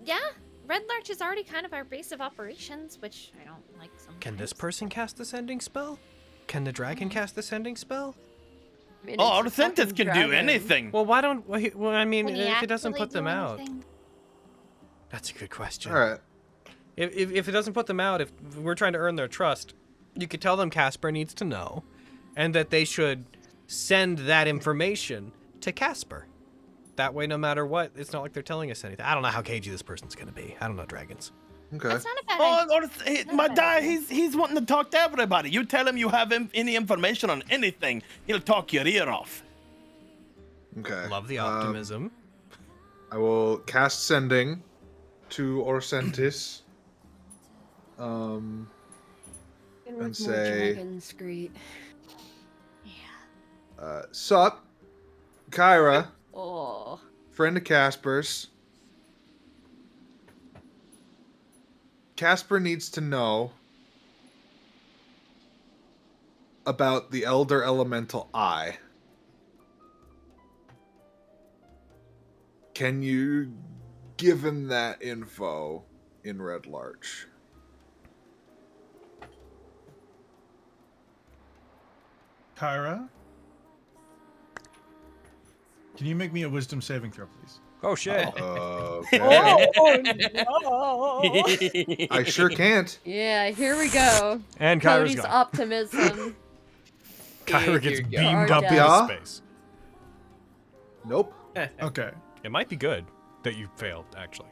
Yeah, Red Larch is already kind of our base of operations, which I don't like sometimes. Can this person cast the sending spell? Can the dragon cast the sending spell? I mean, Oh, it's the a fucking Arcentis can do dragon. anything. Well, why don't... Well, I mean, Can he if it doesn't actually put them do out... anything? That's a good question. All right. If it doesn't put them out, if we're trying to earn their trust, you could tell them Casper needs to know, and that they should send that information to Casper. That way, no matter what, it's not like they're telling us anything. I don't know how cagey this person's gonna be. I don't know dragons. Okay. That's not a bad Oh, idea. my bad dad, idea. he's wanting to talk to everybody. You tell him you have any information on anything, he'll talk your ear off. Okay. Love the optimism. I will cast sending to Arcentis. And And with more say- dragons, great. Sup, Kyra, Oh. friend of Casper's. Casper needs to know about the Elder Elemental Eye. Can you give him that info in Red Larch? Kyra, can you make me a wisdom saving throw, please? Oh shit! Okay. Oh, no. I sure can't. Yeah, here we go. And Kyra's Cody's gone. optimism. Kyra gets Here you go. beamed up into Yeah. space. Nope. Okay. It might be good that you failed, actually.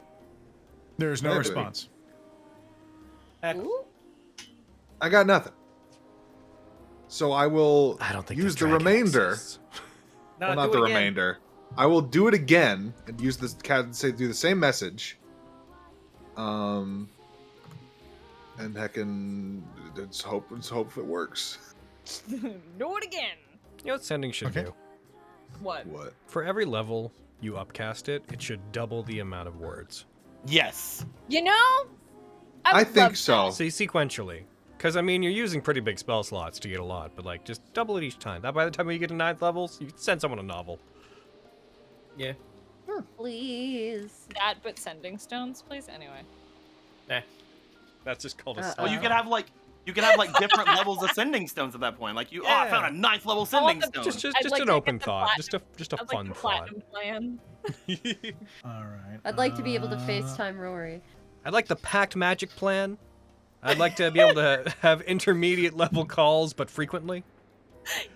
There's no Maybe. response. Ooh. I got nothing. So I will I don't think use this the dragon remainder. exists. Well, not the remainder. I will do it again and use this cat say do the same message. And heckin' let's hope it works. Do it again. You know what sending should Okay. do? What? What? For every level you upcast it, it should double the amount of words. Yes. You know? I would think love so. See, sequentially. Because, I mean, you're using pretty big spell slots to get a lot, but, like, just double it each time. That by the time you get to 9th levels, you can send someone a novel. Yeah. Please. That, but sending stones, please. Anyway. That's just called a Uh-oh. Well, you could have like different levels of sending stones at that point. Like oh, I found a 9th level sending the- stone. Just I'd like an to open get the thought. platinum- Just a I'd fun like the thought. platinum plan. All right. I'd like to be able to FaceTime Rory. I'd like the packed magic plan. I'd like to be able to have intermediate level calls, but frequently.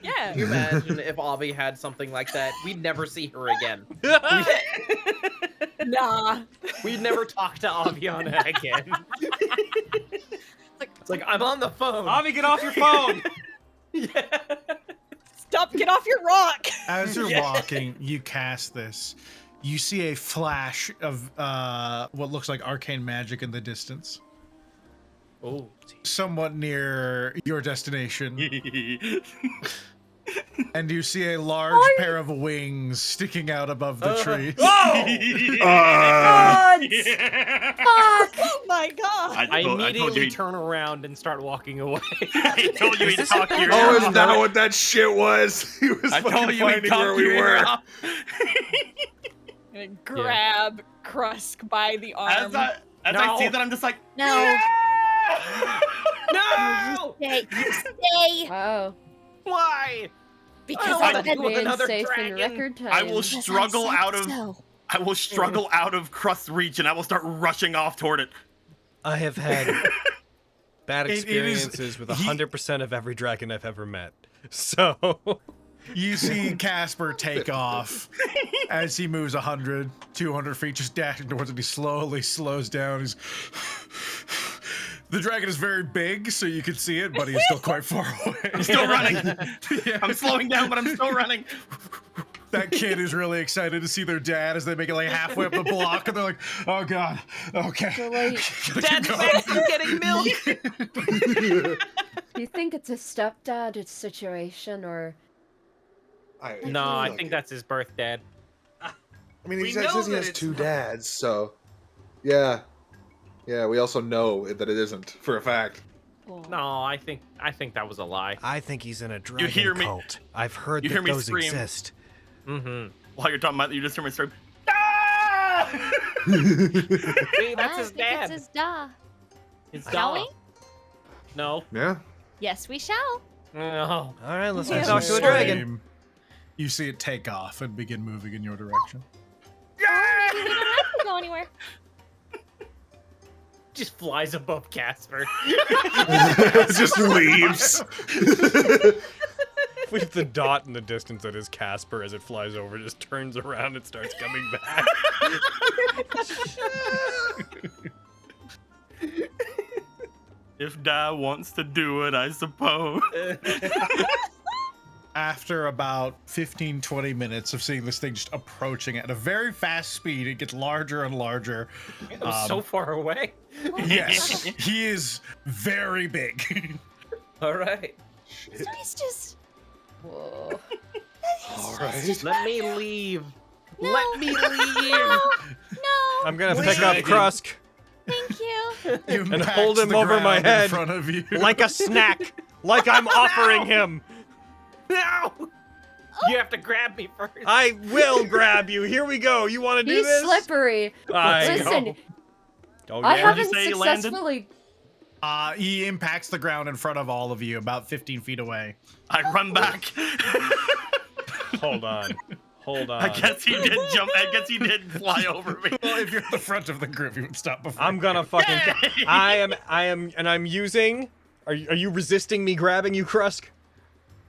Yeah. Can you imagine if Avi had something like that? We'd never see her again. Nah. We'd never talk to Aviana again. It's like, I'm on the phone. Avi, get off your phone! Yeah. Stop, get off your rock. As you're walking, you cast this. You see a flash of what looks like arcane magic in the distance, Oh. somewhat near your destination. And you see a large pair of wings sticking out above the tree. Oh my god. I told immediately you. turn around and start walking away. I told you he'd talk your Oh, ear is off. that what that shit was? He was I fucking told you he'd finding talk where we your ear were. off. I'm gonna grab Krusk by the arm. As I No. see that, I'm just like, No. No! Stay. Stay. Wow. Why? Because I I'm deal with Being another safe in dragon. record time. I will Because I struggle said out of so. I will struggle out of Krust's reach, and I will start rushing off toward it. I have had bad It is- experiences with 100% of every dragon I've ever met. So, You see Casper take off as he moves 100, 200 feet, just dashing towards it. He slowly slows down. He's... The dragon is very big, so you can see it, but he is still quite far away. I'm still running. Yeah. I'm slowing down, but I'm still running. That kid is really excited to see their dad as they make it like halfway up the block, and they're like, "Oh God, okay." So, like, Dad's fast, I'm getting milk! do you think it's a stepdad situation, or No, I think that's his birth dad. I mean, We he know says he that has it's two not. dads, so yeah. Yeah, we also know that it isn't for a fact. No, I think that was a lie. I think he's in a dragon hear me- cult. I've heard you that hear me those scream. exist. Mm-hmm. While you're talking about, you just hear me scream. Ah! See, that's his It dad. says da. It's Shall Dom. we? No. Yeah. Yes, we shall. No. All right, let's Yeah, talk to a we dragon. You see it take off and begin moving in your direction. Or maybe we don't have to go anywhere. Just flies above Casper. Just leaves. With the dot in the distance that is Casper as it flies over, just turns around and starts coming back. If Da wants to do it, I suppose. After about 15-20 minutes of seeing this thing just approaching at a very fast speed, it gets larger and larger. It was so far away. Yes, he is very big. All right. Shit. So he's just. Whoa. All right. Let me leave. No. Let me leave. No. I'm gonna Please. pick up Krusk Thank you. You and impact hold him the over my ground head in front of you. like a snack, like I'm offering him. No. You have to grab me first. I will grab you. Here we go. You want to do He's this? slippery. I Listen, know. Oh, I yeah? haven't say you landed? successfully. He impacts the ground in front of all of you, about 15 feet away. I run back. Hold on. Hold on. I guess he did jump. I guess he did fly over me. Well, if you're at the front of the group, you would stop before. I'm gonna fucking. Yay! I am, and I'm using. Are you resisting me grabbing you, Krusk?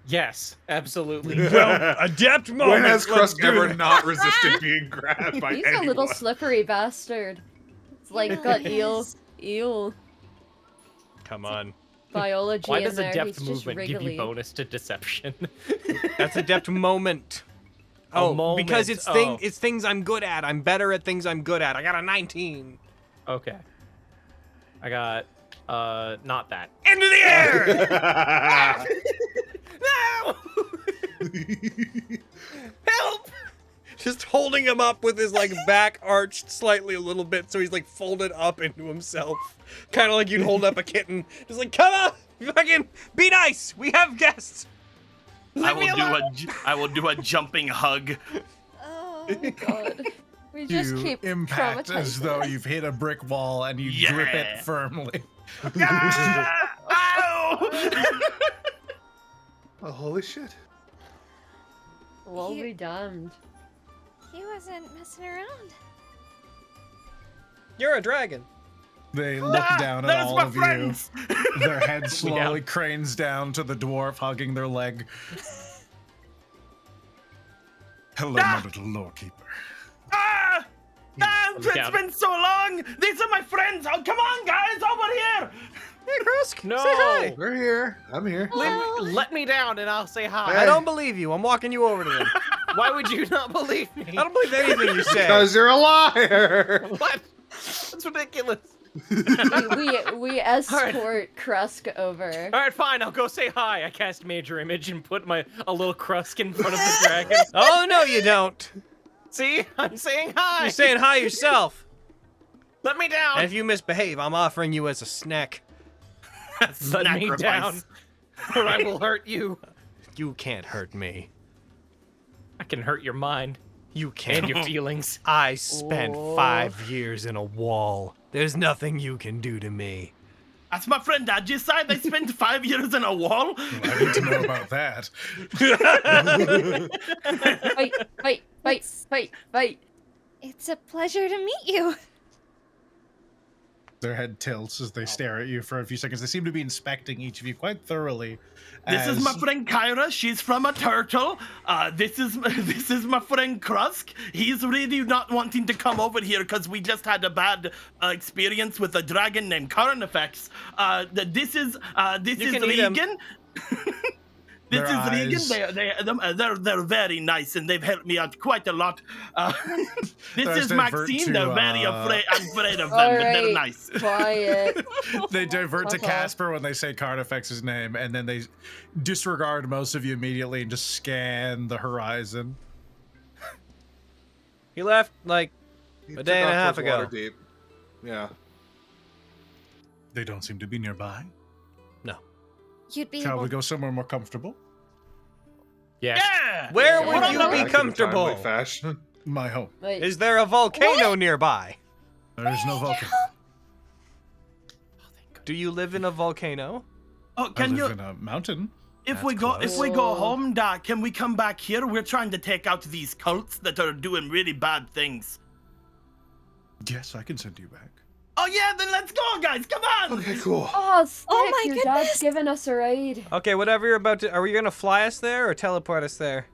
Yes, absolutely. Well, adept moment. When has Let's Krusk do ever that. not resisted being grabbed by He's anyone? a little slippery bastard. It's like really got is. eel Come on. biology Why in does there. adept He's just movement give wriggly. you bonus to deception? That's adept moment. A Oh, because moment. it's it's things I'm good at. I'm better at things I'm good at. I got a 19. Okay. I got not that. Into the air. No! Help! Just holding him up with his like back arched slightly a little bit, so he's like folded up into himself, kind of like you'd hold up a kitten. Just like, come on, fucking be nice. We have guests. I will do a jumping hug. Oh. God. We just You keep impact as traumatizing though us. you've hit a brick wall and you grip it Yeah. firmly. Ah! Ow! Oh, holy shit. Well You- be damned. He wasn't messing around. You're a dragon. They look down at There's all my of friends. you. Their head slowly down. cranes down to the dwarf, hugging their leg. Hello, my little lore keeper. Ah! Ah, I'm it's down. been so long. These are my friends. Oh, come on, guys, over here. Hey, Krusk. No! Say hi. We're here. I'm here. Let me down and I'll say hi. I don't believe you. I'm walking you over to them. Why would you not believe me? I don't believe anything you say. Because you're a liar. What? That's ridiculous. we escort Krusk over. All right, fine. I'll go say hi. I cast Major Image and put a little Krusk in front of the dragon. Oh no, you don't. See, I'm saying hi. You're saying hi yourself. Let me down. And if you misbehave, I'm offering you as a snack. Let me Sacrifice. down, or I will hurt you. You can't hurt me. I can hurt your mind You can't. and your feelings. I spent Oh. 5 years in a wall. There's nothing you can do to me. That's my friend Aji Sai. They spent 5 years in a wall. I need to know about that. Fight. It's a pleasure to meet you. Their head tilts as they stare at you for a few seconds. They seem to be inspecting each of you quite thoroughly. This is my as- friend Kyra. She's from a turtle. This is my friend Krusk. He's really not wanting to come over here because we just had a bad experience with a dragon named Carnifex. This is can eat him. Regan. Their This is eyes- Regan. They're very nice and they've helped me out quite a lot. This Their eyes is divert Maxine. to, They're very afraid. I'm afraid of them, All but they're right, nice. quiet. They divert to Okay. Casper when they say Carnifex's name, and then they disregard most of you immediately and just scan the horizon. He left like He A took day and a off half towards ago. Waterdeep. Yeah. They don't seem to be nearby. You'd be Shall able we go somewhere more comfortable? Yes. Yeah. Where Yeah. would What you on be Back in a comfortable? timely fashion. My home. Wait, Is there a volcano nearby? There is no volcano. Do you live in a volcano? Oh, I live in a mountain. If we go home, Doc, can we come back here? We're trying to take out these cults that are doing really bad things. Yes, I can send you back. Oh yeah, then let's go, guys. Come on. Okay, cool. Oh, sick. my Your goodness. dad's giving us a ride. Okay, whatever you're about to... Are we going to fly us there or teleport us there?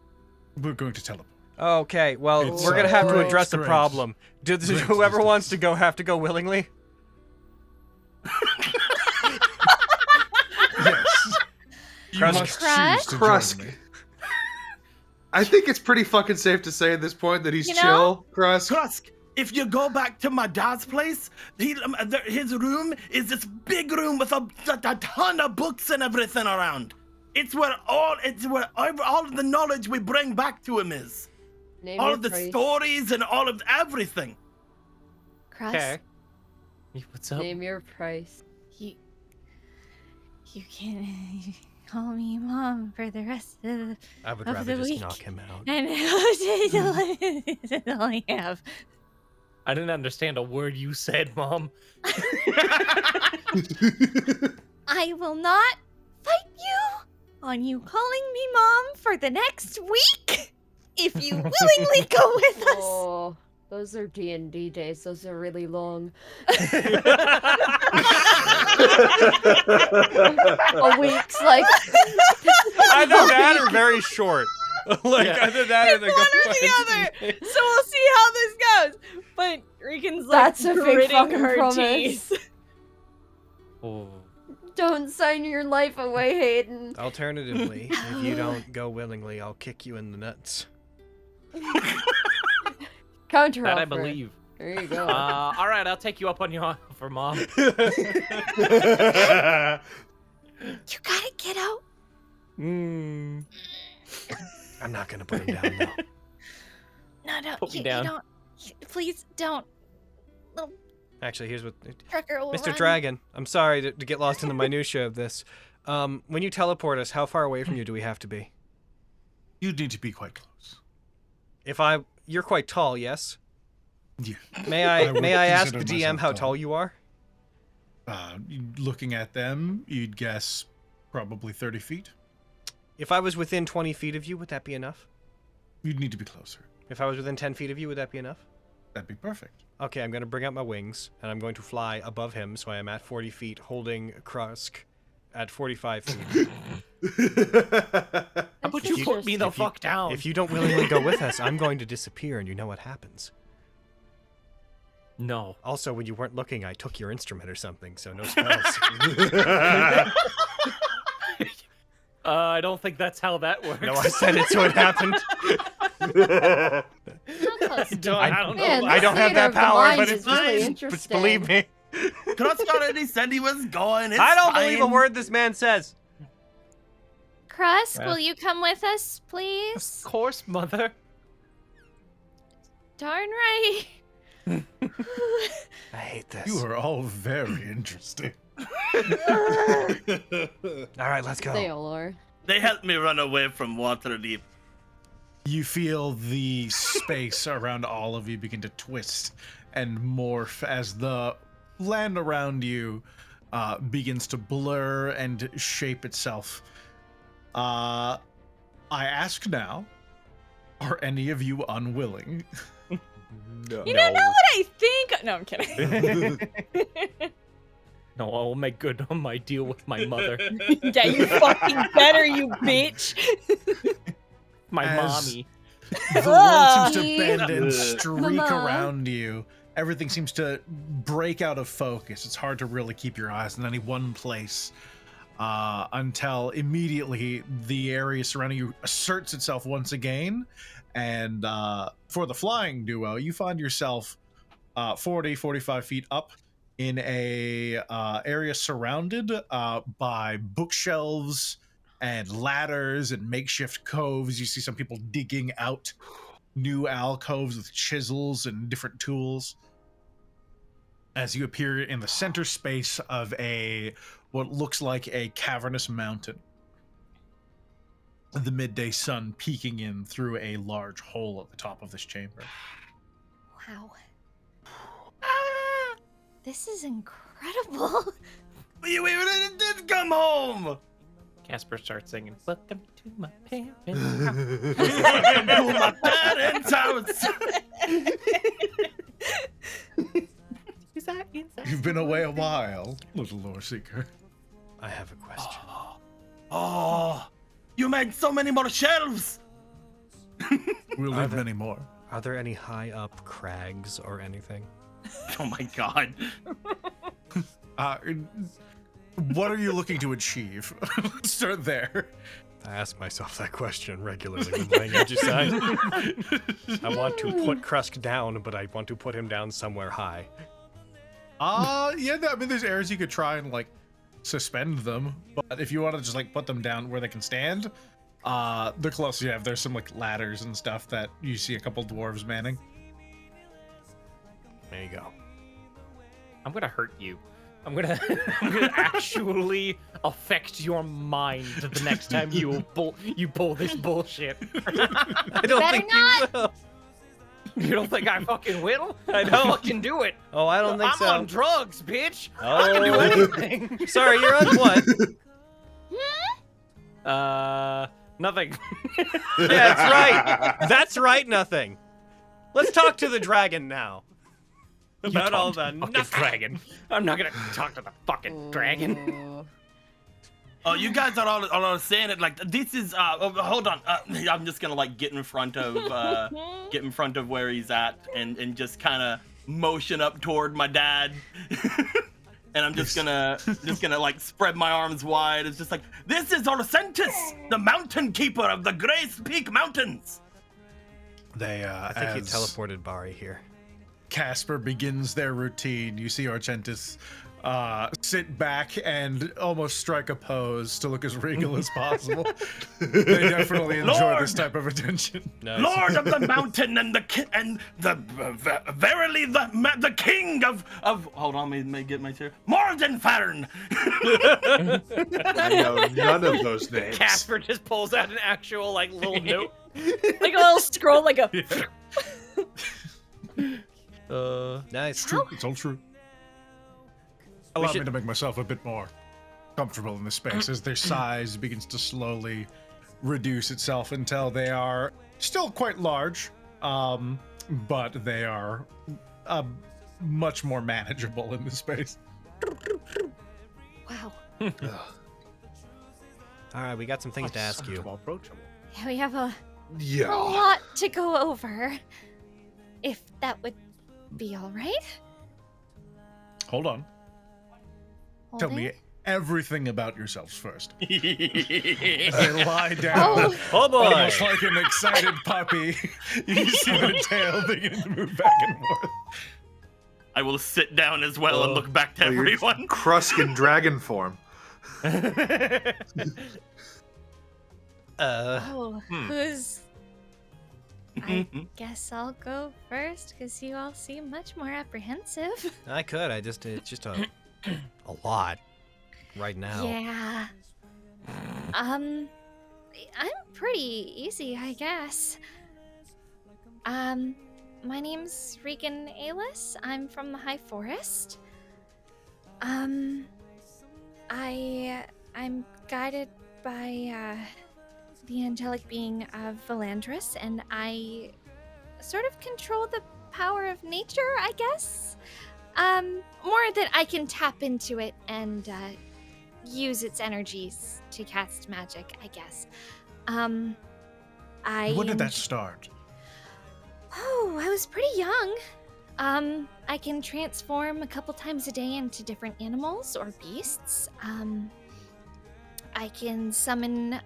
We're going to teleport. Okay, well, It's, we're going to have to great, address the great. problem. Does Great whoever distance. wants to go have to go willingly? Yes. You Krusk. must choose to Krusk. join me. I think it's pretty fucking safe to say at this point that he's You know? chill, Krusk. Krusk, if you go back to my dad's place, his room is this big room with a ton of books and everything around. It's where all of the knowledge we bring back to him is. Name All your of the price. stories and all of everything. Krusk, Okay. What's up? Name your price. you can call me Mom for the rest of the... I would Of rather the just week. knock him out. And that's all I have. I didn't understand a word you said, Mom. I will not fight you on you calling me Mom for the next week if you willingly go with us. Oh, those are D&D days. Those are really long. A week's like... Either that or very short. Like, Yeah. either that or It's the one or the other. So we'll see how this goes. But Riken's like That's a big gritting fucking her promise. teeth. Oh. Don't sign your life away, Hayden. Alternatively, if you don't go willingly, I'll kick you in the nuts. Counter That I offer. believe. There you go. All right, I'll take you up on your offer, Mom. You gotta get out. I'm not gonna put him down, though. No, Put me you down. don't. Please don't. Actually, here's what... Trucker will Mr. run. Dragon, I'm sorry to get lost in the minutia of this. When you teleport us, how far away from you do we have to be? You need to be quite close. You're quite tall, yes? Yeah. May I would ask the consider DM myself how tall you are? Looking at them, you'd guess probably 30 feet. If I was within 20 feet of you, would that be enough? You'd need to be closer. If I was within 10 feet of you, would that be enough? That'd be perfect. Okay, I'm going to bring out my wings, and I'm going to fly above him, so I am at 40 feet, holding Krusk at 45 feet. How about you put me the fuck down? If you don't willingly go with us, I'm going to disappear, and you know what happens. No. Also, when you weren't looking, I took your instrument or something, so no spells. I don't think that's how that works. No, I said it, so it happened. How close? I don't know. Man, I don't have theater that of the power, mind but is it's really just interesting. believe me. Krusk already said he was going. It's I don't fine. believe a word this man says. Krusk, Well. will you come with us, please? Of course, Mother. Darn right. I hate this. You are all very interesting. All right, let's They go. all are. They helped me run away from Waterdeep. You feel the space around all of you begin to twist and morph as the land around you begins to blur and shape itself. I ask now, are any of you unwilling? No. You don't know what I think. No, I'm kidding. No, I will make good on my deal with my mother. Yeah, you fucking better, you bitch. My As- mommy. The world seems to Mommy. bend and streak Mama. around you. Everything seems to break out of focus. It's hard to really keep your eyes in any one place until immediately the area surrounding you asserts itself once again. And for the flying duo, you find yourself 45 feet up in a area surrounded by bookshelves and ladders and makeshift coves. You see some people digging out new alcoves with chisels and different tools as you appear in the center space of what looks like a cavernous mountain. The midday sun peeking in through a large hole at the top of this chamber. Wow. This is incredible. You even did come home! Casper starts singing, "Welcome to my parents'." Welcome to my parents' house! You've been away a while, little lore seeker. I have a question. Oh, you made so many more shelves! We'll leave many more. Are there any high up crags or anything? Oh my god. What are you looking to achieve? Let's start there. I ask myself that question regularly when playing Aji Sai. I want to put Krusk down, but I want to put him down somewhere high. Yeah, I mean, there's areas you could try and, like, suspend them. But if you want to just, like, put them down where they can stand, the closer you have, there's some, like, ladders and stuff that you see a couple dwarves manning. There you go. I'm gonna hurt you. I'm gonna actually affect your mind the next time you pull this bullshit. I don't Better think not. you will. You don't think I fucking will? I I'll don't. fucking do it. Oh, I don't think I'm so. on drugs, bitch. Oh. I can do anything. Sorry, you're on what? Nothing. Yeah, that's right. That's right, nothing. Let's talk to the dragon now. About all the Fucking nothing. dragon. I'm not gonna talk to the fucking dragon. Oh, you guys are all saying it like this is. Hold on. I'm just gonna like get in front of where he's at and just kind of motion up toward my dad. And I'm just gonna like spread my arms wide. It's just like, this is Orcentis, the mountain keeper of the Grace Peak Mountains. I think you teleported Bari here. Casper begins their routine. You see Argentis sit back and almost strike a pose to look as regal as possible. They definitely enjoy Lord! this type of attention. Nice. Lord of the mountain and verily the king of hold on, let me get my chair. Mordenfarn. I know none of those names. Casper just pulls out an actual like little note. Like a little scroll, like a. Nice. It's true. It's all true. Allow me to make myself a bit more comfortable in this space as their size begins to slowly reduce itself until they are still quite large, but they are much more manageable in this space. Wow. All right, we got some things to ask you. Approachable. Yeah, we have a Yeah. lot to go over. If that would be all right. Hold on. Tell Holding? me everything about yourselves first. As they lie down, Oh boy! almost like an excited puppy. You see the tail begin to move back and forth. I will sit down as well and look back to Oh, you're everyone. Krusk in dragon form. Who's... I guess I'll go first, because you all seem much more apprehensive. I could. It's just a lot right now. Yeah. I'm pretty easy, I guess. My name's Regan Aylox. I'm from the High Forest. I'm guided by the angelic being of Valandris, and I sort of control the power of nature, I guess. More that I can tap into it and use its energies to cast magic, I guess. When did that start? Oh, I was pretty young. I can transform a couple times a day into different animals or beasts. I can summon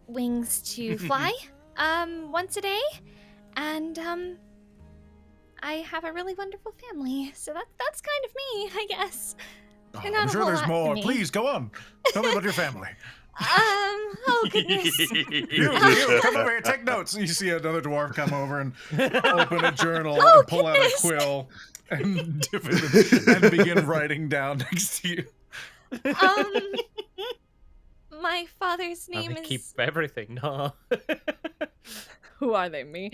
wings to fly once a day, and I have a really wonderful family. So that's kind of me, I guess. Oh, And not I'm a sure whole there's lot to more. me. Please go on. Tell me about your family. Oh goodness. You, come over here, take notes. You see another dwarf come over and open a journal Oh, and pull out a goodness. quill and dip it and begin writing down next to you. My father's name I is keep everything. No. Who are they? Me?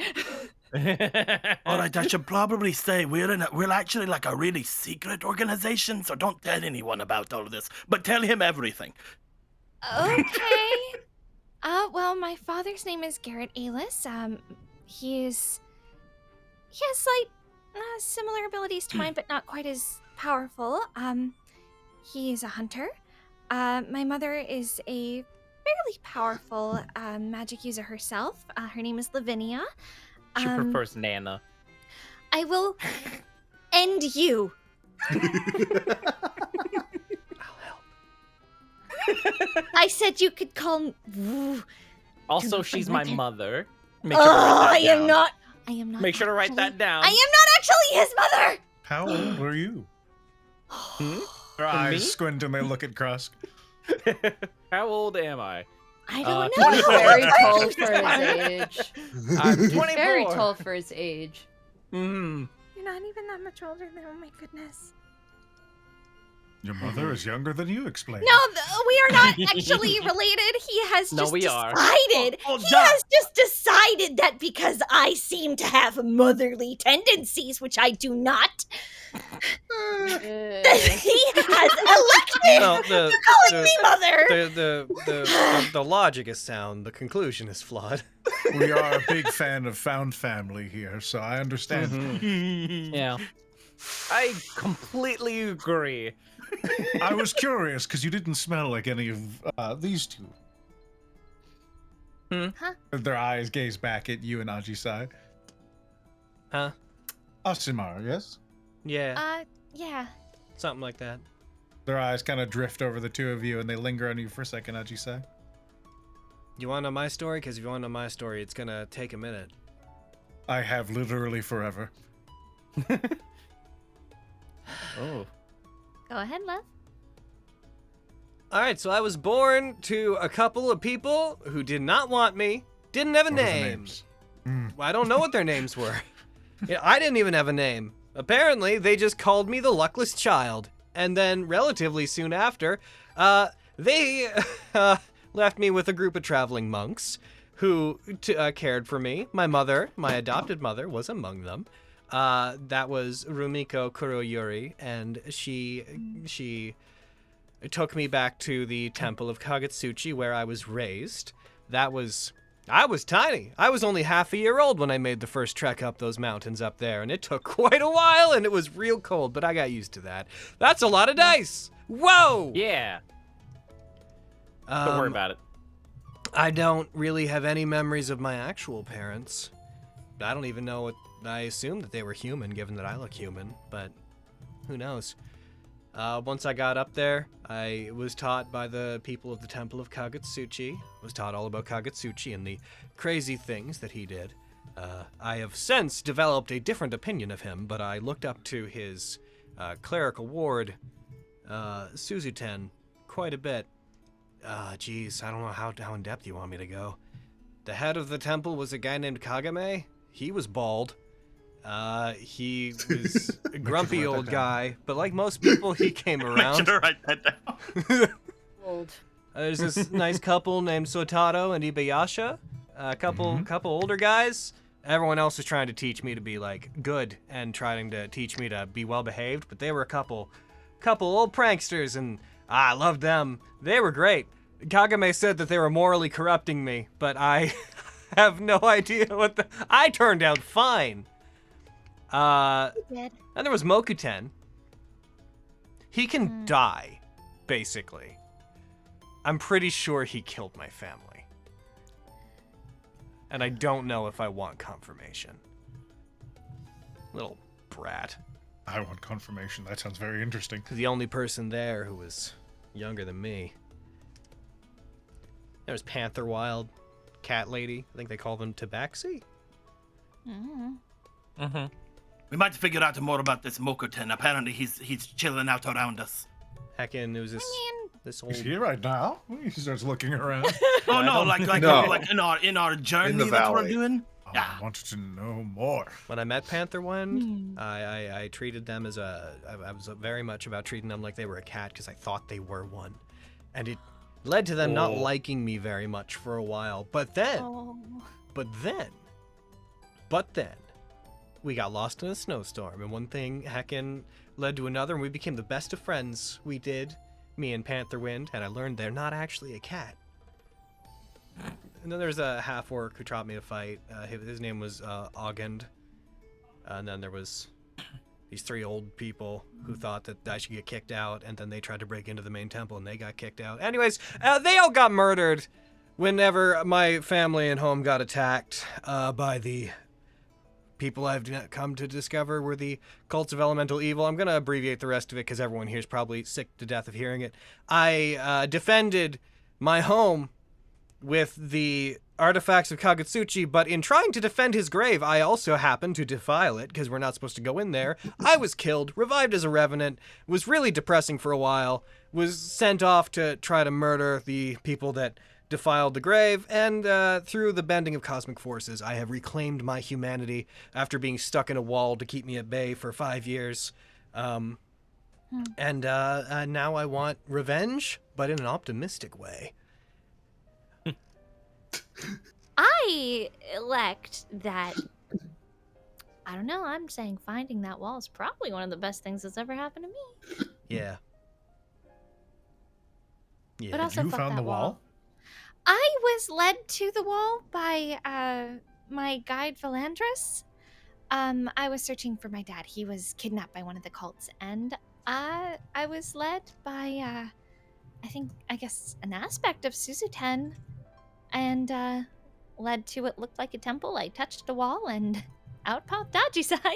All right, I should probably say we're actually like a really secret organization, so don't tell anyone about all of this, but tell him everything. Okay. Well, my father's name is Garrett Aylox. He has slight similar abilities to mine, but not quite as powerful. He is a hunter. My mother is a fairly powerful magic user herself. Her name is Lavinia. She prefers Nana. I will end you. I said you could call me. Also, she's my mother. Make Oh, sure to write that I am down. not. I am not. Make sure to write actually- that down. I am not actually his mother. How old are you? Their Me? eyes squint and they look at Krusk. How old am I? I don't He's know. very tall for his age. I'm He's 24. very tall for his age. Mm. You're not even that much older than. Oh my goodness. Your mother is younger than you explained. No, we are not actually related. He has No, just we are. decided. Oh, he Doc. has just decided that because I seem to have motherly tendencies, which I do not, that he has elected No, to calling me mother. the logic is sound. The conclusion is flawed. We are a big fan of found family here, so I understand. Yeah. I completely agree. I was curious because you didn't smell like any of these two. Huh? Their eyes gaze back at you and Aji Sai. Huh? Asimar, yes? Yeah, Yeah. something like that. Their eyes kind of drift over the two of you and they linger on you for a second, Aji Sai. You want to know my story? Because if you want to know my story, it's gonna take a minute. I have literally forever. Oh. Go ahead, love. All right, so I was born to a couple of people who did not want me, didn't have a What are the name. names? I don't know what their names were. Yeah, I didn't even have a name. Apparently, they just called me the luckless child. And then, relatively soon after, they left me with a group of traveling monks who cared for me. My mother, my adopted mother, was among them. That was Rumiko Kuroyuri, and she took me back to the temple of Kagetsuchi where I was raised. I was tiny. I was only half a year old when I made the first trek up those mountains up there, and it took quite a while, and it was real cold, but I got used to that. That's a lot of dice! Whoa! Yeah. Don't worry about it. I don't really have any memories of my actual parents. I don't even know what... I assumed that they were human, given that I look human, but who knows? Once I got up there, I was taught by the people of the Temple of Kagetsuchi. Was taught all about Kagetsuchi and the crazy things that he did. I have since developed a different opinion of him, but I looked up to his clerical ward, Suzuten, quite a bit. Geez, I don't know how in depth you want me to go. The head of the temple was a guy named Kagame. He was bald. He was a grumpy old guy, but like most people, he came around. Should I write that down? Old. There's this nice couple named Sotaro and Ibayasha. A couple older guys. Everyone else was trying to teach me to be like good and trying to teach me to be well behaved, but they were a couple old pranksters, and I loved them. They were great. Kagame said that they were morally corrupting me, but I have no idea what I turned out fine. Did. And there was Mokuten. He can die, basically. I'm pretty sure he killed my family. And I don't know if I want confirmation. Little brat. I want confirmation. That sounds very interesting. The only person there who was younger than me. There was Panther Wild, Cat Lady. I think they call them Tabaxi. We might figure out more about this Mokoten. Apparently, he's chilling out around us. Heckin', it was this old... He's here right now. He starts looking around. Oh no, like No. like in our journey In the that we're valley. doing. Oh, Yeah. I wanted to know more. When I met Panther Wind, I treated them as I was very much about treating them like they were a cat because I thought they were one. And it led to them not liking me very much for a while. But then, we got lost in a snowstorm, and one thing heckin' led to another, and we became the best of friends. We did, me and Pantherwind, and I learned they're not actually a cat. And then there's a half-orc who taught me to fight. His name was Augend. And then there was these 3 old people who thought that I should get kicked out, and then they tried to break into the main temple, and they got kicked out. Anyways, they all got murdered whenever my family and home got attacked by the people I've come to discover were the cults of elemental evil. I'm going to abbreviate the rest of it because everyone here is probably sick to death of hearing it. I defended my home with the artifacts of Kagutsuchi, but in trying to defend his grave, I also happened to defile it, because we're not supposed to go in there. I was killed, revived as a revenant, was really depressing for a while, was sent off to try to murder the people that defiled the grave, and through the bending of cosmic forces, I have reclaimed my humanity after being stuck in a wall to keep me at bay for 5 years. And now I want revenge, but in an optimistic way. I elect that. I don't know. I'm saying finding that wall is probably one of the best things that's ever happened to me. Yeah. Yeah. But also, You fuck found that the wall? I was led to the wall by my guide Philandris. I was searching for my dad. He was kidnapped by one of the cults, and I was led by I guess an aspect of Suzuten, and led to what looked like a temple. I touched the wall, and out popped Aji Sai.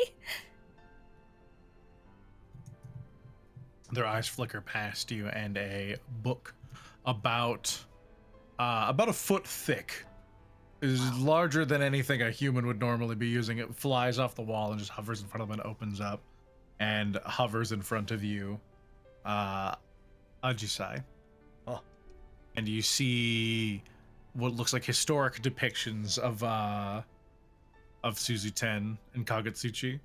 Their eyes flicker past you, and a book about a foot thick, is larger than anything a human would normally be using. It flies off the wall and just hovers in front of them and opens up, and hovers in front of you, Aji Sai. Oh. And you see what looks like historic depictions of Suzuten and Kagutsuchi.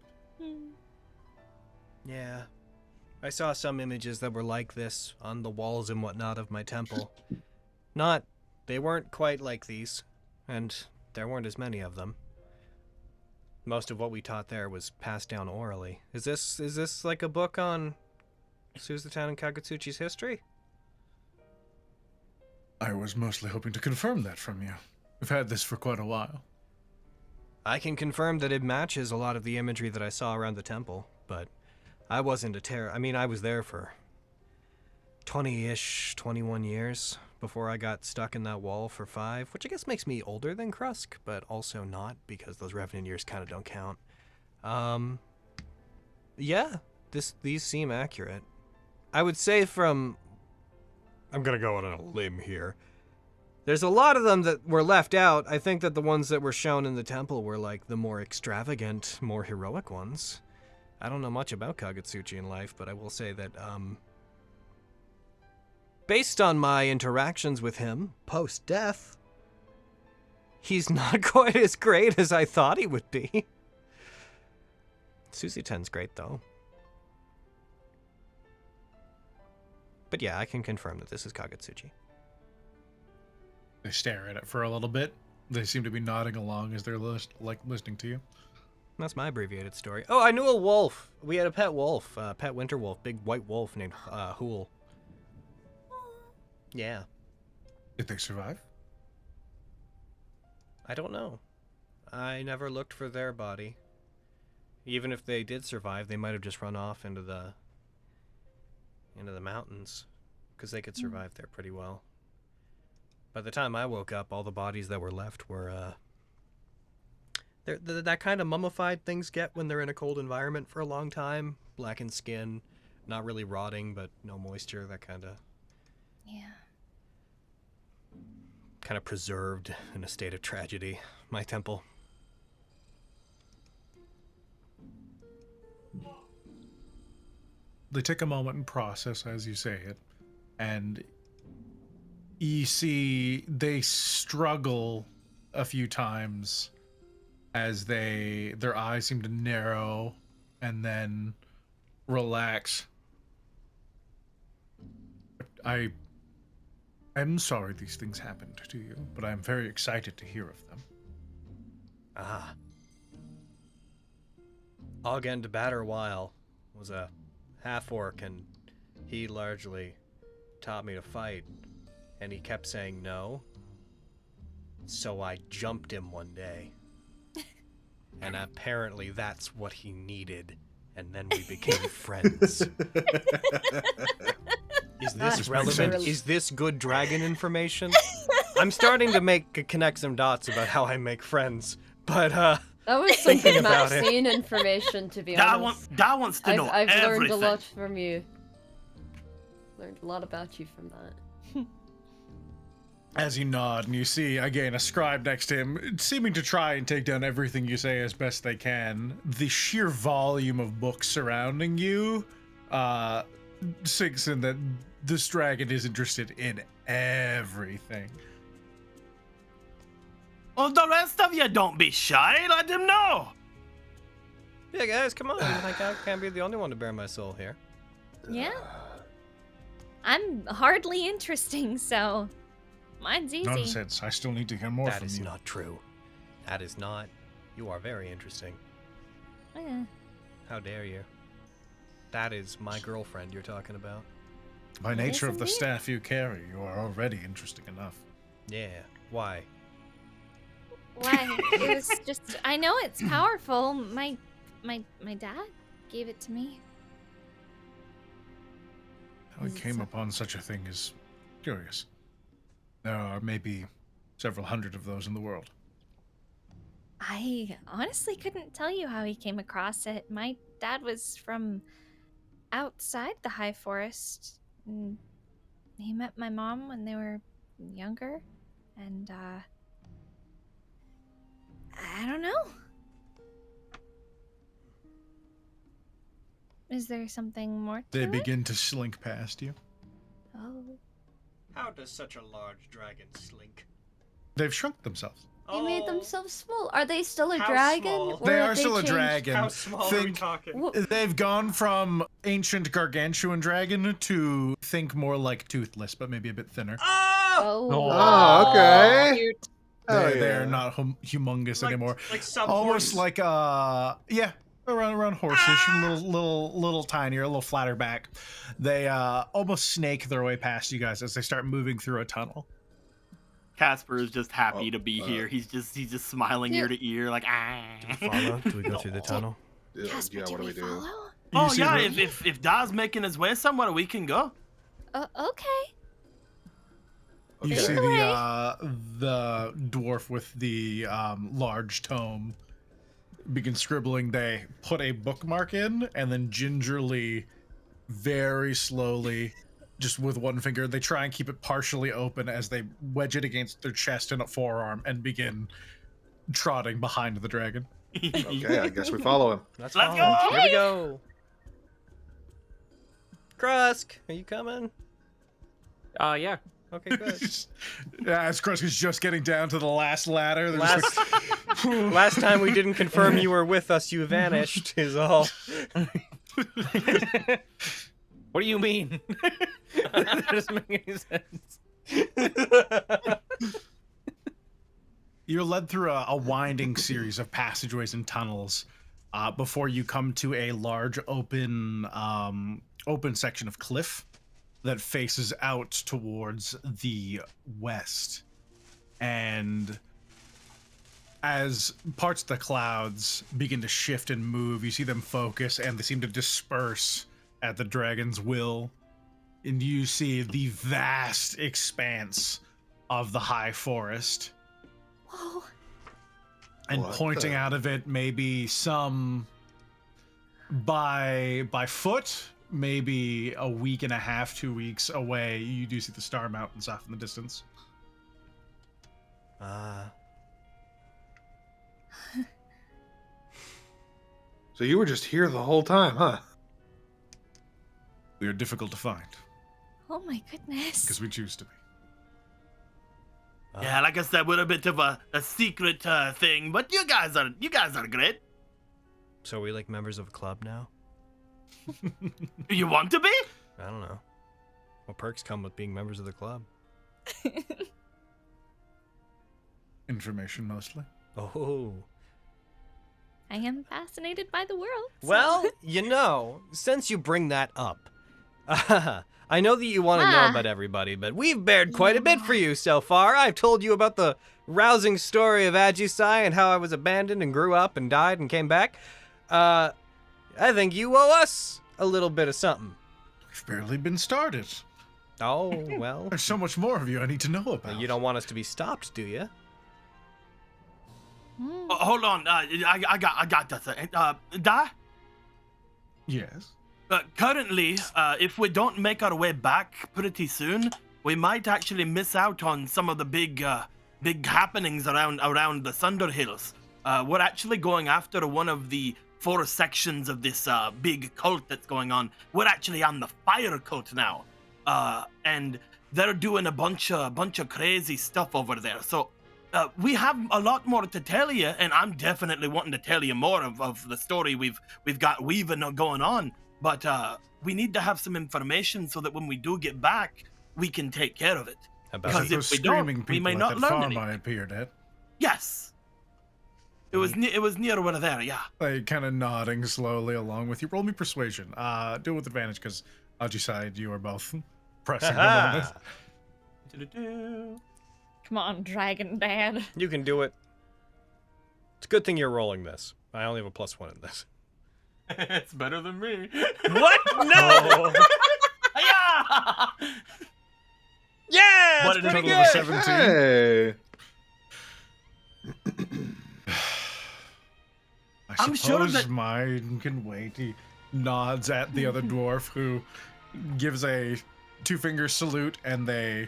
Yeah. I saw some images that were like this on the walls and whatnot of my temple. They weren't quite like these, and there weren't as many of them. Most of what we taught there was passed down orally. Is this like a book on Suzuten and Kagutsuchi's history? I was mostly hoping to confirm that from you. We've had this for quite a while. I can confirm that it matches a lot of the imagery that I saw around the temple, but I wasn't I was there for 20-ish, 21 years before I got stuck in that wall for 5, which I guess makes me older than Krusk, but also not, because those Revenant years kind of don't count. Yeah, these seem accurate. I would say I'm gonna go out on a limb here. There's a lot of them that were left out. I think that the ones that were shown in the temple were like the more extravagant, more heroic ones. I don't know much about Kagutsuchi in life, but I will say that, based on my interactions with him post-death, he's not quite as great as I thought he would be. Suzuten's great, though. But yeah, I can confirm that this is Kagutsuchi. They stare at it for a little bit. They seem to be nodding along as they're listening to you. That's my abbreviated story. Oh, I knew a wolf. We had a pet wolf, pet winter wolf, big white wolf named Hool. Yeah. Did they survive? I don't know. I never looked for their body. Even if they did survive, they might have just run off into the mountains, because they could survive there pretty well. By the time I woke up, all the bodies that were left were they're that kind of mummified things get when they're in a cold environment for a long time. Blackened skin, not really rotting, but no moisture, that kind of... Yeah. Kind of preserved in a state of tragedy. My temple. They take a moment and process as you say it, and you see they struggle a few times as their eyes seem to narrow and then relax. I'm sorry these things happened to you, but I'm very excited to hear of them. Ah. Ogend Batterwhile was a half-orc, and he largely taught me to fight, and he kept saying no. So I jumped him one day. And apparently that's what he needed, and then we became friends. Is this relevant? Is this good dragon information? I'm starting to connect some dots about how I make friends, but that was some good Maxine information, to be honest. That wants to know I've everything. learned a lot from you. Learned a lot about you from that. As you nod, and you see again a scribe next to him, seeming to try and take down everything you say as best they can. The sheer volume of books surrounding you sinks in that this dragon is interested in everything. Well, the rest of you don't be shy. Let him know. Yeah, guys, come on. Like, I can't be the only one to bare my soul here. Yeah. I'm hardly interesting, so mine's easy. Nonsense. I still need to hear more from you. That is not true. That is not. You are very interesting. Yeah. How dare you? That is my girlfriend you're talking about. By nature of the indeed. staff you carry, you are already interesting enough. Yeah. Why? Why? It was just, I know it's powerful. My dad gave it to me. How we came upon such a thing is curious. There are maybe several hundred of those in the world. I honestly couldn't tell you how he came across it. My dad was from outside the high forest. And he met my mom when they were younger. And, I don't know. Is there something more to They it? begin to slink past you. Oh. How does such a large dragon slink? They've shrunk themselves. They made themselves small. Are they still a How dragon? small? or They have are still a changed? dragon. How small are we Think- talking? They've gone from ancient gargantuan dragon to think more like toothless, but maybe a bit thinner. Oh. Oh, okay. Cute. Oh, They're yeah. not humongous anymore. Like sub Almost like around horse-ish, little tinier, a little flatter back. They almost snake their way past you guys as they start moving through a tunnel. Casper is just happy to be here. He's just smiling ear to ear, like Follow? Do we go through the tunnel? Casper, Yeah, what do we do? follow? Oh see yeah, the- if Da's making his way somewhere, we can go. Okay. You see the dwarf with the large tome begin scribbling. They put a bookmark in, and then gingerly, very slowly, just with one finger, they try and keep it partially open as they wedge it against their chest and a forearm and begin trotting behind the dragon. Okay, I guess we follow him. Let's follow. go! Here we go. Krusk, are you coming? Yeah. Okay, good. Yeah, as Krusk is just getting down to the last ladder. There's Last time we didn't confirm you were with us, you vanished, is all. What do you mean? That doesn't make any sense. You're led through a winding series of passageways and tunnels before you come to a large open section of cliff that faces out towards the west. And as parts of the clouds begin to shift and move, you see them focus and they seem to disperse at the dragon's will. And you see the vast expanse of the high forest. Whoa. And What pointing the- out of it maybe some by foot, maybe a week and a half, 2 weeks away, you do see the Star Mountains off in the distance. So you were just here the whole time, huh? We are difficult to find Oh my goodness. because we choose to be. Yeah, like I said, we're a bit of a secret thing, but you guys are great. So are we like members of a club now? You want to be? I don't know. What perks come with being members of the club? Information mostly. Oh. I am fascinated by the world. so- Well, since you bring that up, I know that you want to know about everybody, but we've bared quite a bit for you so far. I've told you about the rousing story of Aji Sai and how I was abandoned and grew up and died and came back. I think you owe us a little bit of something. We've barely been started. Oh, well. There's so much more of you I need to know about. You don't want us to be stopped, do you? Hold on, I got this. Da? Yes. Currently, if we don't make our way back pretty soon, we might actually miss out on some of the big happenings around the Sunder Hills. We're actually going after one of the 4 sections of this big cult that's going on. We're actually on the fire cult now, and they're doing a bunch of crazy stuff over there. So we have a lot more to tell you, and I'm definitely wanting to tell you more of the story we've got weaving going on. But we need to have some information so that when we do get back, we can take care of it. Because if we don't, we may not learn anything. I appeared at. Yes. It was near over there, yeah. Like, kind of nodding slowly along with you. Roll me persuasion. Do it with advantage, because Aji Sai, you are both pressing him on this. Come on, Dragon Dad. You can do it. It's a good thing you're rolling this. I only have a +1 in this. It's better than me. What? No! Yeah! Yeah! What It's a pretty total of good! 17. Hey. I'm sure that- mine can wait. He nods at the other dwarf, who gives a 2-finger salute, and they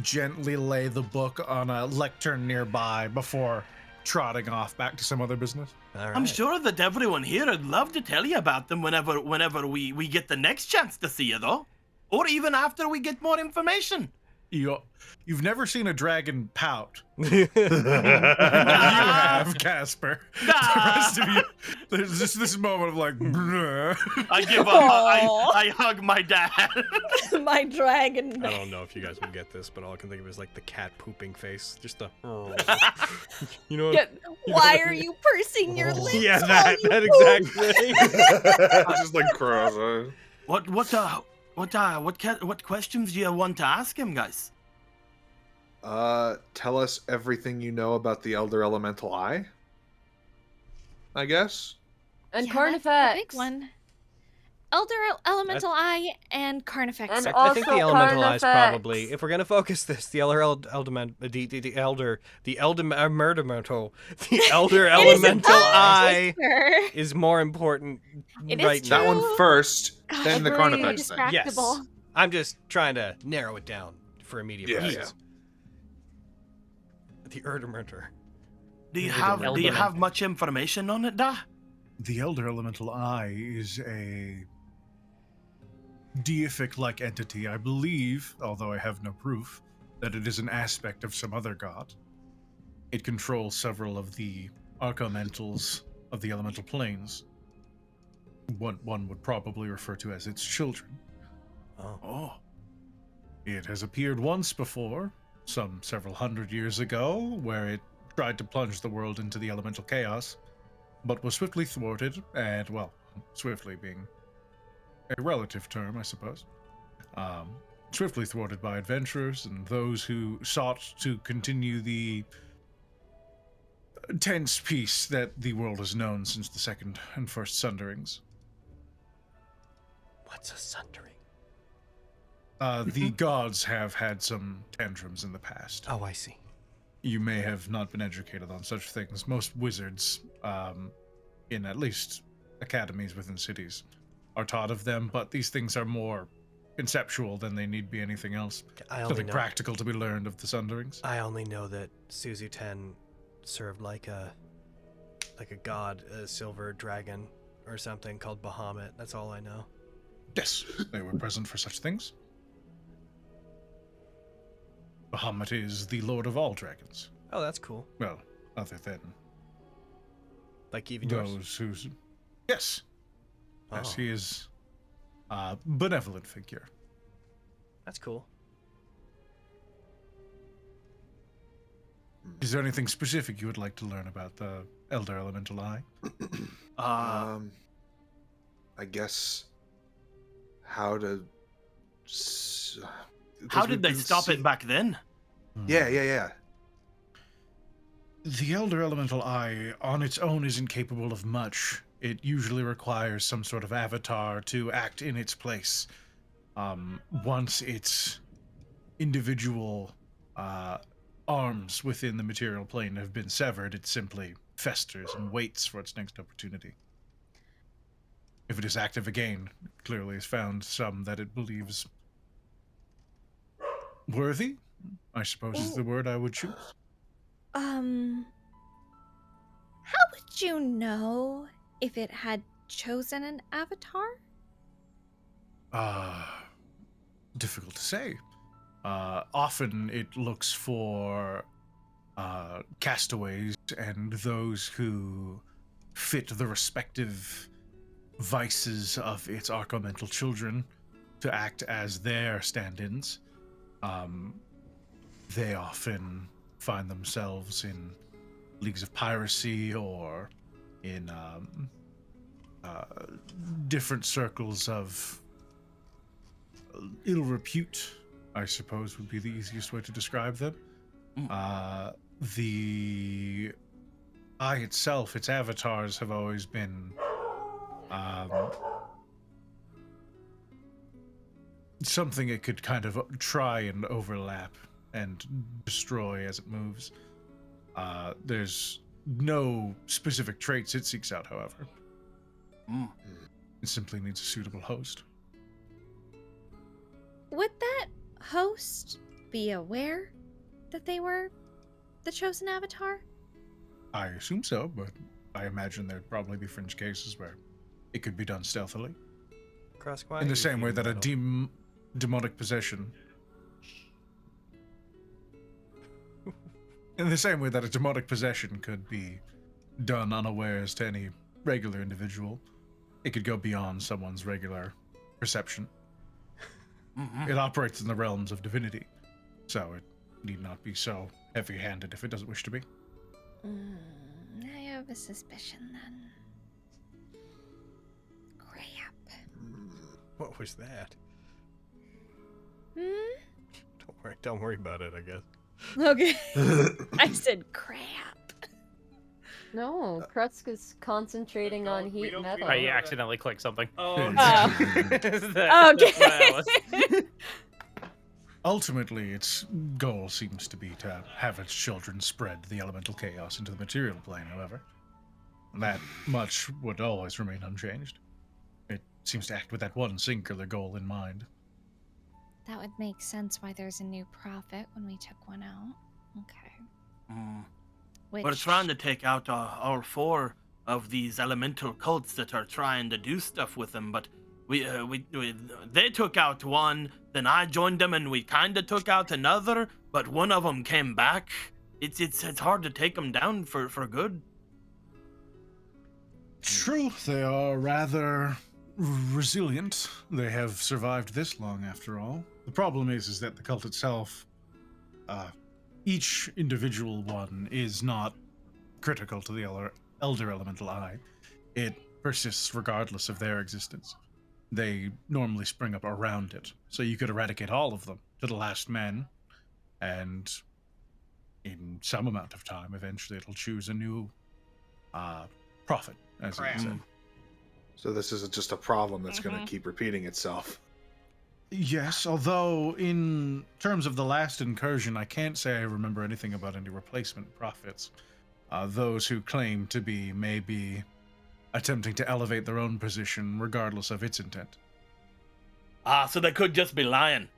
gently lay the book on a lectern nearby before trotting off back to some other business. All right. I'm sure that everyone here would love to tell you about them whenever we get the next chance to see you, though. Or even after we get more information. You've never seen a dragon pout. You have, Casper. The rest of you, there's just this moment of like, bruh. I hug my dad. My dragon. I don't know if you guys will get this, but all I can think of is like the cat pooping face. Just the. You know. Why are you pursing your lips? Yeah, while you that poop? exactly. Just like cross. What questions do you want to ask him, guys? Tell us everything you know about the Elder Elemental Eye. I guess. And Yeah, Carnifex. that's the big one. Elder Elemental Eye and Carnifex. And I think the also elemental eye is Carnifex. probably, if we're gonna focus this, the elder elemental eye is more important It right is now. That one first, then the Agreed. Carnifex thing. Yes, Distractible. I'm just trying to narrow it down for immediate Yeah, purposes. The Erdemerter. Do you have much information on it, Da? The Elder Elemental Eye is a deific-like entity, I believe, although I have no proof, that it is an aspect of some other god. It controls several of the archelementals of the elemental planes. What one would probably refer to as its children. Oh. It has appeared once before, some several hundred years ago, where it tried to plunge the world into the elemental chaos, but was swiftly thwarted, and, well, swiftly being a relative term, I suppose. Swiftly thwarted by adventurers and those who sought to continue the tense peace that the world has known since the second and first sunderings. What's a sundering? The gods have had some tantrums in the past. Oh, I see. You may have not been educated on such things. Most wizards, in at least academies within cities, are taught of them, but these things are more conceptual than they need be anything else. Nothing practical to be learned of the sunderings. I only know that Suzu Ten served like a god, a silver dragon or something called Bahamut. That's all I know. Yes, they were present for such things. Bahamut is the lord of all dragons. Oh, that's cool. Well, other than Like even yours. those who's... Yes. Yes, Oh. he is a benevolent figure. That's cool. Is there anything specific you would like to learn about the Elder Elemental Eye? I guess how to. How did they stop it back then? Yeah. The Elder Elemental Eye on its own isn't capable of much. It usually requires some sort of avatar to act in its place. Once its individual arms within the material plane have been severed, it simply festers and waits for its next opportunity. If it is active again, it clearly has found some that it believes worthy, I suppose is the word I would choose. How would you know if it had chosen an avatar? Difficult to say. Often it looks for castaways and those who fit the respective vices of its archemental children to act as their stand-ins. They often find themselves in leagues of piracy or in different circles of ill repute, I suppose would be the easiest way to describe them. The eye itself, its avatars have always been something it could kind of try and overlap and destroy as it moves. There's no specific traits it seeks out, however. It simply needs a suitable host. Would that host be aware that they were the chosen avatar? I assume so, but I imagine there'd probably be fringe cases where it could be done stealthily. Krusk, why In are the you same way feeding that a metal? demonic possession. In the same way that a demonic possession could be done unawares to any regular individual, it could go beyond someone's regular perception. It operates in the realms of divinity, so it need not be so heavy-handed if it doesn't wish to be. I have a suspicion then. Crap. What was that? Hmm? Don't worry about it, I guess. Okay. I said crap. No, Krusk is concentrating on heat metal. I accidentally clicked something. Oh. That's Okay. what that was. Ultimately, its goal seems to be to have its children spread the elemental chaos into the material plane, however. That much would always remain unchanged. It seems to act with that one singular goal in mind. That would make sense why there's a new prophet when we took one out. Okay. We're trying to take out all 4 of these elemental cults that are trying to do stuff with them, but they took out one, then I joined them, and we kind of took out another, but one of them came back. It's hard to take them down for good. True, they are rather resilient. They have survived this long, after all. The problem is that the cult itself, each individual one is not critical to the Elder Elemental Eye. It persists regardless of their existence. They normally spring up around it, so you could eradicate all of them to the last man, and in some amount of time, eventually it'll choose a new prophet, as you said. So this isn't just a problem that's going to keep repeating itself. Yes, although in terms of the last incursion, I can't say I remember anything about any replacement prophets. Those who claim to be may be attempting to elevate their own position regardless of its intent. So they could just be lying.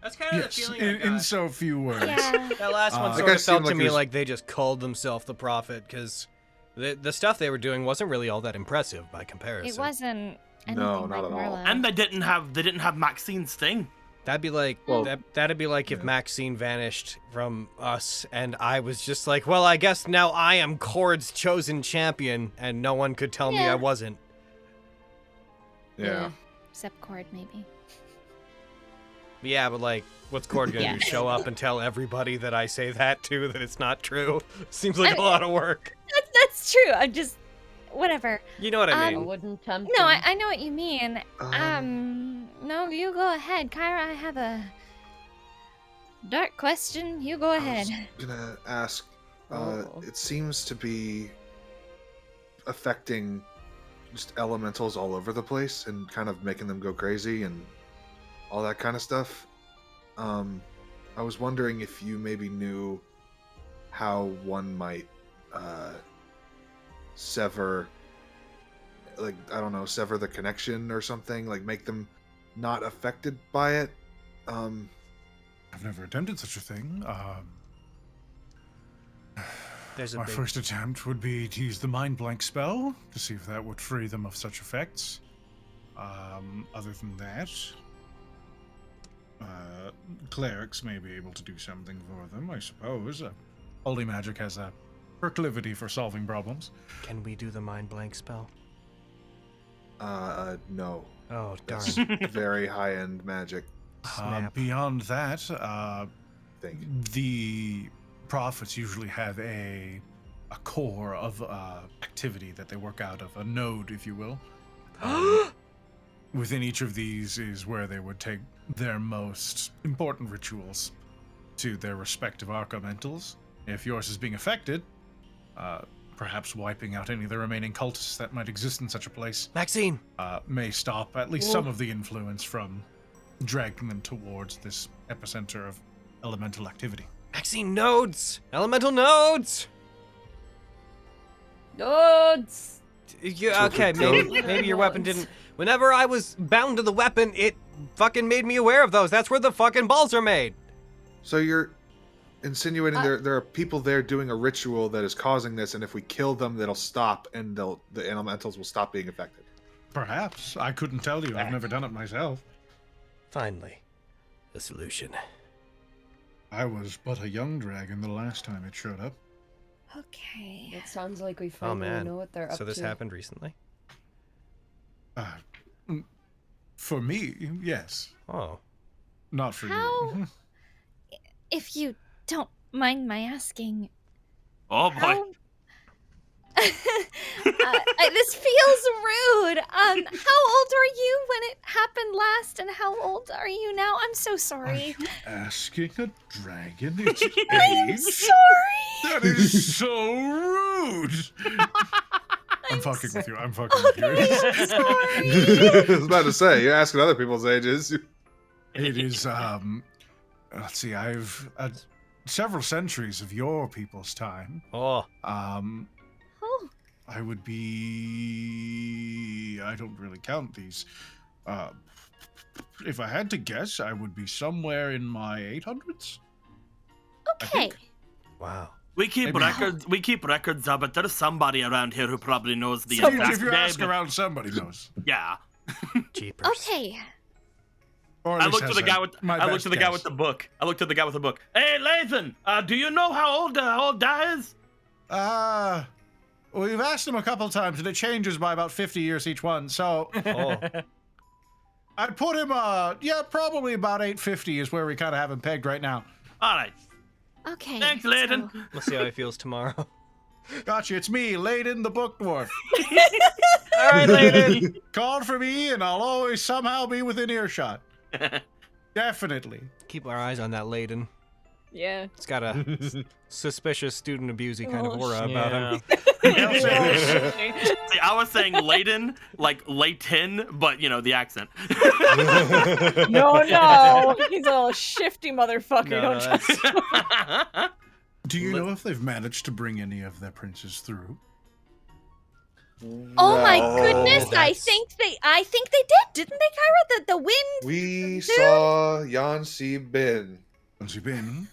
That's kind of Yes, the feeling I got. in so few words. Yeah. That last one That sort guy of felt seemed to like me he was- like they just called themselves the prophet, because the stuff they were doing wasn't really all that impressive by comparison. It wasn't anything No, like not at all. Merlin. And they didn't have Maxine's thing. That'd be like Well, that'd be like if Maxine vanished from us, and I was just like, well, I guess now I am Cord's chosen champion, and no one could tell me Yeah. I wasn't. Yeah. Except Cord, maybe. Yeah, but like, what's Cord gonna do? Show up and tell everybody that I say that too, that it's not true? Seems like a lot of work. That's true. I'm just whatever. You know what I I mean? wouldn't tempt No, him. I know what you mean. No, you go ahead, Kyra. I have a dark question. You go ahead. I was gonna ask. Oh. It seems to be affecting just elementals all over the place and kind of making them go crazy and all that kind of stuff. I was wondering if you maybe knew how one might sever, like, I don't know, sever the connection or something, like make them not affected by it. I've never attempted such a thing. There's a My big... first attempt would be to use the mind blank spell to see if that would free them of such effects. Other than that, clerics may be able to do something for them, I suppose. Holy magic has a proclivity for solving problems. Can we do the mind blank spell? No. Oh, darn. That's very high-end magic. Snap. Beyond that, Thing. the prophets usually have a core of activity that they work out of, a node, if you will. Within each of these is where they would take their most important rituals to their respective archementals. If yours is being affected, perhaps wiping out any of the remaining cultists that might exist in such a place Maxine! may stop at least some of the influence from dragging them towards this epicenter of elemental activity. Maxine, nodes! Elemental nodes! Nodes! Okay, maybe your weapon didn't... Whenever I was bound to the weapon, it fucking made me aware of those. That's where the fucking balls are made. So you're insinuating there are people there doing a ritual that is causing this, and if we kill them, that'll stop, and the elementals will stop being affected. Perhaps. I couldn't tell you. I've never done it myself. Finally, a solution. I was but a young dragon the last time it showed up. Okay. It sounds like we Oh finally man, know what they're up so this to. happened recently? For me, yes. Oh. Not for How- you. If you don't mind my asking, Oh boy. how... this feels rude. How old were you when it happened last, and how old are you now? I'm so sorry. Asking a dragon its I'm age? sorry. That is so rude. I'm fucking with you. I'm fucking with you. I was about to say, you're asking other people's ages. It is, let's see, I've several centuries of your people's time. Oh. Oh, I would be... I don't really count these. If I had to guess, I would be somewhere in my 800s. okay. Wow. We keep Maybe- records. We keep records of it. There's somebody around here who probably knows the If exact you day, ask but- around, somebody knows. Yeah. Jeepers. Okay. Or at I least looked to has the guy a- with. my I looked best to the guy guess. with the book. I looked to the guy with the book. Hey, Lathan, do you know how old Da is? We've asked him a couple times, and it changes by about 50 years each one, so... Oh. I'd put him, probably about 850 is where we kind of have him pegged right now. All right. Okay. Thanks, Layden. so- We'll see how he feels tomorrow. Gotcha, it's me, Layden the Book Dwarf. All right, Layden. Call for me, and I'll always somehow be within earshot. Definitely. Keep our eyes on that Layden. Yeah. It's got a suspicious student abusey kind of Oh, aura about him. See, I was saying Layden, like Layton, but you know the accent. No, no. He's a little shifty motherfucker. No, Don't no, trust him. Do you know if they've managed to bring any of their princes through? Oh my goodness! I that's- think they did, didn't they, Kyra? The wind. We saw Yancy Bin. Has he been?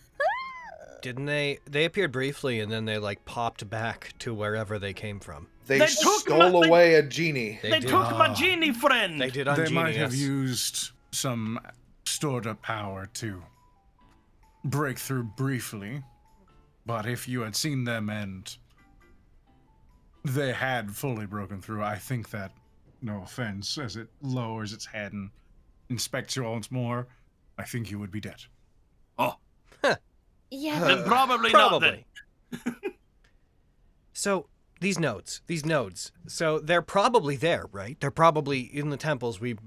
Didn't they? They appeared briefly and then they like popped back to wherever they came from. They They took stole my- away a genie. They did. took my genie friend. They did on They might have Genius. used some stored up power to break through briefly, but if you had seen them and they had fully broken through, I think that, no offense, as it lowers its head and inspects you once more, I think you would be dead. Oh, Yeah. then probably not then. So these nodes, so they're probably there, right? They're probably in the temples. We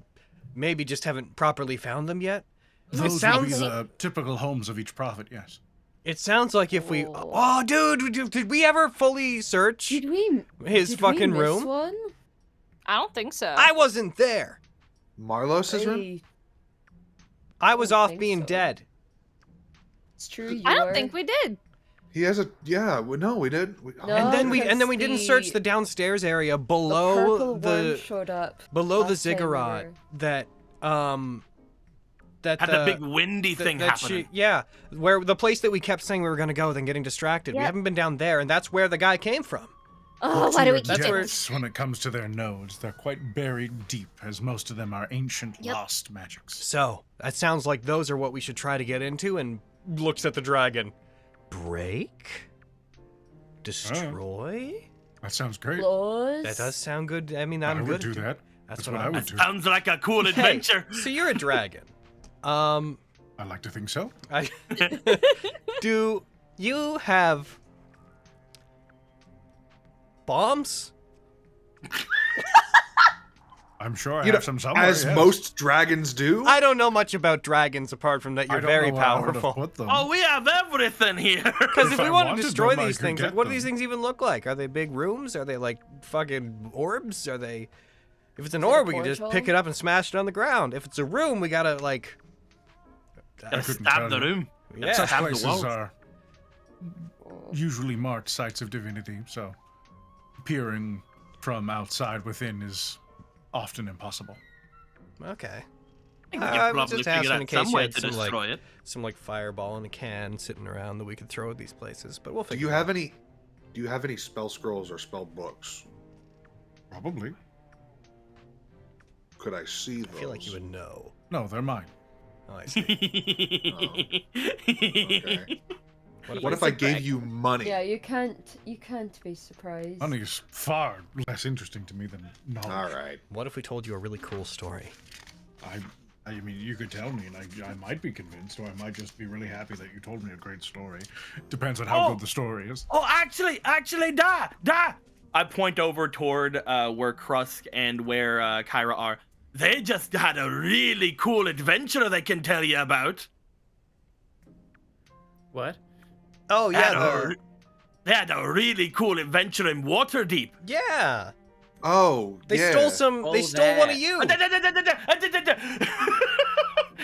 maybe just haven't properly found them yet. Those would be the typical homes of each prophet, yes. It sounds like if we... Oh, dude, did we ever fully search his fucking room? One? I don't think so. I wasn't there. Marlos's room? I was off being dead. It's true. I don't think we did. He has a no, we did. No, and then we didn't search the downstairs area below the showed up below the last time we ziggurat were- that Had the big windy thing happening. Where the place that we kept saying we were going to go, then getting distracted. We Yep. haven't been down there, and that's where the guy came from. Oh, why do we To keep your it? depths when it comes to their nodes, they're quite buried deep, as most of them are ancient, Yep. lost magics. So that sounds like those are what we should try to get into. And looks at the dragon. Break, destroy. That sounds great. Close. That does sound good. I mean, I I'm would good. do that. That's what what I I'm. would do. Sounds like a cool adventure. So you're a dragon. I like to think so. Do you have bombs? I'm sure I You have know, some somewhere. as yes. most dragons do. I don't know much about dragons apart from that I you're don't very know where I would have powerful. put them. Oh, we have everything here. Because if If we I want to wanted destroy them, I these could things, get like, what do them. these things even look like? Are they big rooms? Are they like fucking orbs? Are they? If it's an Is it a orb, we can just portal? pick it up and smash it on the ground. If it's a room, we gotta like. I couldn't Stab tell the you. room. Yeah. Such Stab the places walls. are usually marked sites of divinity, so peering from outside within is often impossible. Okay. I think we I could was probably just figure asking in out case some you way had to some, like, destroy it. Some like fireball in a can sitting around that we could throw at these places, but we'll Do figure. you it out. have any? Do you have any spell scrolls or spell books? Probably. Could I see those? I feel like you would know. No, they're mine. Oh, I see. Okay. What if I gave you money? Yeah, you can't be surprised. Money is far less interesting to me than knowledge. All right. What if we told you a really cool story? I mean, you could tell me, and I might be convinced, or I might just be really happy that you told me a great story. Depends on how good the story is. Oh, actually, da. I point over toward where Krusk and where Kyra are. They just had a really cool adventure they can tell you about. What? Oh yeah, They had a really cool adventure in Waterdeep. yeah. Oh, They yeah. stole some. They Oh, stole one of that. you.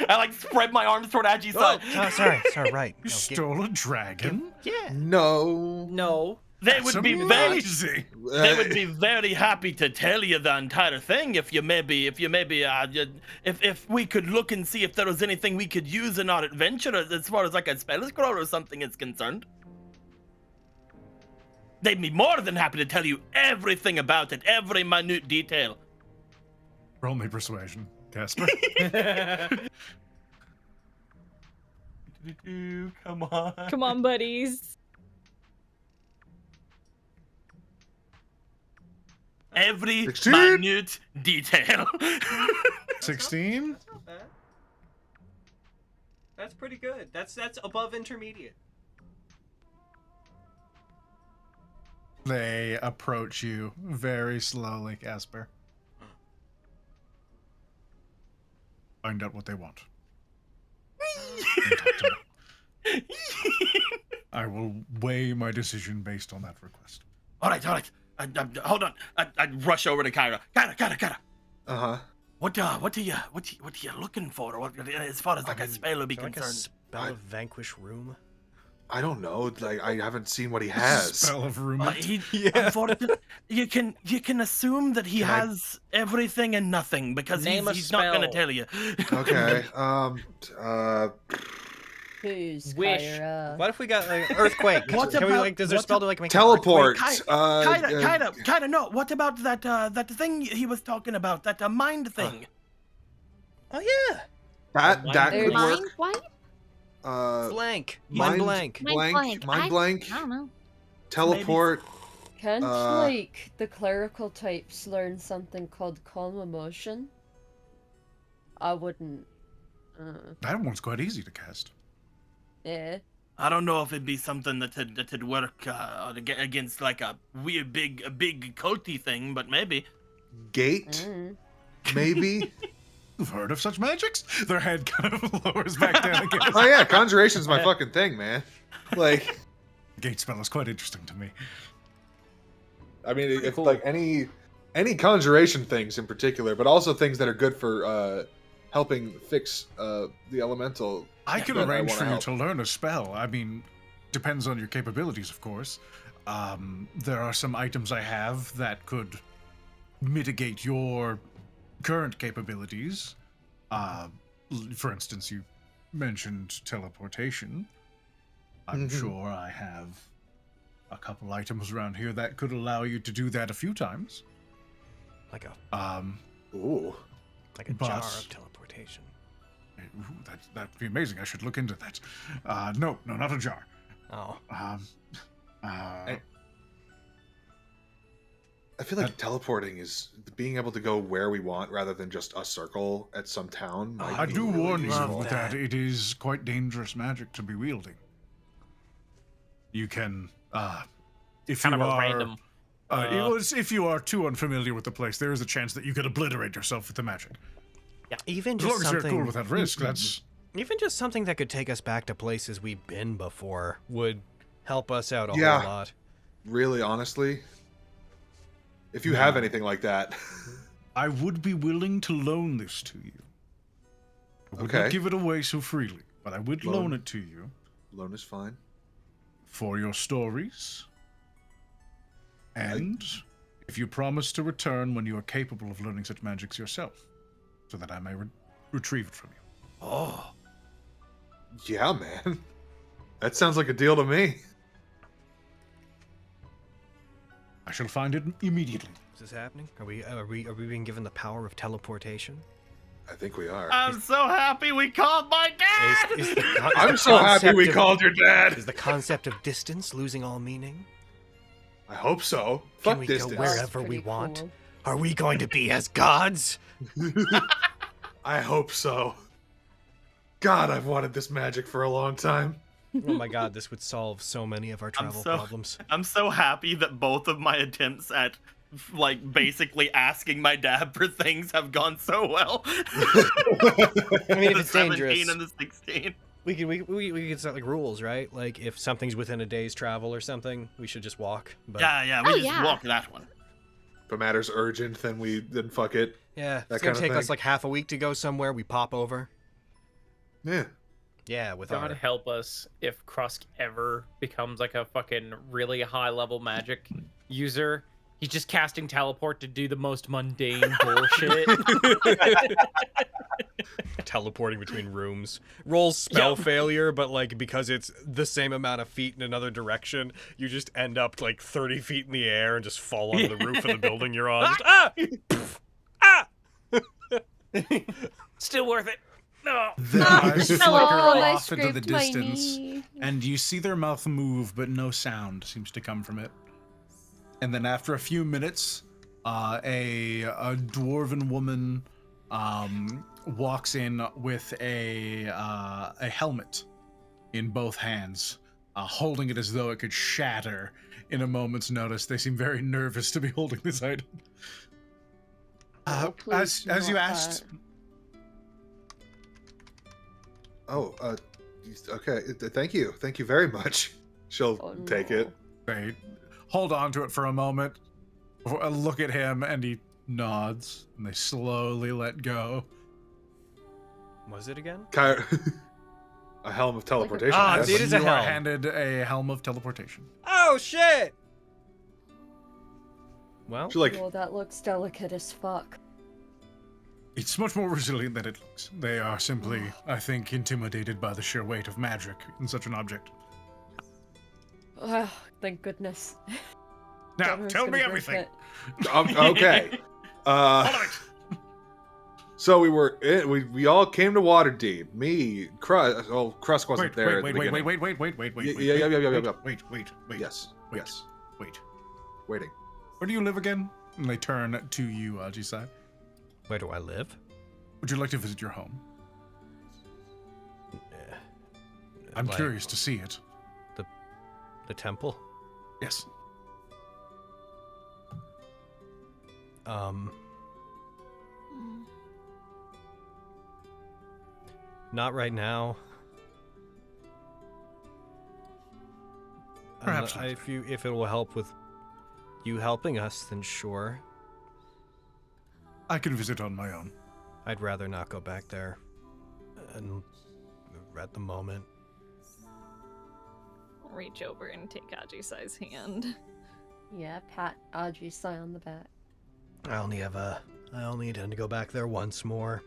I like spread my arms toward Aji Sai. Oh, sorry, right. You stole a dragon? Yeah. No. No. They That's would be amazing. they would be very happy to tell you the entire thing if we could look and see if there was anything we could use in our adventure as far as like a spell scroll or something is concerned. They'd be more than happy to tell you everything about it, every minute detail. Roll me persuasion, Casper. Come on. Come on, buddies. Every 16? minute detail. 16? That's not bad. That's pretty good. That's above intermediate. They approach you very slowly, Casper. Find out what they want. And talk to me. I will weigh my decision based on that request. All right. Hold on. I'd rush over to Kyra. Kyra. Uh-huh. What are you looking for? What, as far as like a spell would be Like a concerned? spell of vanquish room. I don't know. Like I haven't seen what he has. Spell of roommate. Unfortunately, you can assume that he Can I- has everything and nothing because Name a he's not going to spell. tell you. Okay. Who's Wish. Kyra? What if we got like earthquake? What Can we about- like? Does there what spell to like make Teleport. Kinda. No. What about that thing he was talking about? That mind thing. Oh yeah. That There's- could Mind work. what? Blank. Mind Mind blank. Mind blank. I don't know. Teleport. Can't Uh, like the clerical types learn something called calm emotion? I wouldn't That one's quite easy to cast. Yeah. I don't know if it'd be something that'd work against like a weird big culty thing, but maybe. Gate? Maybe? You've heard of such magics? Their head kind of lowers back down again. Oh yeah, conjuration's my fucking thing, man. Like, gate spell is quite interesting to me. I mean, if like any conjuration things in particular, but also things that are good for helping fix the elemental. I can arrange for you to learn a spell. I mean, depends on your capabilities, of course. There are some items I have that could mitigate your current capabilities. For instance, you mentioned teleportation. I'm sure I have a couple items around here that could allow you to do that a few times. Like a like a jar of teleportation. Ooh, that'd be amazing. I should look into that. No, not a jar. Oh. I feel like teleporting is being able to go where we want rather than just a circle at some town. I do warn you that it is quite dangerous magic to be wielding. You can, if kind you of a are random. if you are too unfamiliar with the place, there is a chance that you could obliterate yourself with the magic. Yeah. Even As just long as you're something cool with that risk, that's even just something that could take us back to places we've been before would help us out a whole lot. Really, honestly, if you have anything like that, I would be willing to loan this to you. I would not give it away so freely, but I would loan it to you. Loan is fine. For your stories. And if you promise to return when you are capable of learning such magics yourself, so that I may retrieve it from you. Oh. Yeah, man. That sounds like a deal to me. I shall find it immediately. Is this happening? Are we being given the power of teleportation? I think we are. I'm so happy we called my dad! I'm so happy we called your dad! Is the concept of distance losing all meaning? I hope so. Can Fuck we distance. go wherever we want? Are we going to be as gods? I hope so. God, I've wanted this magic for a long time. Oh my god, this would solve so many of our travel problems. I'm so happy that both of my attempts at like basically asking my dad for things have gone so well. I mean, if it's dangerous, 17 and the 16. We could set like rules, right? Like if something's within a day's travel or something, we should just walk. But... Yeah, we just walk that one. If a matter's urgent, then fuck it. Yeah, it's gonna take us like half a week to go somewhere. We pop over. Yeah. Yeah, with God help us if Krusk ever becomes like a fucking really high level magic user. He's just casting teleport to do the most mundane bullshit. Teleporting between rooms. Rolls spell failure, but like because it's the same amount of feet in another direction, you just end up like 30 feet in the air and just fall onto the roof of the building you're on. Just, Still worth it. No. Their eyes flicker I off into the scraped my distance, knee. and you see their mouth move, but no sound seems to come from it. And then after a few minutes, a dwarven woman walks in with a helmet in both hands, holding it as though it could shatter in a moment's notice. They seem very nervous to be holding this item. As you asked. Oh, okay. Thank you. Thank you very much. She'll take it. Great. Hold on to it for a moment. Look at him, and he nods, and they slowly let go. Was it again? A helm of teleportation. Yes, it is a you are helm. handed a helm of teleportation. Oh shit! Well, Oh, that looks delicate as fuck. It's much more resilient than it looks. They are simply, I think, intimidated by the sheer weight of magic in such an object. Oh, thank goodness. Now, Donner's tell me gonna break everything. it. Okay. So we all came to Waterdeep. Me, Krusk. Oh, Krusk wasn't there. Wait. Yes. Waiting. Where do you live again? And they turn to you, Aji Sai. where do I live? Would you like to visit your home? I'm like, curious to see it. The temple? Yes. Not right now. Perhaps not. If it will help with you helping us, then sure. I can visit on my own. I'd rather not go back there. And at the moment. Reach over and take Aji Sai's hand. Yeah, pat Aji Sai on the back. I only intend to go back there once more.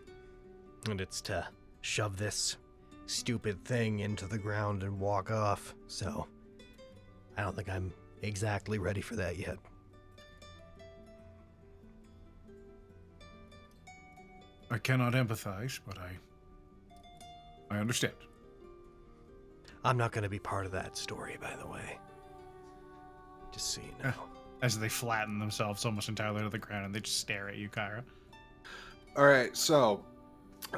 And it's to shove this stupid thing into the ground and walk off. So, I don't think I'm exactly ready for that yet. I cannot empathize, but I understand. I'm not going to be part of that story, by the way. Just so you know. As they flatten themselves almost entirely to the ground and they just stare at you, Kyra. All right, so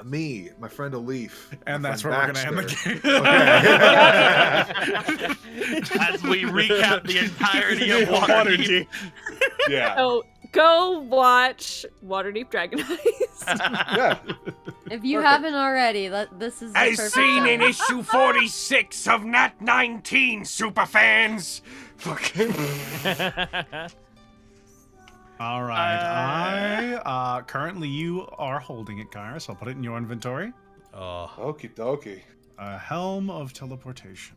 me, my friend Alif, and my that's where friend we're gonna end Baxter. the game. As we recap the entirety of Waterdeep. Yeah. So go watch Waterdeep Dragon Eyes. Yeah. If you haven't already, this is the As perfect seen in time. issue 46 of Nat19 superfans. Fucking. All right. Currently you are holding it, Kyra, so I'll put it in your inventory. Okie dokie. A helm of teleportation.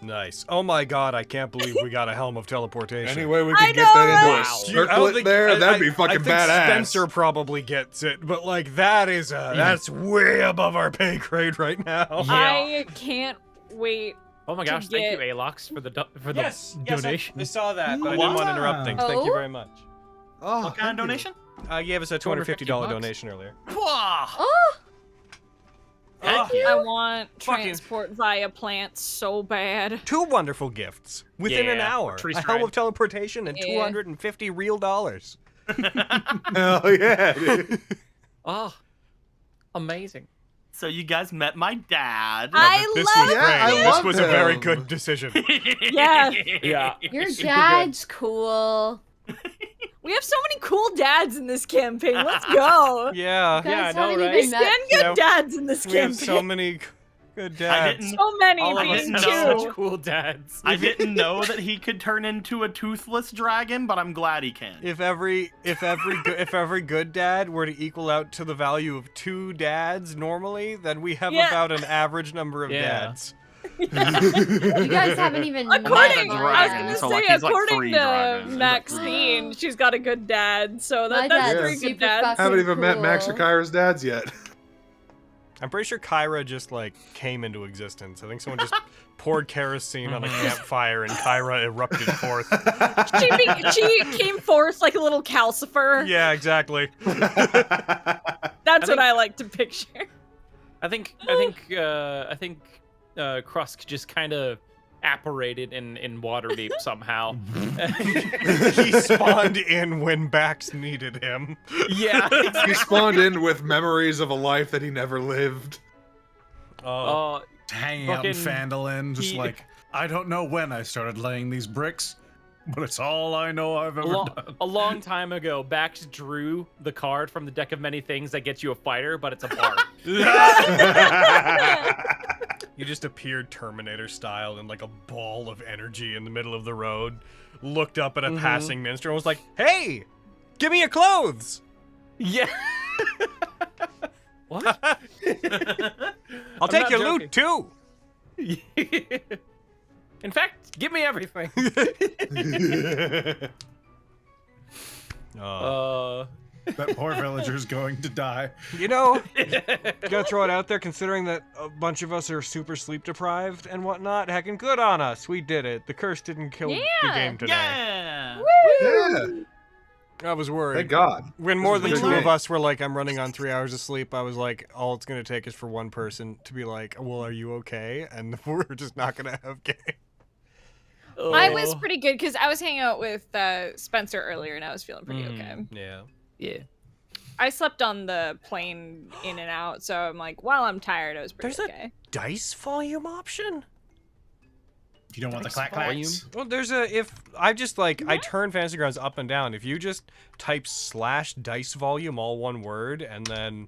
Nice. Oh my god, I can't believe we got a helm of teleportation. Anyway, we I can get know, that into right? a Dude, I don't circlet think- there. That'd be I fucking think badass. Spencer probably gets it, but like that is that's way above our pay grade right now. I can't wait. Oh my to gosh! Thank you, get- Aylox, for the Yes, donation. I saw that, but I didn't want to interrupt things. Thank you very much. Oh, What kind of donation? He gave us a $250 $250 donation earlier. Whoa! Oh, I want Fucking- transport via plants so bad. 2 wonderful gifts within an Yeah, hour. tree A helm stride. of teleportation and Yeah. 250 real dollars. Hell yeah, dude. Oh, amazing. So you guys met my dad. This was Yeah, great. I This love was a very him. good decision. Yeah. Yeah. your Super dad's cool. We have so many cool dads in this campaign. Let's go. Yeah. You guys I know, haven't right? We even met. stand good Yeah. dads in this We have campaign. so many good I dads. didn't. So many All of us being have know. such two. cool dads. I didn't know that he could turn into a toothless dragon, but I'm glad he can. If every good dad were to equal out to the value of 2 dads normally, then we have Yeah. about an average number of Yeah. dads. You guys haven't even met According, my I was dad. gonna so, say, like, he's, like, according 3 to dragons. He's, like, 3 Maxine, she's got a good dad. So My that's dad's 3 good super dads. fucking Haven't even met Max or cool. Kyra's dads yet. I'm pretty sure Kyra just like came into existence. I think someone just poured kerosene on a campfire and Kyra erupted forth. She came forth like a little calcifer. Yeah, exactly. That's what I like to picture. I think Krusk just kind of apparated in Waterdeep somehow. He spawned in when Bax needed him. Yeah. He spawned in with memories of a life that he never lived. Oh, Hanging out in Fucking- Phandalin, just he- like, I don't know when I started laying these bricks, but it's all I know I've ever done. A long time ago, Bax drew the card from the deck of many things that gets you a fighter, but it's a bard. you just appeared Terminator style in like a ball of energy in the middle of the road, looked up at a passing minstrel and was like, "Hey, give me your clothes." Yeah. What? I'll take not your joking. loot too. In fact, give me everything. That poor villager's going to die. You know, gotta throw it out there, considering that a bunch of us are super sleep deprived and whatnot. Heckin' good on us. We did it. The curse didn't kill the game today. Yeah. Yeah. I was worried. Thank God. When more than was two great. of us were like, I'm running on 3 hours of sleep, I was like, all it's gonna take is for one person to be like, well, are you okay? And we're just not gonna have game. I was pretty good because I was hanging out with Spencer earlier and I was feeling pretty okay. Yeah. Yeah. I slept on the plane in and out, so I'm like, while I'm tired, I was pretty There's okay. a dice volume option? You don't want the Dice clack volume? clacks? Well, there's a, if I just like, I turn Fantasy Grounds up and down. If you just type /dice volume, all one word, and then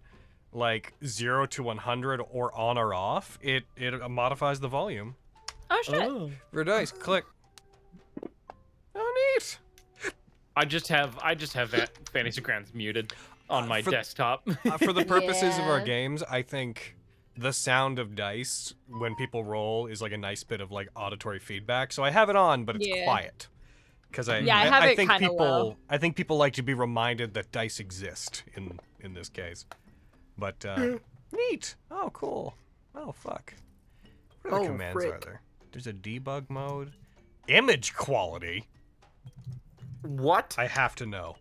like 0 to 100 or on or off, it modifies the volume. Oh shit. For dice, click. Oh, neat. I just have Fantasy Grounds muted on my for- desktop. For the purposes of our Yeah. games, I think the sound of dice when people roll is like a nice bit of like auditory feedback. So I have it on, but it's Yeah. quiet. Because I have it think kinda low. I think people like to be reminded that dice exist in this case. But neat. Oh, cool. Oh, fuck. What other commands are there? There's a debug mode. Image quality. What? I have to know.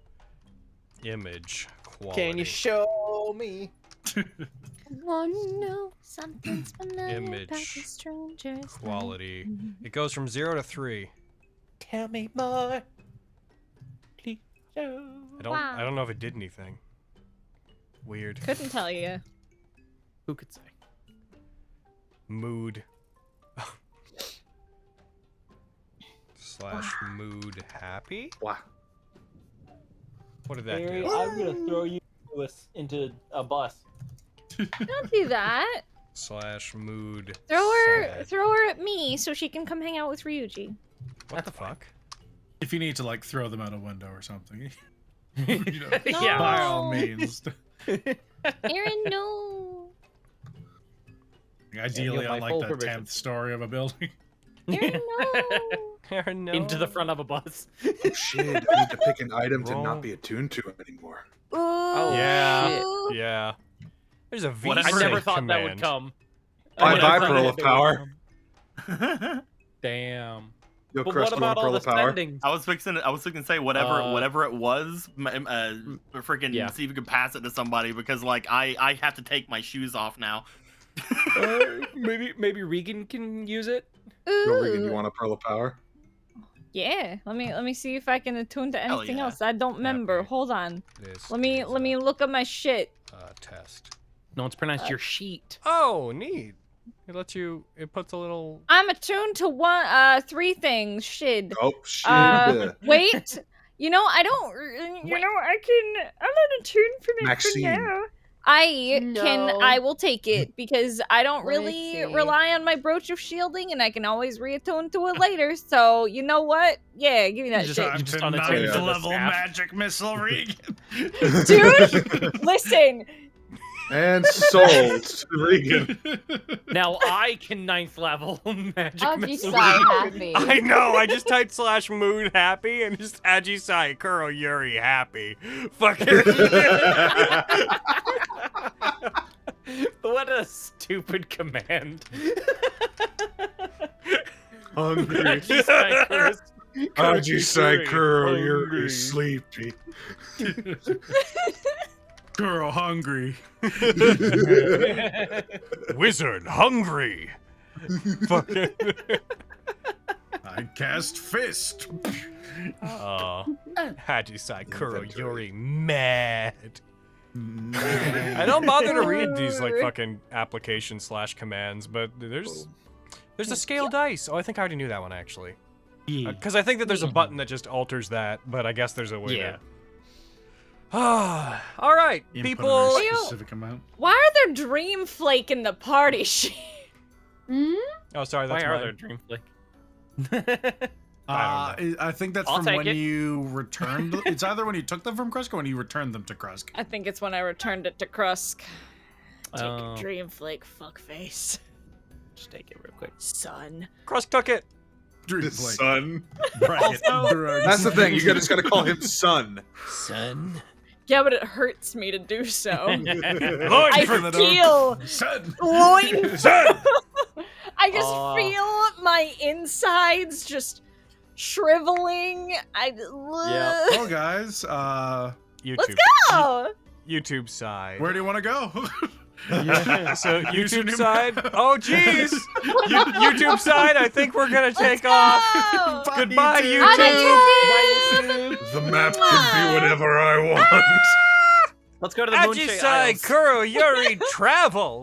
Image quality. Can you show me? Oh no, something's familiar Image about the strangers. quality? It goes from 0 to 3. Tell me more. Please show. I don't know if it did anything. Weird. Couldn't tell you. Who could say? Mood. / mood happy? Wow. What did that Mary, do? I'm gonna throw you into a bus. Don't do that. / mood. sad. Throw her at me so she can come hang out with Ryuji. What the fuck? If you need to like throw them out a window or something, you know, Yeah. by all means. Aaron, no. Ideally, Yeah, on my like full the permission. 10th story of a building. Aaron, no. Aaron, no. Into the front of a bus. Oh shit! I need to pick an item to Roll. not be attuned to him anymore. Ooh. Yeah. Yeah. There's a V. I never thought command. that would come. Bye I bye, never Pearl thought of that Power. would come. Damn. Yo, But Krusk, what you about want all Pearl the of Power? spending? I was fixing to say whatever it was, freaking Yeah. see if we could pass it to somebody because like I have to take my shoes off now. Maybe Regan can use it. Yo, Regan, you Ooh. want a Pearl of Power? Yeah. Let me see if I can attune to Hell anything yeah. else. I don't remember. Happy. Hold on. This Let me is look at my shit. test. No, it's pronounced your sheet. Oh, neat. It lets you. It puts a little. I'm attuned to 3 things. Shit. Oh shit! Wait. You know, I don't. You know, I'm not attuned for it Maxine. for now. No. I will take it because I don't Let me really see. rely on my brooch of shielding, and I can always reattune to it later. So you know what? Yeah, give me that just shit. You Time just to unattune ninth to the level staff. magic missile, Regan. Dude, listen. And sold to Regan. Now I can 9th level magic Aji missile. Sai happy. I know. I just typed / mood happy and just Aji Sai Kuro Yuri happy. Fucking. What a stupid command. Hungry. Aji Sai Kuro- Aji Sai Kuro Hungry. Yuri sleepy. Girl, hungry. Wizard hungry. Fucking. I cast fist. Aji Sai Kuro Inventory. Yuri mad. I don't bother to read these like fucking application / commands, but there's a scale dice. Oh, I think I already knew that one actually. Because I think that there's a button that just alters that, but I guess there's a way. Yeah. Ah, all right, Input people. a very specific amount. Why are there dream flake in the party shit? Hmm? Oh, sorry, Why that's are mine. there dream flick? I think that's I'll from take when it. you returned. It's either when you took them from Krusk or when you returned them to Krusk. I think it's when I returned it to Krusk. Take Oh. a dream flake, fuckface. Just take it real quick. Son. Krusk took it. Dream His Flake. son. Bracket Also- drugs. That's the thing. You just gotta call him son. Son. Yeah, but it hurts me to do so. I I feel Son. loin. Son. I just feel my insides just shriveling. Well, guys, YouTube. Let's go. YouTube side. where do you want to go? Yeah, so Use your YouTube new side. map. Oh, jeez. YouTube side. I think we're gonna take off. Oh. Goodbye, YouTube. YouTube. The map can be whatever I want. Let's go to the Aji Moonshade Sai Isles. Kuro Yuri travel.